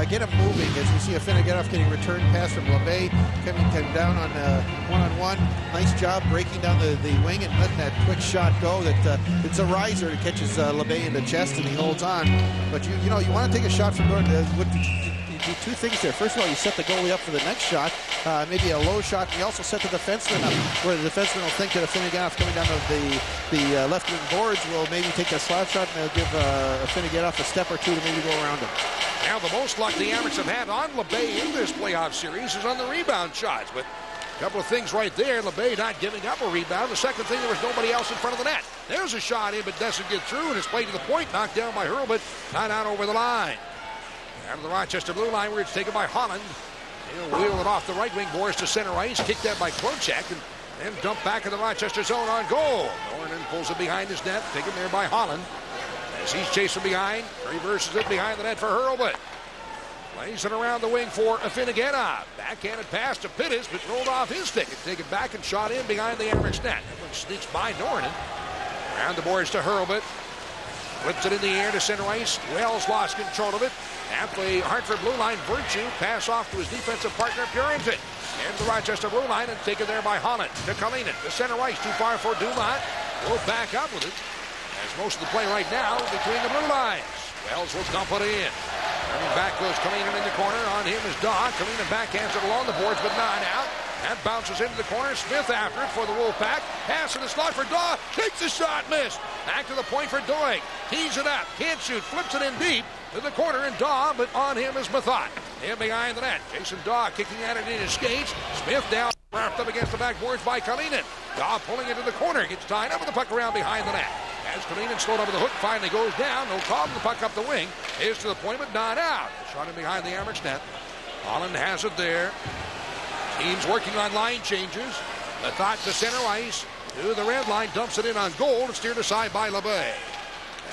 get him moving. As we see AFINOGENOV getting return pass from LeBay, coming down on one-on-one. Nice job breaking down the wing and letting that quick shot go. That it's a riser that catches LeBay in the chest, and he holds on. But you know, you want to take a shot from Gordon. You do 2 things there. First of all, you set the goalie up for the next shot, maybe a low shot, and you also set the defenseman up, where the defenseman will think that AFINOGENOV coming down the left wing boards will maybe take a slap shot, and they'll give AFINOGENOV a step or 2 to maybe go around him. Now the most luck the Amerks have had on LeBay in this playoff series is on the rebound shots, but a couple of things right there. LeBay not giving up a rebound. The second thing, there was nobody else in front of the net. There's a shot in, but doesn't get through, and it's played to the point, knocked down by Hurlbut, not out over the line. Out of the Rochester blue line where it's taken by Holland. He'll wheel it off the right wing boards to center ice. Kick that by Klocek and then dump back in the Rochester zone on goal. Norton pulls it behind his net. Taken there by Holland. As he's chasing behind, reverses it behind the net for Hurlbut. Lays it around the wing for AFINOGENOV. Backhanded pass to Pittis, but rolled off his stick and taken back and shot in behind the Amerks net. That one sneaks by Norton. Around the boards to Hurlbut. Flips it in the air to center ice. Wells lost control of it. At the Hartford blue line, Virtue pass off to his defensive partner, Purington. And the Rochester blue line and taken there by Holland. To Kalinin, to center ice, too far for Dumont. Will back up with it. As most of the play right now between the blue lines. Wells will dump it in. Turning back goes Kalinin in the corner. On him is Daw. Kalinin backhands it along the boards, but not out. That bounces into the corner. Smith after it for the WolfPack. Pass in the slot for Daw. Takes the shot, missed. Back to the point for Doig. Tees it up. Can't shoot. Flips it in deep to the corner and Daw, but on him is Mathot. Him behind the net. Jason Daw kicking at it in his skates. Smith down. Wrapped up against the backboards by Kalinin. Daw pulling it to the corner. Gets tied up with the puck around behind the net. As Kalinin slowed over the hook, finally goes down. No problem. The puck up the wing. Is to the point, but not out. Shot in behind the Amerks net. Holland has it there. Teams working on line changes. The thought to center ice. To the red line. Dumps it in on goal. And steered aside by LeBay.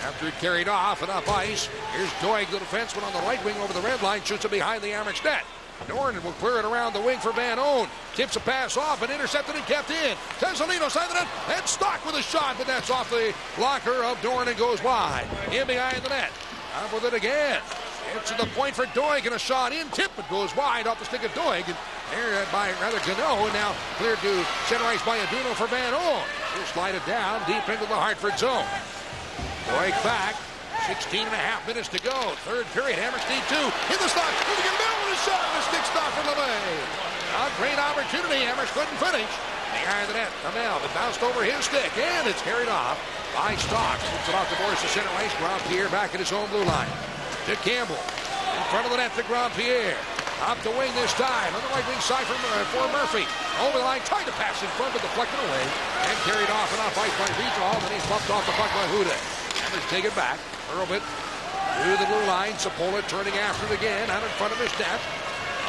After it carried off and up ice. Here's Doig, the defenseman on the right wing over the red line. Shoots it behind the Amerks net. Norton will clear it around the wing for Van Oen. Tips a pass off and intercepted and kept in. Tesolino side of the net. And Stock with a shot, but that's off the blocker of Dorn and goes wide. In behind the net. Up with it again. It's to the point for Doig and a shot in. Tip, but goes wide off the stick of Doig. And there by rather Gano. And now cleared to center ice by Aduno for Van Oen. He'll slide it down deep into the Hartford zone. Doig back. 16 and a half minutes to go. Third period. Amerks need two. In the slot. Moving in middle with a shot. And a stick stop for LeBay. A great opportunity. Amerks couldn't finish. Behind the net. Hamel. It bounced over his stick. And it's carried off by Stock. Puts it off the boards to center ice. Grandpierre back at his own blue line. To Campbell. In front of the net to Grandpierre. Up the wing this time. On the right wing side for Murphy. Over the line. Tried to pass in front, but deflected away. And carried off and off ice by Vital. Then he's bumped off the puck by Huda. Amerks take it back. Hurlbut to the blue line. Sapola turning after it again. Out in front of his net.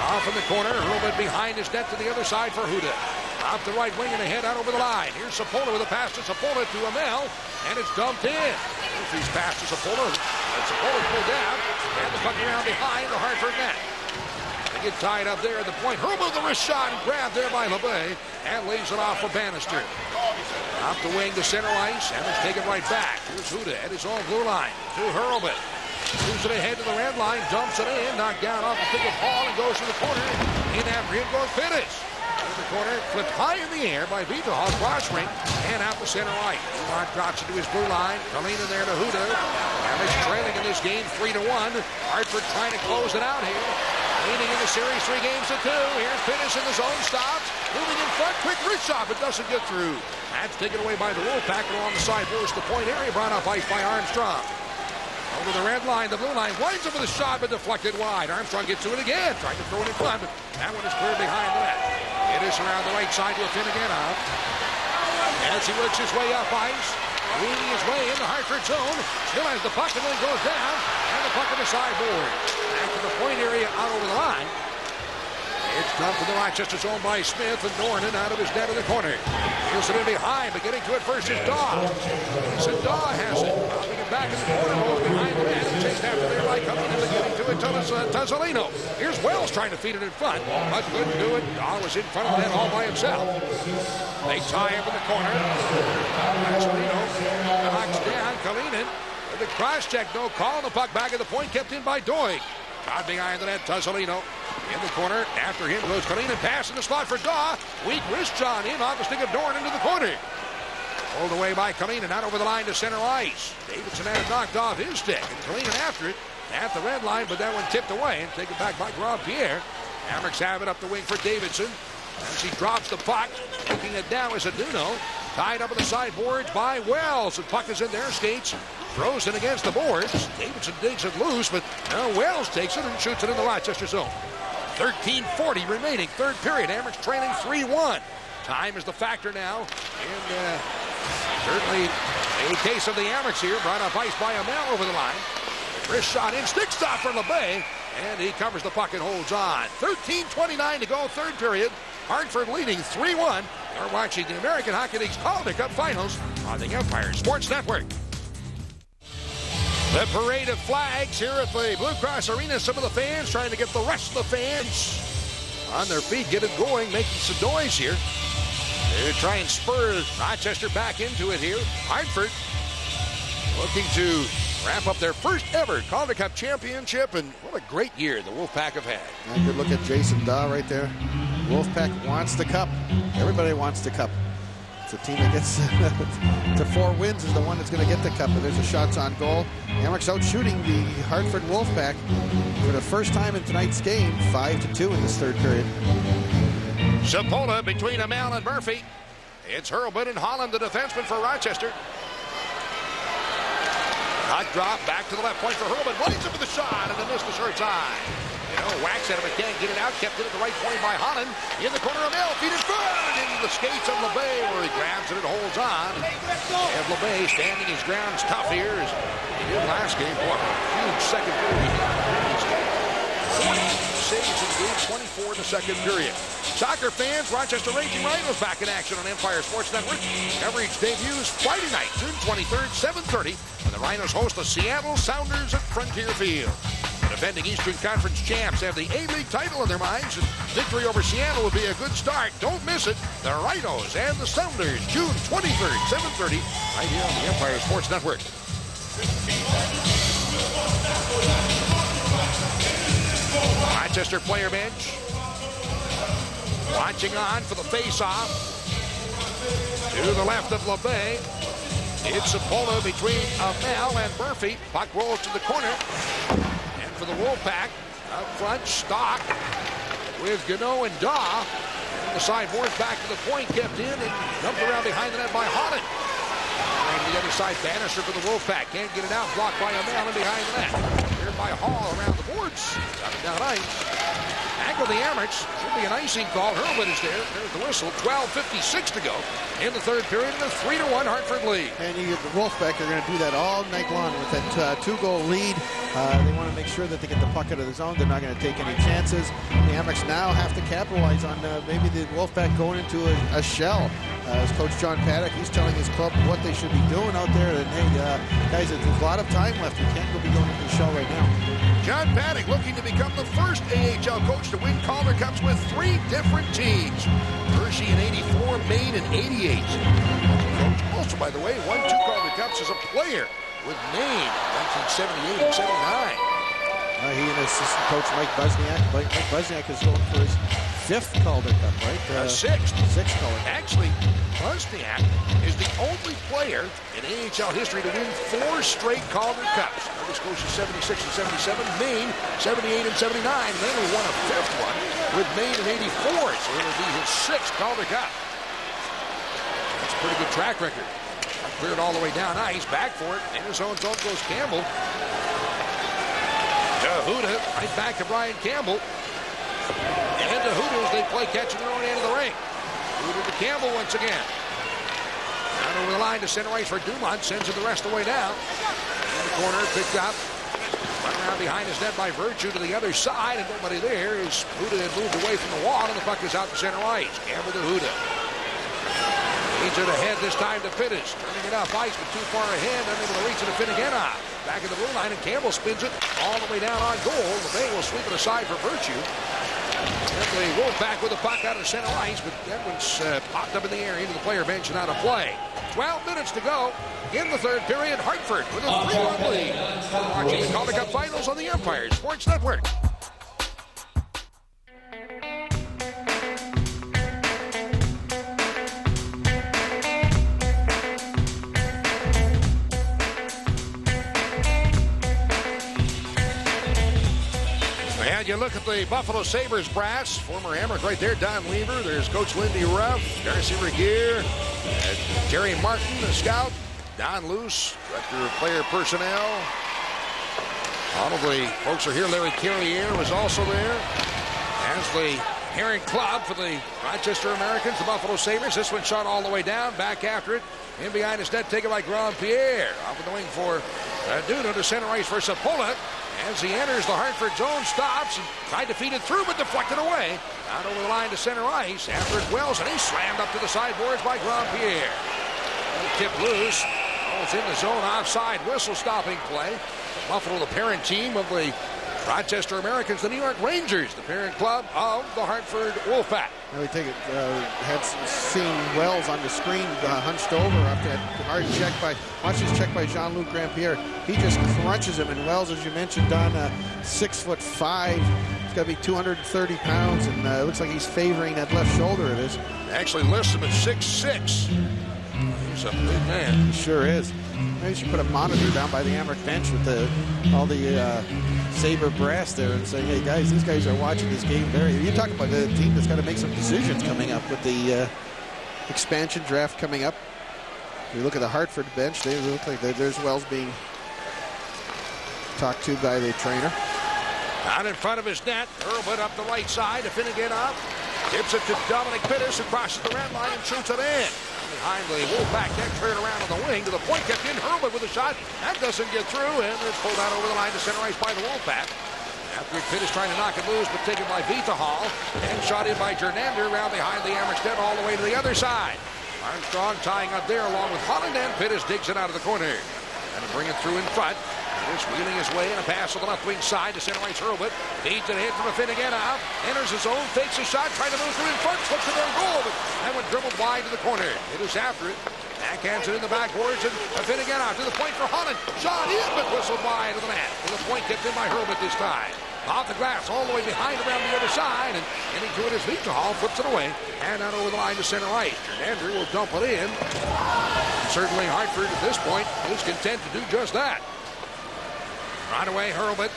Off in the corner. Hurlbut behind his net to the other side for Huda. Out the right wing and ahead out over the line. Here's Sapola with a pass to Sapola to Amel. And it's dumped in. Murphy's pass to Sapola. And Sapola pulled down. And the puck around behind the Hartford net. They get tied up there at the point. Hurlbut with the wrist shot and grabbed there by LeBay. And leaves it off for Bannister. Out the wing to center ice. Amerks take it right back. Here's Huda at his own blue line. To Hurlbut. Moves it ahead to the red line. Dumps it in. Knocked down off the stick of Paul and goes to the corner. In after him goes Pittis. In the corner. Flipped high in the air by Vital. Cross ring. And out the center right. Dumont drops it to his blue line. Kalinin there to Huda. Amerks trailing in this game 3-1. Hartford trying to close it out here. Leading in the series 3 games to 2. Here's Pittis in the zone. Stops. Moving in front. Quick wrist shot, but doesn't get through. That's taken away by the WolfPack along the side boards to the point area. Brought up ice by Armstrong. Over the red line, the blue line winds up with a shot, but deflected wide. Armstrong gets to it again. Trying to throw it in front, but that one is cleared behind the net. It is around the right side to AFINOGENOV. As he works his way up ice. Weaving his way in the Hartford zone. Still has the puck and then goes down. And the puck in the sideboard. Back to the point area out over the line. It's dumped to the Rochester zone by Smith and Norton out of his net in the corner. Here's it in behind, but getting to it first is Daw. Mason Daw has it. Dropping it back in the corner, goes behind the net and chased after there by coming in and getting to it to Tesolino. Here's Wells trying to feed it in front, but couldn't do it. Daw was in front of the net all by himself. They tie up in the corner. Tesolino knocks down Kalinin. With the cross check, no call. The puck back at the point, kept in by Doig. Caught behind the net, Tesolino. In the corner, after him goes Kalinin. Pass in the slot for Daw. Weak wrist shot in off the stick of Dorn into the corner. Pulled away by Kalinin, out over the line to center ice. Davidson had it knocked off his stick. And Kalinin after it at the red line, but that one tipped away and taken back by Grandpierre. Amerks have it up the wing for Davidson. As he drops the puck, looking it down is Aduno. Tied up on the sideboards by Wells. The puck is in their skates. Throws it against the boards. Davidson digs it loose, but Wells takes it and shoots it in the Rochester zone. 13:40 remaining, third period. Amerks trailing 3-1. Time is the factor now. And certainly a case of the Amerks here. Brought up ice by Amel over the line. Wrist shot in, stick stop for LeBay. And he covers the puck and holds on. 13:29 to go, third period. Hartford leading 3-1. You're watching the American Hockey League's Calder Cup Finals on the Empire Sports Network. The parade of flags here at the Blue Cross Arena. Some of the fans trying to get the rest of the fans on their feet, get it going, making some noise here. They try and spur Rochester back into it here. Hartford looking to wrap up their first ever Calder Cup championship, and what a great year the WolfPack have had. And good look at Jason Daw right there. WolfPack wants the cup. Everybody wants the cup. It's a team that gets to 4 wins is the one that's going to get the cup. And there's a shots on goal. Amerks out shooting the Hartford WolfPack for the first time in tonight's game, 5-2 in this third period. Sapola between Amel and Murphy. It's Hurlbut and Holland, the defenseman for Rochester. Hot drop back to the left point for Hurlbut. Runs into the shot and a miss the short side. Whacks at him and can't get it out. Kept it at the right point by Holland. In the corner of Amel. Feed it good into the skates of LeBay where he grabs it and holds on. And LeBay standing his ground tough here as he did last game. Boy, huge second period. 40 saves in the game, 24 in the second period. Soccer fans, Rochester Raging Rhinos back in action on Empire Sports Network. Coverage debuts Friday night, June 23rd, 7:30, when the Rhinos host the Seattle Sounders at Frontier Field. The defending Eastern Conference champs have the A-League title in their minds, and victory over Seattle will be a good start. Don't miss it. The Rhinos and the Sounders, June 23rd, 7:30, right here on the Empire Sports Network. Rochester player bench. Watching on for the face-off. To the left of LeBay. It's a polo between Amel and Murphy. Puck rolls to the corner. And for the WolfPack, up front, Stock with Gano and Daw. And the sideboards back to the point, kept in and dumped around behind the net by Holland. And the other side, Bannister for the WolfPack. Can't get it out, blocked by Amel and behind the net. Cleared by Hall around the boards. Got it down ice. Tackle the Amerks. Should be an icing call. Hurlbut is there. There's the whistle. 12:56 to go in the third period in a 3-1 Hartford lead. And the WolfPack are going to do that all night long with that 2-goal lead. They want to make sure that they get the puck out of the zone. They're not going to take any chances. The Amerks now have to capitalize on maybe the WolfPack going into a shell. As Coach John Paddock, he's telling his club what they should be doing out there. And hey, guys, there's a lot of time left. We can't be going into the shell right now. John Paddock looking to become the first AHL coach to win Calder Cups with 3 different teams. Hershey in 84, Maine in 88. Coach also, by the way, won 2 Calder Cups as a player with Maine in 1978 and 79. He and assistant coach Mike Busniak. Mike Busniak is going for his 5th Calder Cup, right? 6th. 6th Calder Cup. Actually, Busniak is the only player in AHL history to win 4 straight Calder Cups. Nova Scotia 76 and 77, Maine 78 and 79, and then we won a 5th one with Maine in 84, so it'll be his 6th Calder Cup. That's a pretty good track record. Cleared all the way down ice, back for it. In his own zone goes Campbell. To Huda, right back to Brian Campbell. And to Huda as they play catch in their own end of the ring. Huda to Campbell once again. Down over the line to center ice for Dumont. Sends it the rest of the way down. In the corner, picked up. Run around behind his net by Virtue to the other side. And nobody there as Huda had moved away from the wall. And the puck is out to center ice. Campbell to Huda. Feeds it ahead this time to Pittis. Turning it off ice, but too far ahead. Unable to reach it to Finnegan. Back in the blue line, and Campbell spins it all the way down on goal. LeBay will sweep it aside for Virtue. And the WolfPack with the puck out of center ice, but that one's popped up in the air into the player bench and out of play. 12 minutes to go in the third period. Hartford with a 3-1 lead. Watching the Calder Cup Finals on the Empire Sports Network. And you look at the Buffalo Sabres brass, former Amerks right there, Don Weaver. There's Coach Lindy Ruff, Darcy Regier, Jerry Martin, the scout, Don Luce, Director of Player Personnel. All of the folks are here. Larry Carrier was also there, as the parent club for the Rochester Americans, the Buffalo Sabres. This one shot all the way down, back after it. In behind his net, taken by Grandpierre. Off of the wing for Duno to center ice for Sapola. As he enters the Hartford zone, stops and tried to feed it through, but deflected away. Out over the line to center ice. After it Wells, and he's slammed up to the sideboards by Grandpierre. Tip loose. Oh, it's in the zone, offside. Whistle stopping play. Buffalo, the parent team of the Rochester Americans, the New York Rangers, the parent club of the Hartford Wolf Pack. Now we take it, had seen Wells on the screen hunched over after that hard check by, watch this check by Jean-Luc Grandpierre. He just crunches him, and Wells, as you mentioned, Don, 6'5". He's got to be 230 pounds, and it looks like he's favoring that left shoulder of his. Actually lists him at 6'6". He's a big man. He sure is. Maybe you should put a monitor down by the Amherst bench with all the Sabre brass there and saying, hey guys, these guys are watching this game very. You talk about a team that's got to make some decisions coming up with the expansion draft coming up. You look at the Hartford bench, they look like there's Wells being talked to by the trainer. Out in front of his net, Hurlbut up the right side to Afinogenov. Tips it to Dominic Pittis, who crosses the red line and shoots it in. Behind the WolfPack net, cleared around on the wing to the point, kept in. Hurlbut with a shot. That doesn't get through, and it's pulled out over the line to center ice by the WolfPack. After Pittis trying to knock it loose, but taken by Vitahall, and shot in by Jernander around behind the Amherst net all the way to the other side. Armstrong tying up there along with Holland, and Pittis digs it out of the corner. And to bring it through in front. Pittis wheeling his way and a pass on the left wing side to center ice. Hurlbut feeds it ahead from Afinogenov. Enters his own, takes a shot, trying to move through in front, slips it there, goal, but that one dribbled wide to the corner. Pittis after it. Backhands it in the backboards, and Afinogenov to the point for Holland. Shot in, but whistled wide to the net. To the point, kept in by Hurlbut this time. Off the glass, all the way behind around the other side, and getting to it is Vitahall, flips it away, and out over the line to center ice. Jernander will dump it in. And certainly Hartford at this point is content to do just that. Right away, Hurlbut.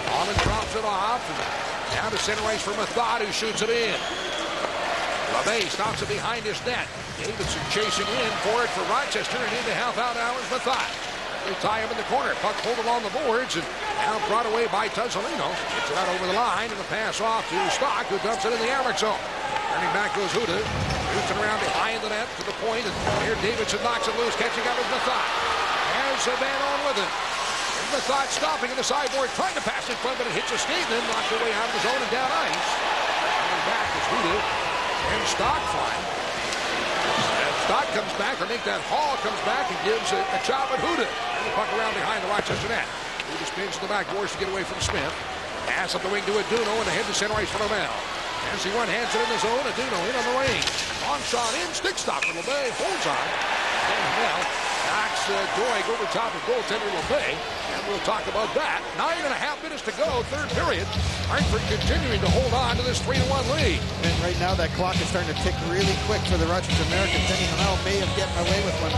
Holland drops it off, and down to center ice for Mathod, who shoots it in. LeBay stops it behind his net. Davidson chasing in for it for Rochester, and into half out hours Mathod. They tie him in the corner. Puck pulled along the boards, and now brought away by Tuzzolino. Gets it out over the line, and the pass off to Stock, who dumps it in the Amherst zone. Turning back goes Huda. Rooting around behind the net to the point, and here Davidson knocks it loose, catching up with Mathod. Has a man on with it. Mathod stopping in the sideboard, trying to pass in front, but it hits a skate, and then knocked away out of the zone and down ice. Coming back is Huda, and Stock flying. Stock comes back, or make that Hall comes back and gives a chop at Huda. And the puck around behind the Rochester net. Huda spins to the backboards to get away from Smith. Pass up the wing to Aduno, and ahead to center ice for Lomel. As he one-hands it in the zone, Aduno in on the range. Long shot in, stick stop for LeBay, holds on. And Lomel knocks Doig over top of goaltender LeBay. And we'll talk about that. 9.5 minutes to go, third period. Hartford continuing to hold on to this 3-1 lead. And right now that clock is starting to tick really quick for the Rochester Americans. Denny Hamel may have gotten away with one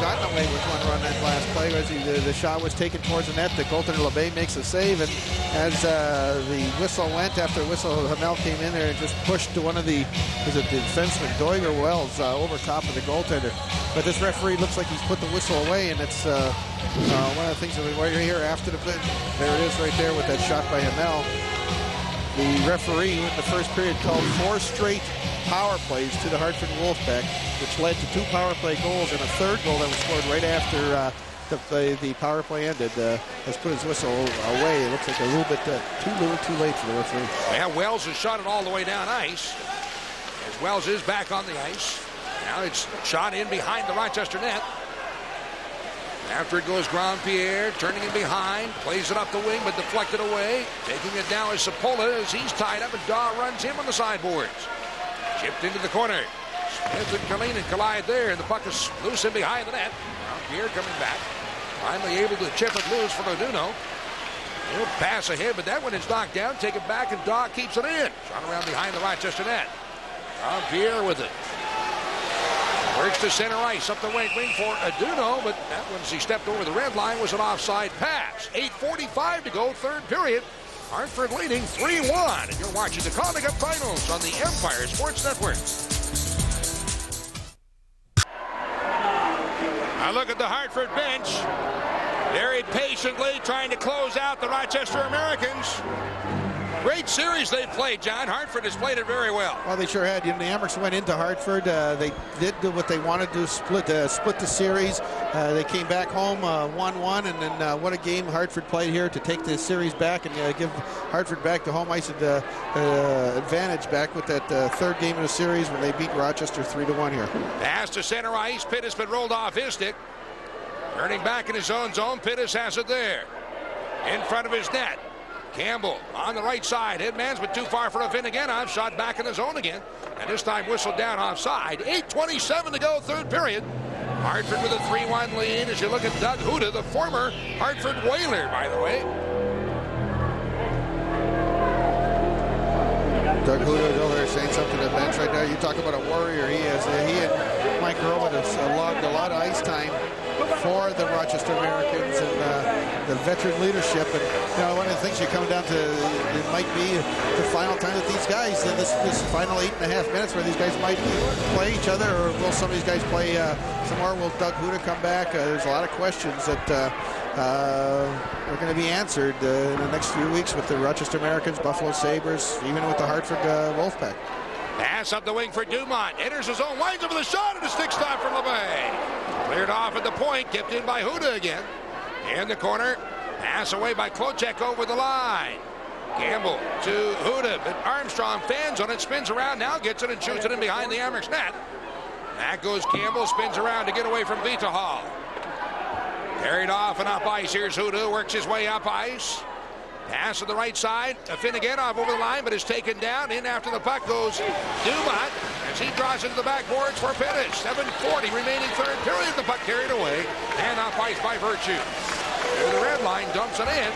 run that last play as the shot was taken towards the net. The goaltender LeBay makes a save, and as the whistle went, after Hamel came in there and just pushed to one of the defenseman, Doig or Wells, over top of the goaltender. But this referee looks like he's put the whistle away, and it's one of the things that we right here after the play. There it is right there with that shot by Hamel. The referee in the first period called 4 straight power plays to the Hartford Wolf Pack, which led to 2 power play goals and a third goal that was scored right after the power play ended. Has put his whistle away. It looks like a little bit too late for the referee. Yeah, Wells has shot it all the way down ice. As Wells is back on the ice. Now it's shot in behind the Rochester net. After it goes Grandpierre, turning in behind, plays it up the wing, but deflected away. Taking it now is Sapola as he's tied up, and Daw runs him on the sideboards. Chipped into the corner. Smith and Kalinin collide there, and the puck is loose in behind the net. Grandpierre coming back. Finally able to chip it loose from Aduno. He'll pass ahead, but that one is knocked down. Take it back, and Daw keeps it in. Shot around behind the Rochester net. Grandpierre with it. Works to center ice, up the wing for Aduno, but that one, as he stepped over the red line, was an offside pass. 8:45 to go, third period. Hartford leading 3-1, and you're watching the Calder Cup Finals on the Empire Sports Network. Now look at the Hartford bench. Very patiently trying to close out the Rochester Americans. Great series they played, John. Hartford has played it very well. Well, they sure had. You know, the Amerks went into Hartford. They did do what they wanted to, split the series. They came back home 1-1, and then what a game Hartford played here to take the series back and give Hartford back the home ice advantage back with that third game of the series when they beat Rochester 3-1 here. Pass to center ice. Pitt has been rolled off his stick. Turning back in his own zone. Pittis has it there. In front of his net. Campbell on the right side. Headman's but too far for AFINOGENOV. Shot back in the zone again. And this time whistled down offside. 8:27 to go, third period. Hartford with a 3-1 lead as you look at Doug Huda, the former Hartford Whaler, by the way. Doug Huda is over there saying something to the bench right now. You talk about a warrior. He and Mike Roman have logged a lot of ice time for the Rochester Americans and the veteran leadership. And you know, one of the things you come down to, it might be the final time that these guys, this final 8.5 minutes where these guys might play each other, or will some of these guys play some more? Will Doug Huda come back? There's a lot of questions that are going to be answered in the next few weeks with the Rochester Americans, Buffalo Sabres, even with the Hartford Wolf Pack. Pass up the wing for Dumont. Enters his own, winds over the shot, and a stick stop from LeBay. Cleared off at the point, kept in by Huda again. In the corner, pass away by Klocek over the line. Campbell to Huda, but Armstrong fans on it, spins around, now gets it and shoots it in behind the Amerks net. Back goes Campbell, spins around to get away from Vitahall. Carried off and up ice. Here's Huda, works his way up ice. Pass to the right side. AFINOGENOV over the line, but is taken down. In after the puck goes Dumont as he draws into the backboards for Pittis. 7:40 remaining third period. The puck carried away and off ice by Virtue. To the red line, dumps it in.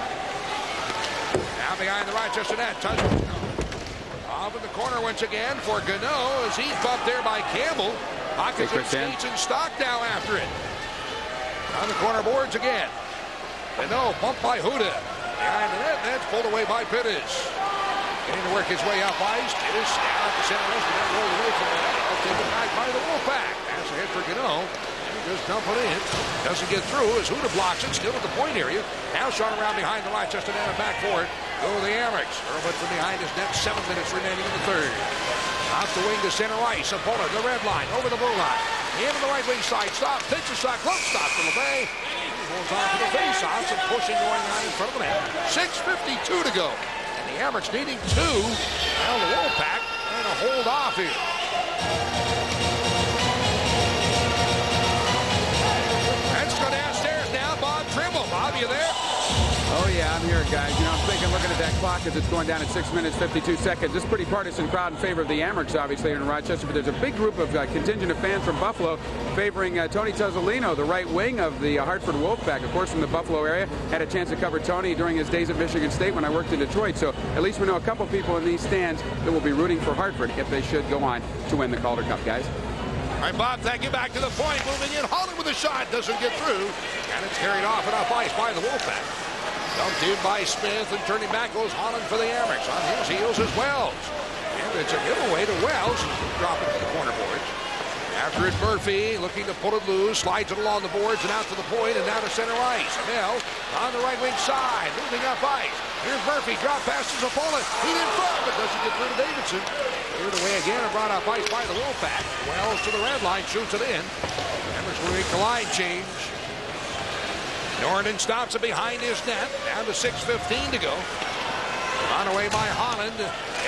Now behind the Rochester net. Off in the corner once again for Gano as he's bumped there by Campbell. Pockets and skates and stock now after it. On the corner boards again. Gano bumped by Huda. Behind the net, that's pulled away by Pittis. Getting to work his way up ice. Pittis down at the center ice, but that rolled away from that. Taken back by the WolfPack. Pass ahead for Gano. And just dump it in. Doesn't get through as Huda blocks it, still at the point area. Now shot around behind the Rochester net and back for it. Go the Amerks. Earlman from behind his net, 7 minutes remaining in the third. Off the wing to center ice. Opponent, the red line, over the blue line. Into the right wing side. Stop, pitch a shot, close stop for LeBay. Holds on to the face-off, some pushing going on in front of the net. 6:52 to go. And the Amerks needing 2. Now the WolfPack trying to hold off here. Let's go downstairs now. Bob Trimble. Bob, you there? Oh, yeah, I'm here, guys. You know, I'm thinking, looking at that clock as it's going down at 6 minutes, 52 seconds. This pretty partisan crowd in favor of the Amerks, obviously, here in Rochester. But there's a big group of contingent of fans from Buffalo favoring Tony Tuzzolino, the right wing of the Hartford Wolf Pack, of course, from the Buffalo area. Had a chance to cover Tony during his days at Michigan State when I worked in Detroit. So at least we know a couple people in these stands that will be rooting for Hartford if they should go on to win the Calder Cup, guys. All right, Bob, thank you. Back to the point. Moving in. Holland with a shot. Doesn't get through. And it's carried off and off ice by the WolfPack. Dumped in by Smith, and turning back goes Holland for the Amerks. On his heels is Wells. And it's a giveaway to Wells. Drop it to the corner boards. After it, Murphy looking to pull it loose, slides it along the boards and out to the point and down to center ice. Now on the right wing side, moving up ice. Here's Murphy, drop past his opponent. He's in front, but doesn't get through to Davidson. Cleared away again and brought up ice by the WolfPack. Wells to the red line, shoots it in. Amerks will make the line change. Norton stops it behind his net. Down to 6:15 to go. On away by Holland.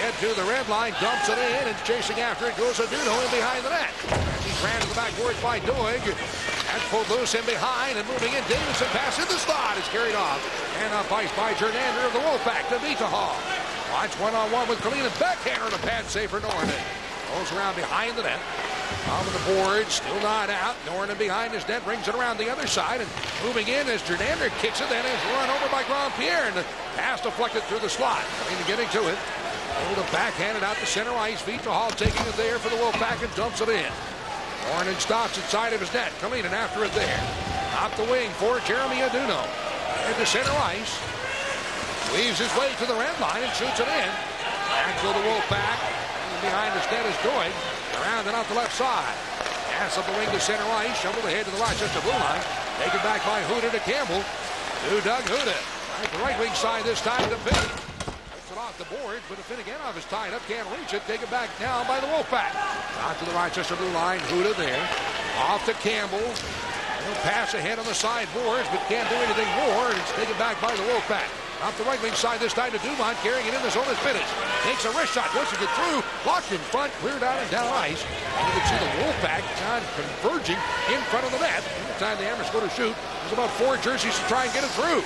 Head to the red line. Dumps it in. And chasing after it goes Aduno in behind the net. He's ran to the backboards by Doig. That's pulled loose in behind. And moving in. Davidson pass in the slot. Is carried off. And up ice by Jernander of the WolfPack to Vitahall. Watch one-on-one with Kalina. Backhander and a pad save for Norton. Goes around behind the net. On the board, still not out. Norton behind his net, brings it around the other side, and moving in as Jernander kicks it, then is run over by Grandpierre, and the pass deflected through the slot. Getting to it. Able to backhand it out to center ice. Vitahall taking it there for the WolfPack and dumps it in. Norton stops inside of his net. Kalinin after it there. Off the wing for Jeremy Aduno. Into center ice. Weaves his way to the red line and shoots it in. Back to the WolfPack. Behind his net is Doig. Around and out the left side. Pass up the wing to center ice. Shoveled ahead to the Rochester blue line. Taken back by Huda to Campbell. To Doug Huda. Right, the right wing side this time to Billy. Puts it off off the board, but AFINOGENOV is tied up, can't reach it. Take it back now by the WolfPack. Out to the Rochester blue line. Huda there. Off to Campbell. He'll pass ahead on the sideboards, but can't do anything more. And it's taken back by the WolfPack. Off the right wing side this time to Dumont, carrying it in the zone as Pittis. Takes a wrist shot, wants to get through. Blocked in front, cleared out and down ice. And you can see the WolfPack converging in front of the net. Every time the Hammers go to shoot, there's about 4 jerseys to try and get it through.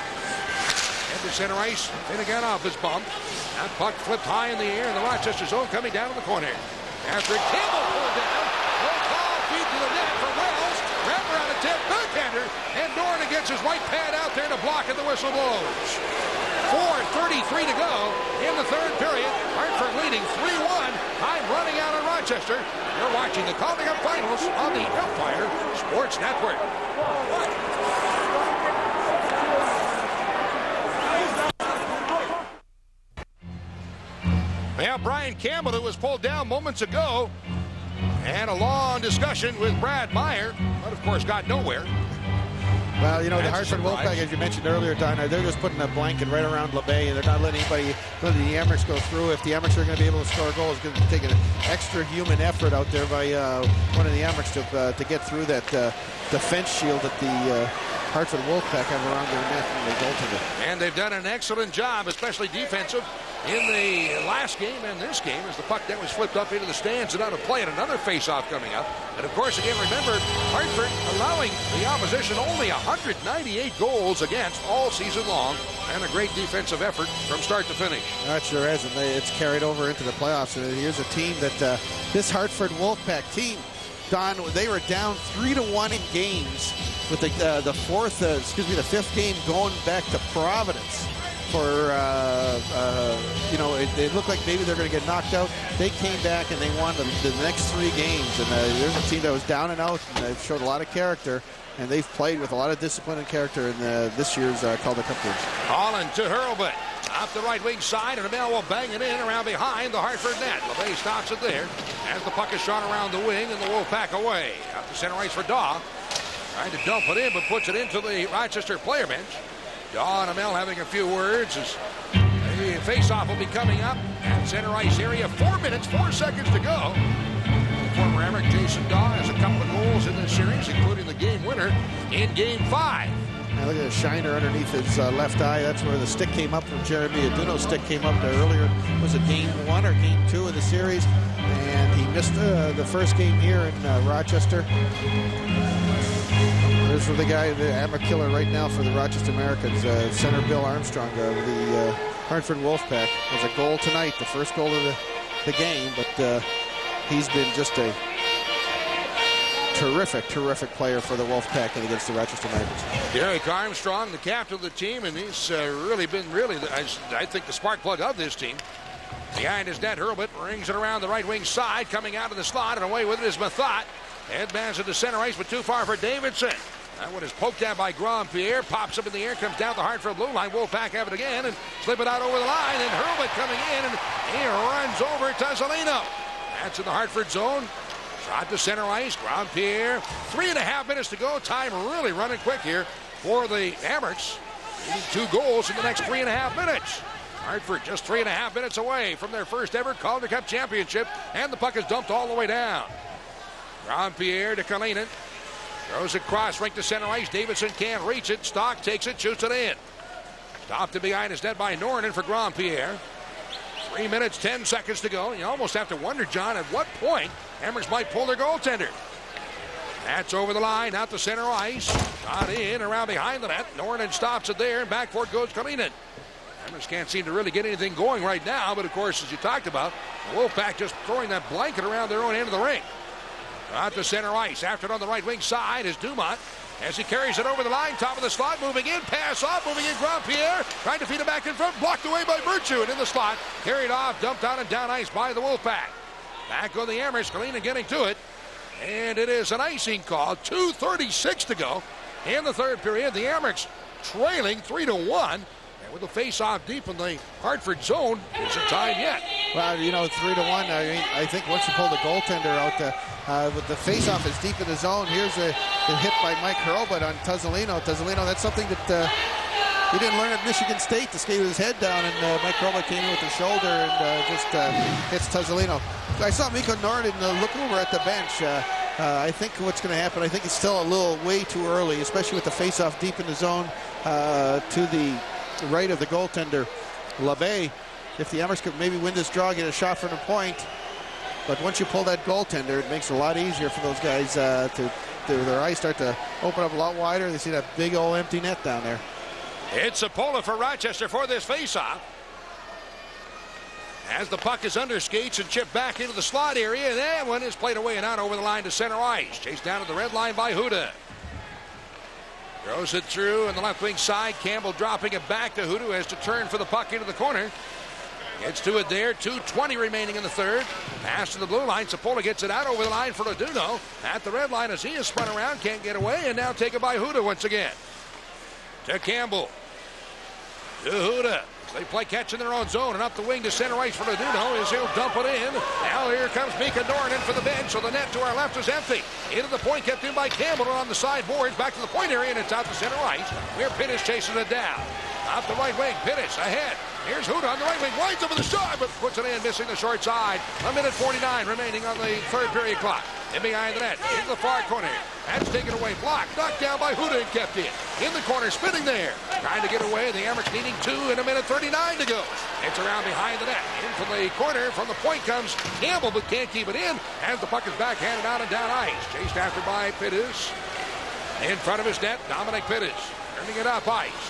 Into center ice, AFINOGENOV is bumped. That puck flipped high in the air in the Rochester zone, coming down to the corner. After Campbell pulled down, no call, feed to the net for Wells. Wrapper out of tip, backhander, and Dorn gets his right pad out there to block and the whistle blows. 4:33 to go in the third period. Hartford leading 3-1. Time running out on Rochester. You're watching the Calder Cup finals on the Empire Sports Network. Well, Brian Campbell, who was pulled down moments ago, and a long discussion with Brad Meyer, but of course got nowhere. Well, you know, the Hartford WolfPack, as you mentioned earlier, Don, they're just putting a blanket right around LeBay, and they're not letting the Amerks go through. If the Amerks are going to be able to score goals, it's going to take an extra human effort out there by one of the Amerks to get through that defense shield that the Hartford WolfPack have around their net and they goaltender. And they've done an excellent job, especially defensive, in the last game and this game, as the puck then was flipped up into the stands and out of play, and another face-off coming up. And of course, again, remember, Hartford allowing the opposition only 198 goals against all season long, and a great defensive effort from start to finish. That sure is, and it's carried over into the playoffs. And here's a team that this Hartford WolfPack team, Don, they were down 3-1 in games, with the fifth game going back to Providence. For, you know, it looked like maybe they're going to get knocked out. They came back and they won the next 3 games. And there's a team that was down and out, and they've showed a lot of character. And they've played with a lot of discipline and character in this year's Calder Cup games. Holland to Hurlbut. Off the right wing side, and Amell will bang it in around behind the Hartford net. LeBay stops it there as the puck is shot around the wing, and the Wolfpack away. Out to center ice for Daw. Trying to dump it in, but puts it into the Rochester player bench. Daw and Amell having a few words as the face-off will be coming up at center ice area. 4 minutes, 4 seconds to go. Former Emmerich Jason Daw has a couple of goals in this series, including the game winner in Game 5. Now look at the shiner underneath his left eye. That's where the stick came up from Jeremy Aduno's stick came up there earlier. Was it Game 1 or Game 2 of the series? And he missed the first game here in Rochester. There's for the guy, the hammer killer right now for the Rochester Americans, center Bill Armstrong of the Hartford WolfPack. Has a goal tonight, the first goal of the game, but he's been just a terrific player for the WolfPack and against the Rochester Americans. Derek Armstrong, the captain of the team, and he's really been I think the spark plug of this team. Behind his net, Hurlbut rings it around the right wing side, coming out of the slot, and away with it is Mathot. Headbands into center ice, but too far for Davidson. That one is poked down by Grandpierre, pops up in the air, comes down the Hartford blue line. WolfPack have it again and slip it out over the line, and Hurlbut coming in, and he runs over Tuzolino. That's in the Hartford zone. Shot to center ice, Grandpierre. 3.5 minutes to go. Time really running quick here for the Hammers. Needing 2 goals in the next 3.5 minutes. Hartford just 3.5 minutes away from their first ever Calder Cup championship, and the puck is dumped all the way down. Grandpierre to Kalinin. Throws it cross right to center ice. Davidson can't reach it. Stock takes it, shoots it in. Stopped behind his net by Norton for Grandpierre. 3 minutes, 10 seconds to go. You almost have to wonder, John, at what point Hammers might pull their goaltender. That's over the line, out to center ice. Shot in, around behind the net. Norton stops it there, and back for it goes Kalinin. Hammers can't seem to really get anything going right now, but of course, as you talked about, the WolfPack just throwing that blanket around their own end of the ring. Out to center ice. After it on the right wing side is Dumont. As he carries it over the line, top of the slot, moving in, pass off, moving in, Grandpierre, trying to feed it back in front, blocked away by Virtue, and in the slot, carried off, dumped on and down ice by the WolfPack. Back go the Hammers, Kalina getting to it, and it is an icing call. 2:36 to go in the third period. The Hammers trailing 3-1. With a face-off deep in the Hartford zone, isn't time yet. Well, you know, 3-1. I think once you pull the goaltender out, with the face-off is deep in the zone. Here's the hit by Mike Hurlbut on Tuzolino. Tuzolino, that's something that he didn't learn at Michigan State to skate with his head down, and Mike Roba came in with the shoulder and just hits Tuzzolino. I saw Mikko Nordin look over at the bench. I think what's going to happen, I think it's still a little way too early, especially with the face-off deep in the zone to the right of the goaltender, LeBay. If the Emers could maybe win this draw, get a shot from the point. But once you pull that goaltender, it makes it a lot easier for those guys their eyes start to open up a lot wider. They see that big old empty net down there. It's Sapola for Rochester for this faceoff. As the puck is under skates and chipped back into the slot area, and that one is played away and out over the line to center ice. Chased down to the red line by Huda. Throws it through on the left wing side. Campbell dropping it back to Huda, who has to turn for the puck into the corner. Gets to it there. 2:20 remaining in the third. Pass to the blue line. Sapola gets it out over the line for Laduno. At the red line as he is spun around. Can't get away. And now taken by Huda once again. To Campbell. To Huda. They play catch in their own zone and up the wing to center ice for Laduno as he'll dump it in. Now here comes Mika Dornan for the bench. So the net to our left is empty. Into the point kept in by Campbell on the side boards. Back to the point area and it's out to center ice. Where Pittis chasing it down. Off the right wing. Pittis ahead. Here's Huda on the right wing, winds over the shot, but puts it in, missing the short side. 1:49 remaining on the third period clock. In behind the net, into the far corner. That's taken away, blocked, knocked down by Huda and kept in. In the corner, spinning there. Trying to get away, the Amherst needing 2 in 1:39 to go. It's around behind the net. In from the corner, from the point comes Campbell, but can't keep it in. As the puck is backhanded out and down ice. Chased after by Pittis. In front of his net, Dominic Pittis. Turning it up ice.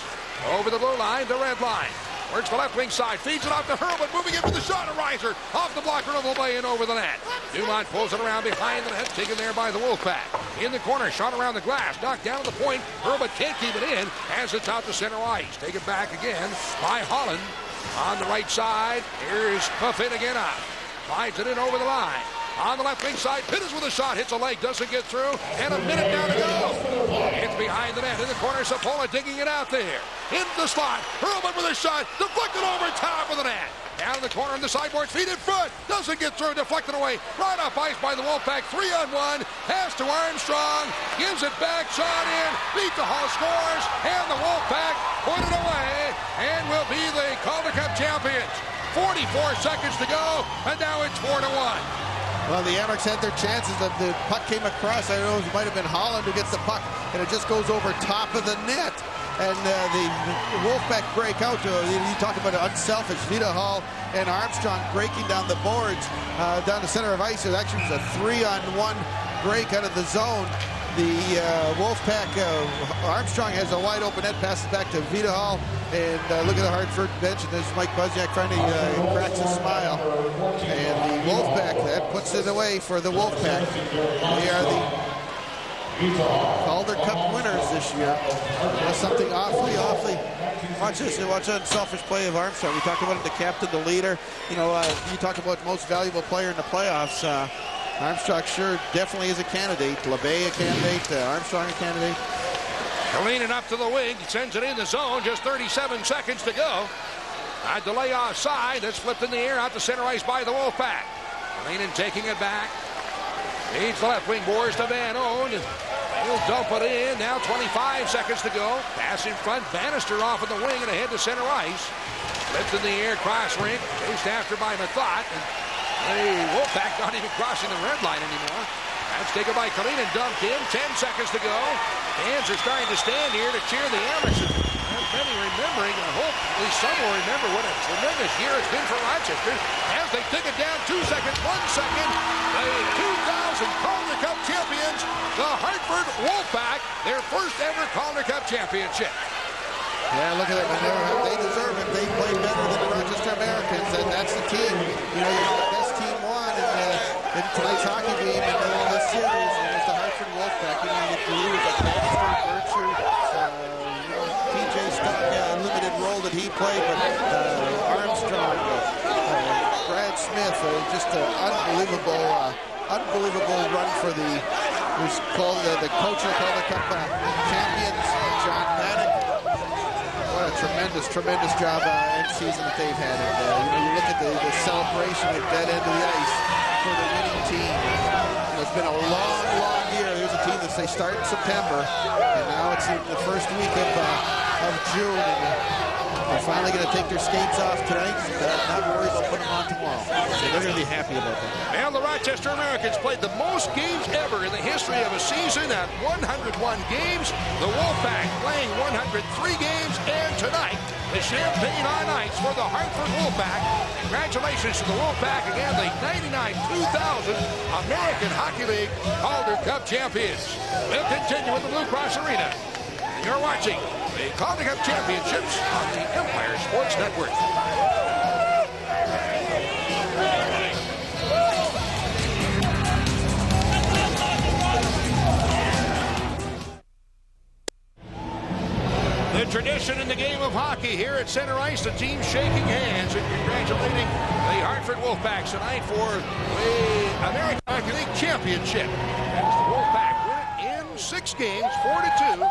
Over the blue line, the red line. Works the left wing side, feeds it off to Hurlbut, moving in for the shot, a riser, off the blocker of the way and over the net. Dumont pulls it around behind the net, taken there by the Wolfpack. In the corner, shot around the glass, knocked down to the point. Hurlbut can't keep it in as it's out to center ice. Take it back again by Holland on the right side. Here's Puffin again out. Finds it in over the line. On the left wing side, Pittis with a shot, hits a leg, doesn't get through, and a minute now to go. It's behind the net, in the corner, Sapola digging it out there. Into the slot, Hurlbut with a shot, deflected over top of the net. Down in the corner, in the sideboards, feet in front, doesn't get through, deflected away, right off ice by the Wolfpack, 3-on-1, pass to Armstrong, gives it back, shot in, beat the Hall, scores, and the Wolfpack put it away, and will be the Calder Cup champions. 44 seconds to go, and now it's 4-1. Well, the Amherst had their chances. The puck came across. I don't know, it might have been Holland who gets the puck, and it just goes over top of the net. And the Wolfpack break out. You talk about an unselfish Vita Hall and Armstrong breaking down the boards down the center of ice. It actually was a 3-on-1 break out of the zone. The Wolfpack, Armstrong has a wide open net, passes back to Vita Hall, and look at the Hartford bench, and there's Mike Buzniak finally cracks a smile. And the Wolfpack, that puts it away for the Wolfpack. They are the Calder Cup winners this year. That's something awfully. Watch this. Watch that unselfish play of Armstrong. We talked about it, the captain, the leader. You know, you talk about most valuable player in the playoffs. Armstrong sure definitely is a candidate. LeBay a candidate. Armstrong a candidate. Kalinin up to the wing, sends it in the zone. Just 37 seconds to go. A delay offside. That's flipped in the air out to center ice by the Wolfpack. Kalinin taking it back. Feeds the left wing boards to Van Oon. He'll dump it in. Now 25 seconds to go. Pass in front. Bannister off in the wing and ahead to center ice. Flipped in the air, cross rink. Chased after by Mathot. The Wolfpack not even crossing the red line anymore. That's taken by Kalinin, dumped in. 10 seconds to go. Fans are starting to stand here to cheer the Amherst. Many remembering, and hopefully some will remember what a tremendous year it's been for Rochester as they take it down 2 seconds, 1 second. The 2000 Calder Cup champions, the Hartford Wolf Pack, their first ever Calder Cup championship. Yeah, look at it. They deserve it. They play better than the Rochester Americans, and that's the team. You know, the best team won in tonight's hockey game in this series. It was the Hartford Wolf Pack. You know, you get to lose a Virtue, TJ Stock, limited role that he played, but Armstrong, Brad Smith, just an unbelievable run for the coach of the Calder Cup champions, John Maddock. What a tremendous job end season that they've had. And you look at the celebration at that end of the ice for the winning team. It's been a long year. Here's a team that they start in September, and now it's in the first week of of June. And they're finally going to take their skates off tonight. Not worried about putting them on tomorrow. So they're going to be happy about that. And the Rochester Americans played the most games ever in the history of a season at 101 games. The WolfPack playing 103 games. And tonight, the champagne on ice for the Hartford WolfPack. Congratulations to the WolfPack, again, the 99-2000 American Hockey League Calder Cup champions. We'll continue with the Blue Cross Arena. You're watching the Calder Cup Championships on the Empire Sports Network. The tradition in the game of hockey here at center ice, the team shaking hands and congratulating the Hartford WolfPack tonight for the American Hockey League Championship. As the WolfPack win in 6 games, 4-2.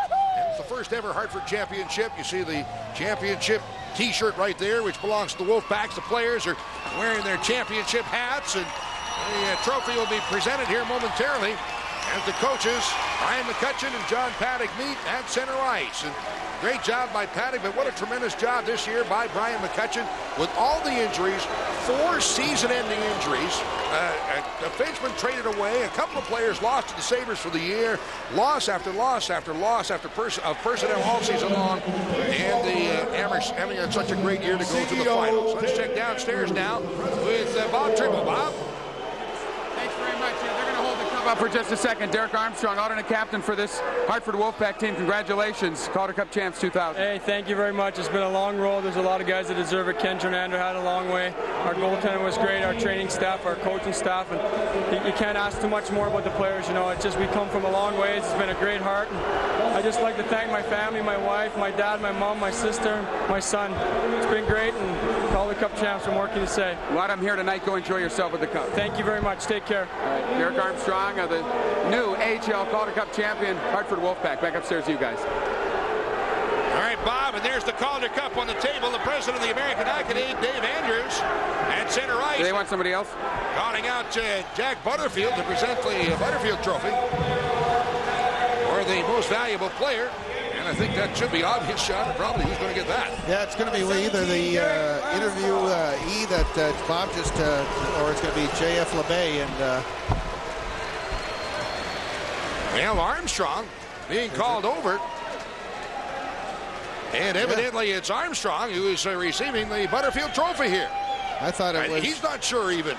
It's the first ever Hartford championship. You see the championship t-shirt right there, which belongs to the Wolfpacks. The players are wearing their championship hats, and the trophy will be presented here momentarily as the coaches, Brian McCutcheon and John Paddock, meet at center ice. And great job by Paddock, but what a tremendous job this year by Brian McCutcheon with all the injuries, 4 season-ending injuries. A defenseman traded away, a couple of players lost to the Sabres for the year, loss after loss after loss of personnel all season long, and the Amherst having such a great year to go to the finals. Let's check downstairs now with Bob Trimble. Bob? Thanks very much. Yeah, they're going to hold the cup up for just a second. Derek Armstrong, alternate captain for this Hartford WolfPack team. Congratulations, Calder Cup champs 2000. Hey, thank you very much. It's been a long road. There's a lot of guys that deserve it. Ken Jernander had a long way. Our goaltender was great. Our training staff, our coaching staff, and you can't ask too much more about the players. You know, it's just we come from a long ways. It's been a great heart. And I just like to thank my family, my wife, my dad, my mom, my sister, my son. It's been great, and Calder Cup champs. What more can you say? Glad I'm here tonight. Go enjoy yourself with the cup. Thank you very much. Take care. All right, Derek Armstrong, the new AHL Calder Cup champion, Hartford WolfPack. Back upstairs to you guys. All right, Bob, and there's the Calder Cup on the table. The president of the American Hockey League, Dave Andrews, at center ice. Do they want somebody else? Calling out Jack Butterfield to present the Butterfield Trophy for the most valuable player. And I think that should be obvious, Sean, and probably who's going to get that. Yeah, it's going to be either the interviewee that Bob just, or it's going to be J.F. LeBay. And well, Armstrong being called over. And evidently it's Armstrong who is receiving the Butterfield Trophy here. I thought it was... He's not sure even.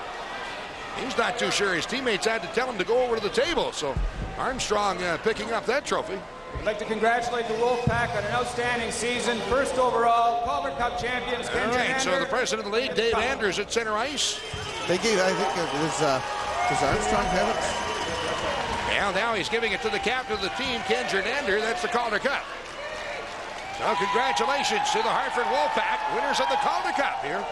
He's not too sure. His teammates had to tell him to go over to the table. So Armstrong picking up that trophy. I'd like to congratulate the WolfPack on an outstanding season. First overall, Calder Cup champions. All right, so the president of the league, Dave Andrews, at center ice. They gave, I think it was, does Armstrong have it? Well, now he's giving it to the captain of the team, Ken Jernander. That's the Calder Cup. So congratulations to the Hartford WolfPack, winners of the Calder Cup here,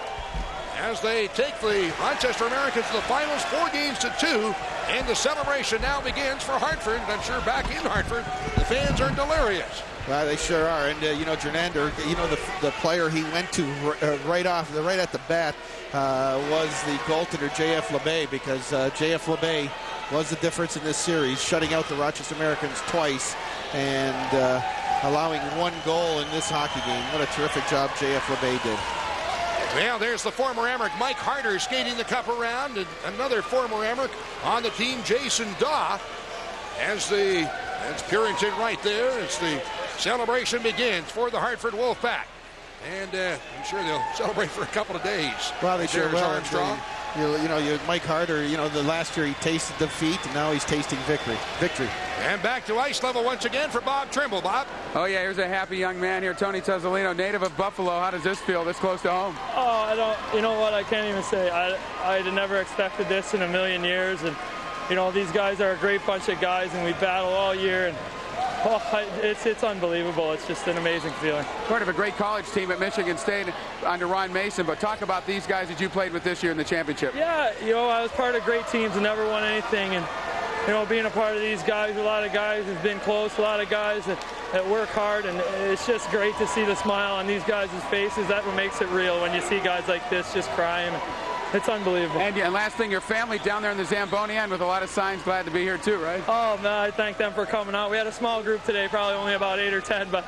as they take the Rochester Americans to the finals, 4-2, and the celebration now begins for Hartford. And I'm sure back in Hartford, the fans are delirious. Well, they sure are. And, you know, Jernander, you know, the player he went to right at the bat was the goaltender, J.F. LeBay, because J.F. LeBay was the difference in this series, shutting out the Rochester Americans twice and allowing 1 goal in this hockey game. What a terrific job J.F. LeBay did. Well, there's the former Amherst Mike Harder skating the cup around, and another former Amherst on the team, Jason Daw, that's Purington right there as the celebration begins for the Hartford WolfPack. And I'm sure they'll celebrate for a couple of days. Well, they sure will. Armstrong. Mike Harder, you know, the last year he tasted defeat, and now he's tasting victory. And back to ice level once again for Bob Trimble. Bob? Oh, yeah, here's a happy young man here, Tony Tuzzolino, native of Buffalo. How does this feel this close to home? Oh, you know what, I can't even say. I never expected this in a million years. And, you know, these guys are a great bunch of guys, and we battle all year. And it's unbelievable. It's just an amazing feeling. Part of a great college team at Michigan State under Ron Mason, but talk about these guys that you played with this year in the championship. Yeah, you know, I was part of great teams and never won anything, and you know, being a part of these guys, a lot of guys have been close, a lot of guys that work hard, and it's just great to see the smile on these guys' faces. That's what makes it real when you see guys like this just crying. It's unbelievable. And last thing, your family down there in the Zamboni end with a lot of signs, glad to be here too, right? Oh, man, I thank them for coming out. We had a small group today, probably only about 8 or 10, but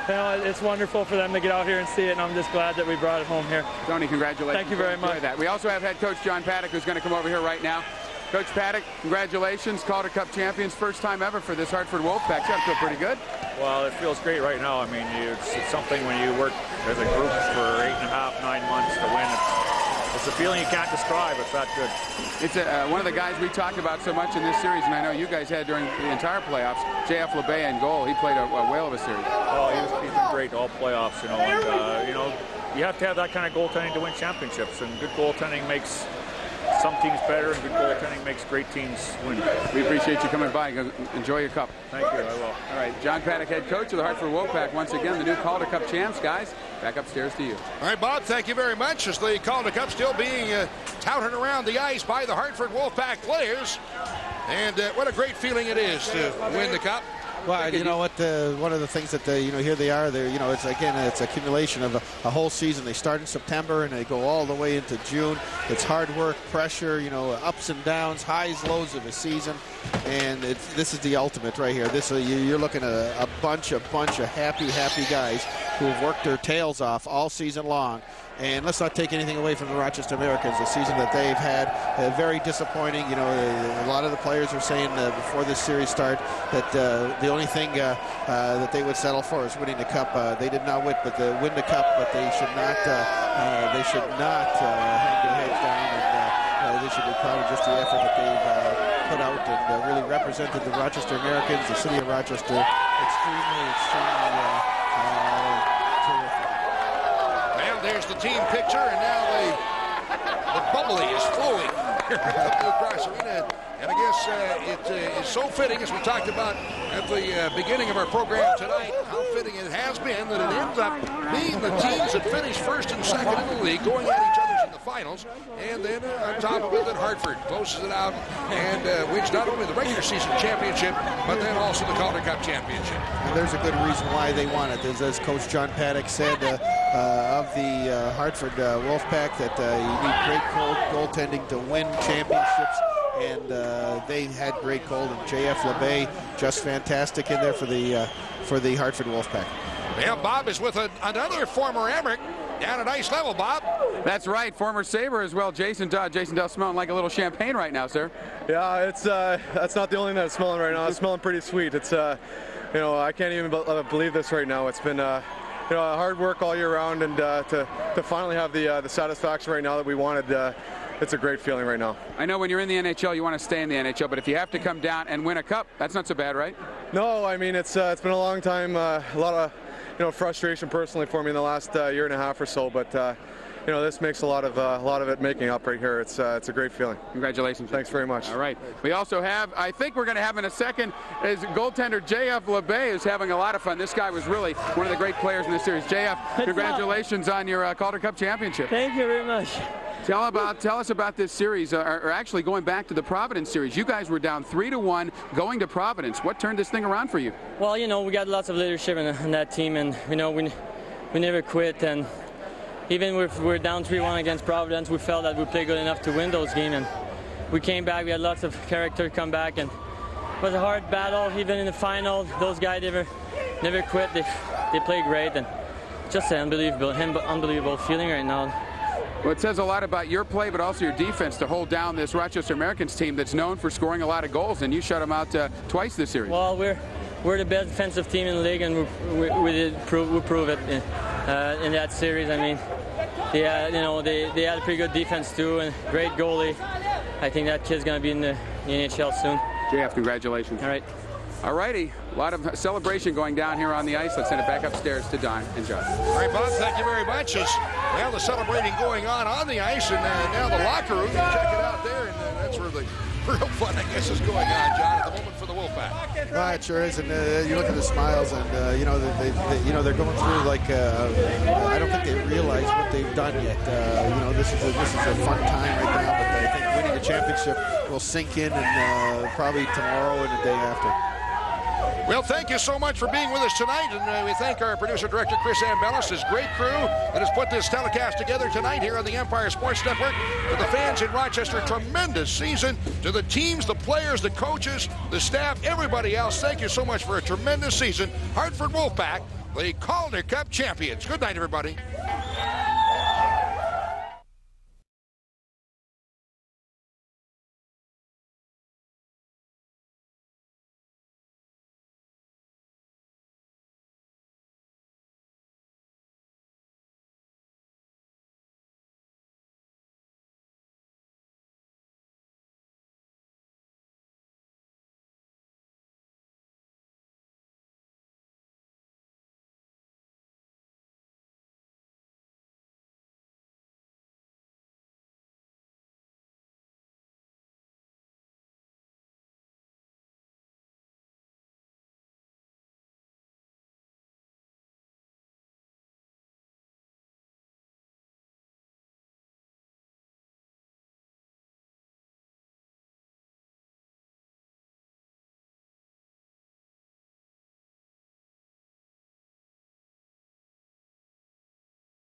it's wonderful for them to get out here and see it, and I'm just glad that we brought it home here. Tony, congratulations. Thank you very much. That. We also have head coach John Paddock, who's going to come over here right now. Coach Paddock, congratulations, Calder Cup champions, first time ever for this Hartford Wolf Pack. You feel pretty good? Well, it feels great right now. I mean, it's something when you work as a group for 8.5, 9 months to win. It's a feeling you can't describe. It's that good. It's one of the guys we talked about so much in this series, and I know you guys had during the entire playoffs, J.F. LeBay in goal. He played a whale of a series. Oh, he's been great all playoffs, you know. And, you know, you have to have that kind of goaltending to win championships, and good goaltending makes some teams better, and good goaltending makes great teams win. We appreciate you coming by. Enjoy your cup. Thank you. I will. All right, John Paddock, head coach of the Hartford Wolf Pack. Once again, the new Calder Cup champs, guys. Back upstairs to you. All right, Bob, thank you very much. As the Calder Cup still being touted around the ice by the Hartford Wolf Pack players. And what a great feeling it is to win the cup. Well, you know what? One of the things that you know, here they are. They're, you know, it's again, it's accumulation of a whole season. They start in September and they go all the way into June. It's hard work, pressure, you know, ups and downs, highs, lows of a season, and this is the ultimate right here. This you're looking at a bunch of happy guys who have worked their tails off all season long. And let's not take anything away from the Rochester Americans. The season that they've had, very disappointing. You know, a lot of the players are saying before this series start that the only thing that they would settle for is winning the cup. They did not win the cup, but they should not hang their heads down, and they should be proud of just the effort that they've put out and really represented the Rochester Americans, the city of Rochester, extremely terrific. There's the team picture, and now the bubbly is flowing across the arena. And I guess it is so fitting, as we talked about at the beginning of our program tonight, how fitting it has been that it ends up being the teams that finish first and second in the league going at each other in the finals. And then on top of it, that Hartford closes it out and wins not only the regular season championship, but then also the Calder Cup championship. And there's a good reason why they won it. As Coach John Paddock said of the Hartford Wolf Pack, that you need great goaltending to win championships. And they had great goal, and J.F. LeBay just fantastic in there for the Hartford Wolf Pack. Well, Bob is with another former Emmerich down at ice level, Bob. That's right, former Sabre as well, Jason Dodd. Jason Dodd smelling like a little champagne right now, sir. Yeah, it's that's not the only thing that's smelling right now. It's smelling pretty sweet. It's you know, I can't even believe this right now. It's been you know, hard work all year round, and to finally have the satisfaction right now that we wanted. It's a great feeling right now. I know when you're in the NHL, you want to stay in the NHL, but if you have to come down and win a cup, that's not so bad, right? No, I mean, it's been a long time, a lot of, you know, frustration personally for me in the last year and a half or so, but you know, this makes a lot of it making up right here. It's a great feeling. Congratulations. Thanks very much. All right. We also have, I think we're going to have in a second, is goaltender J.F. LeBay, who's having a lot of fun. This guy was really one of the great players in this series. J.F., congratulations on your Calder Cup championship. Thank you very much. Tell us about this series, or actually going back to the Providence series. You guys were down 3-1 going to Providence. What turned this thing around for you? Well, you know, we got lots of leadership in that team, and you know, we never quit. And even if we're down 3-1 against Providence, we felt that we played good enough to win those games. And we came back. We had lots of character come back, and it was a hard battle. Even in the final, those guys never quit. They played great, and just an unbelievable feeling right now. Well, it says a lot about your play, but also your defense to hold down this Rochester Americans team that's known for scoring a lot of goals, and you shut them out twice this series. Well, we're the best defensive team in the league, and we prove it in that series. I mean, they had a pretty good defense too, and great goalie. I think that kid's going to be in the NHL soon. JF, congratulations. All right. All righty, a lot of celebration going down here on the ice. Let's send it back upstairs to Don and John. All right, Bob, thank you very much. Well, the celebrating going on the ice, and now the locker room. You can check it out there, and that's where the real fun, I guess, is going on, John, at the moment for the Wolfpack. Right, it sure is, and you look at the smiles, and you know, they're going through like I don't think they realize what they've done yet. You know, this is a fun time right now, but I think winning the championship will sink in, and probably tomorrow and the day after. Well, thank you so much for being with us tonight, and we thank our producer-director, Chris Ambellis, his great crew that has put this telecast together tonight here on the Empire Sports Network. To the fans in Rochester, tremendous season. To the teams, the players, the coaches, the staff, everybody else, thank you so much for a tremendous season. Hartford WolfPack the Calder Cup champions. Good night, everybody.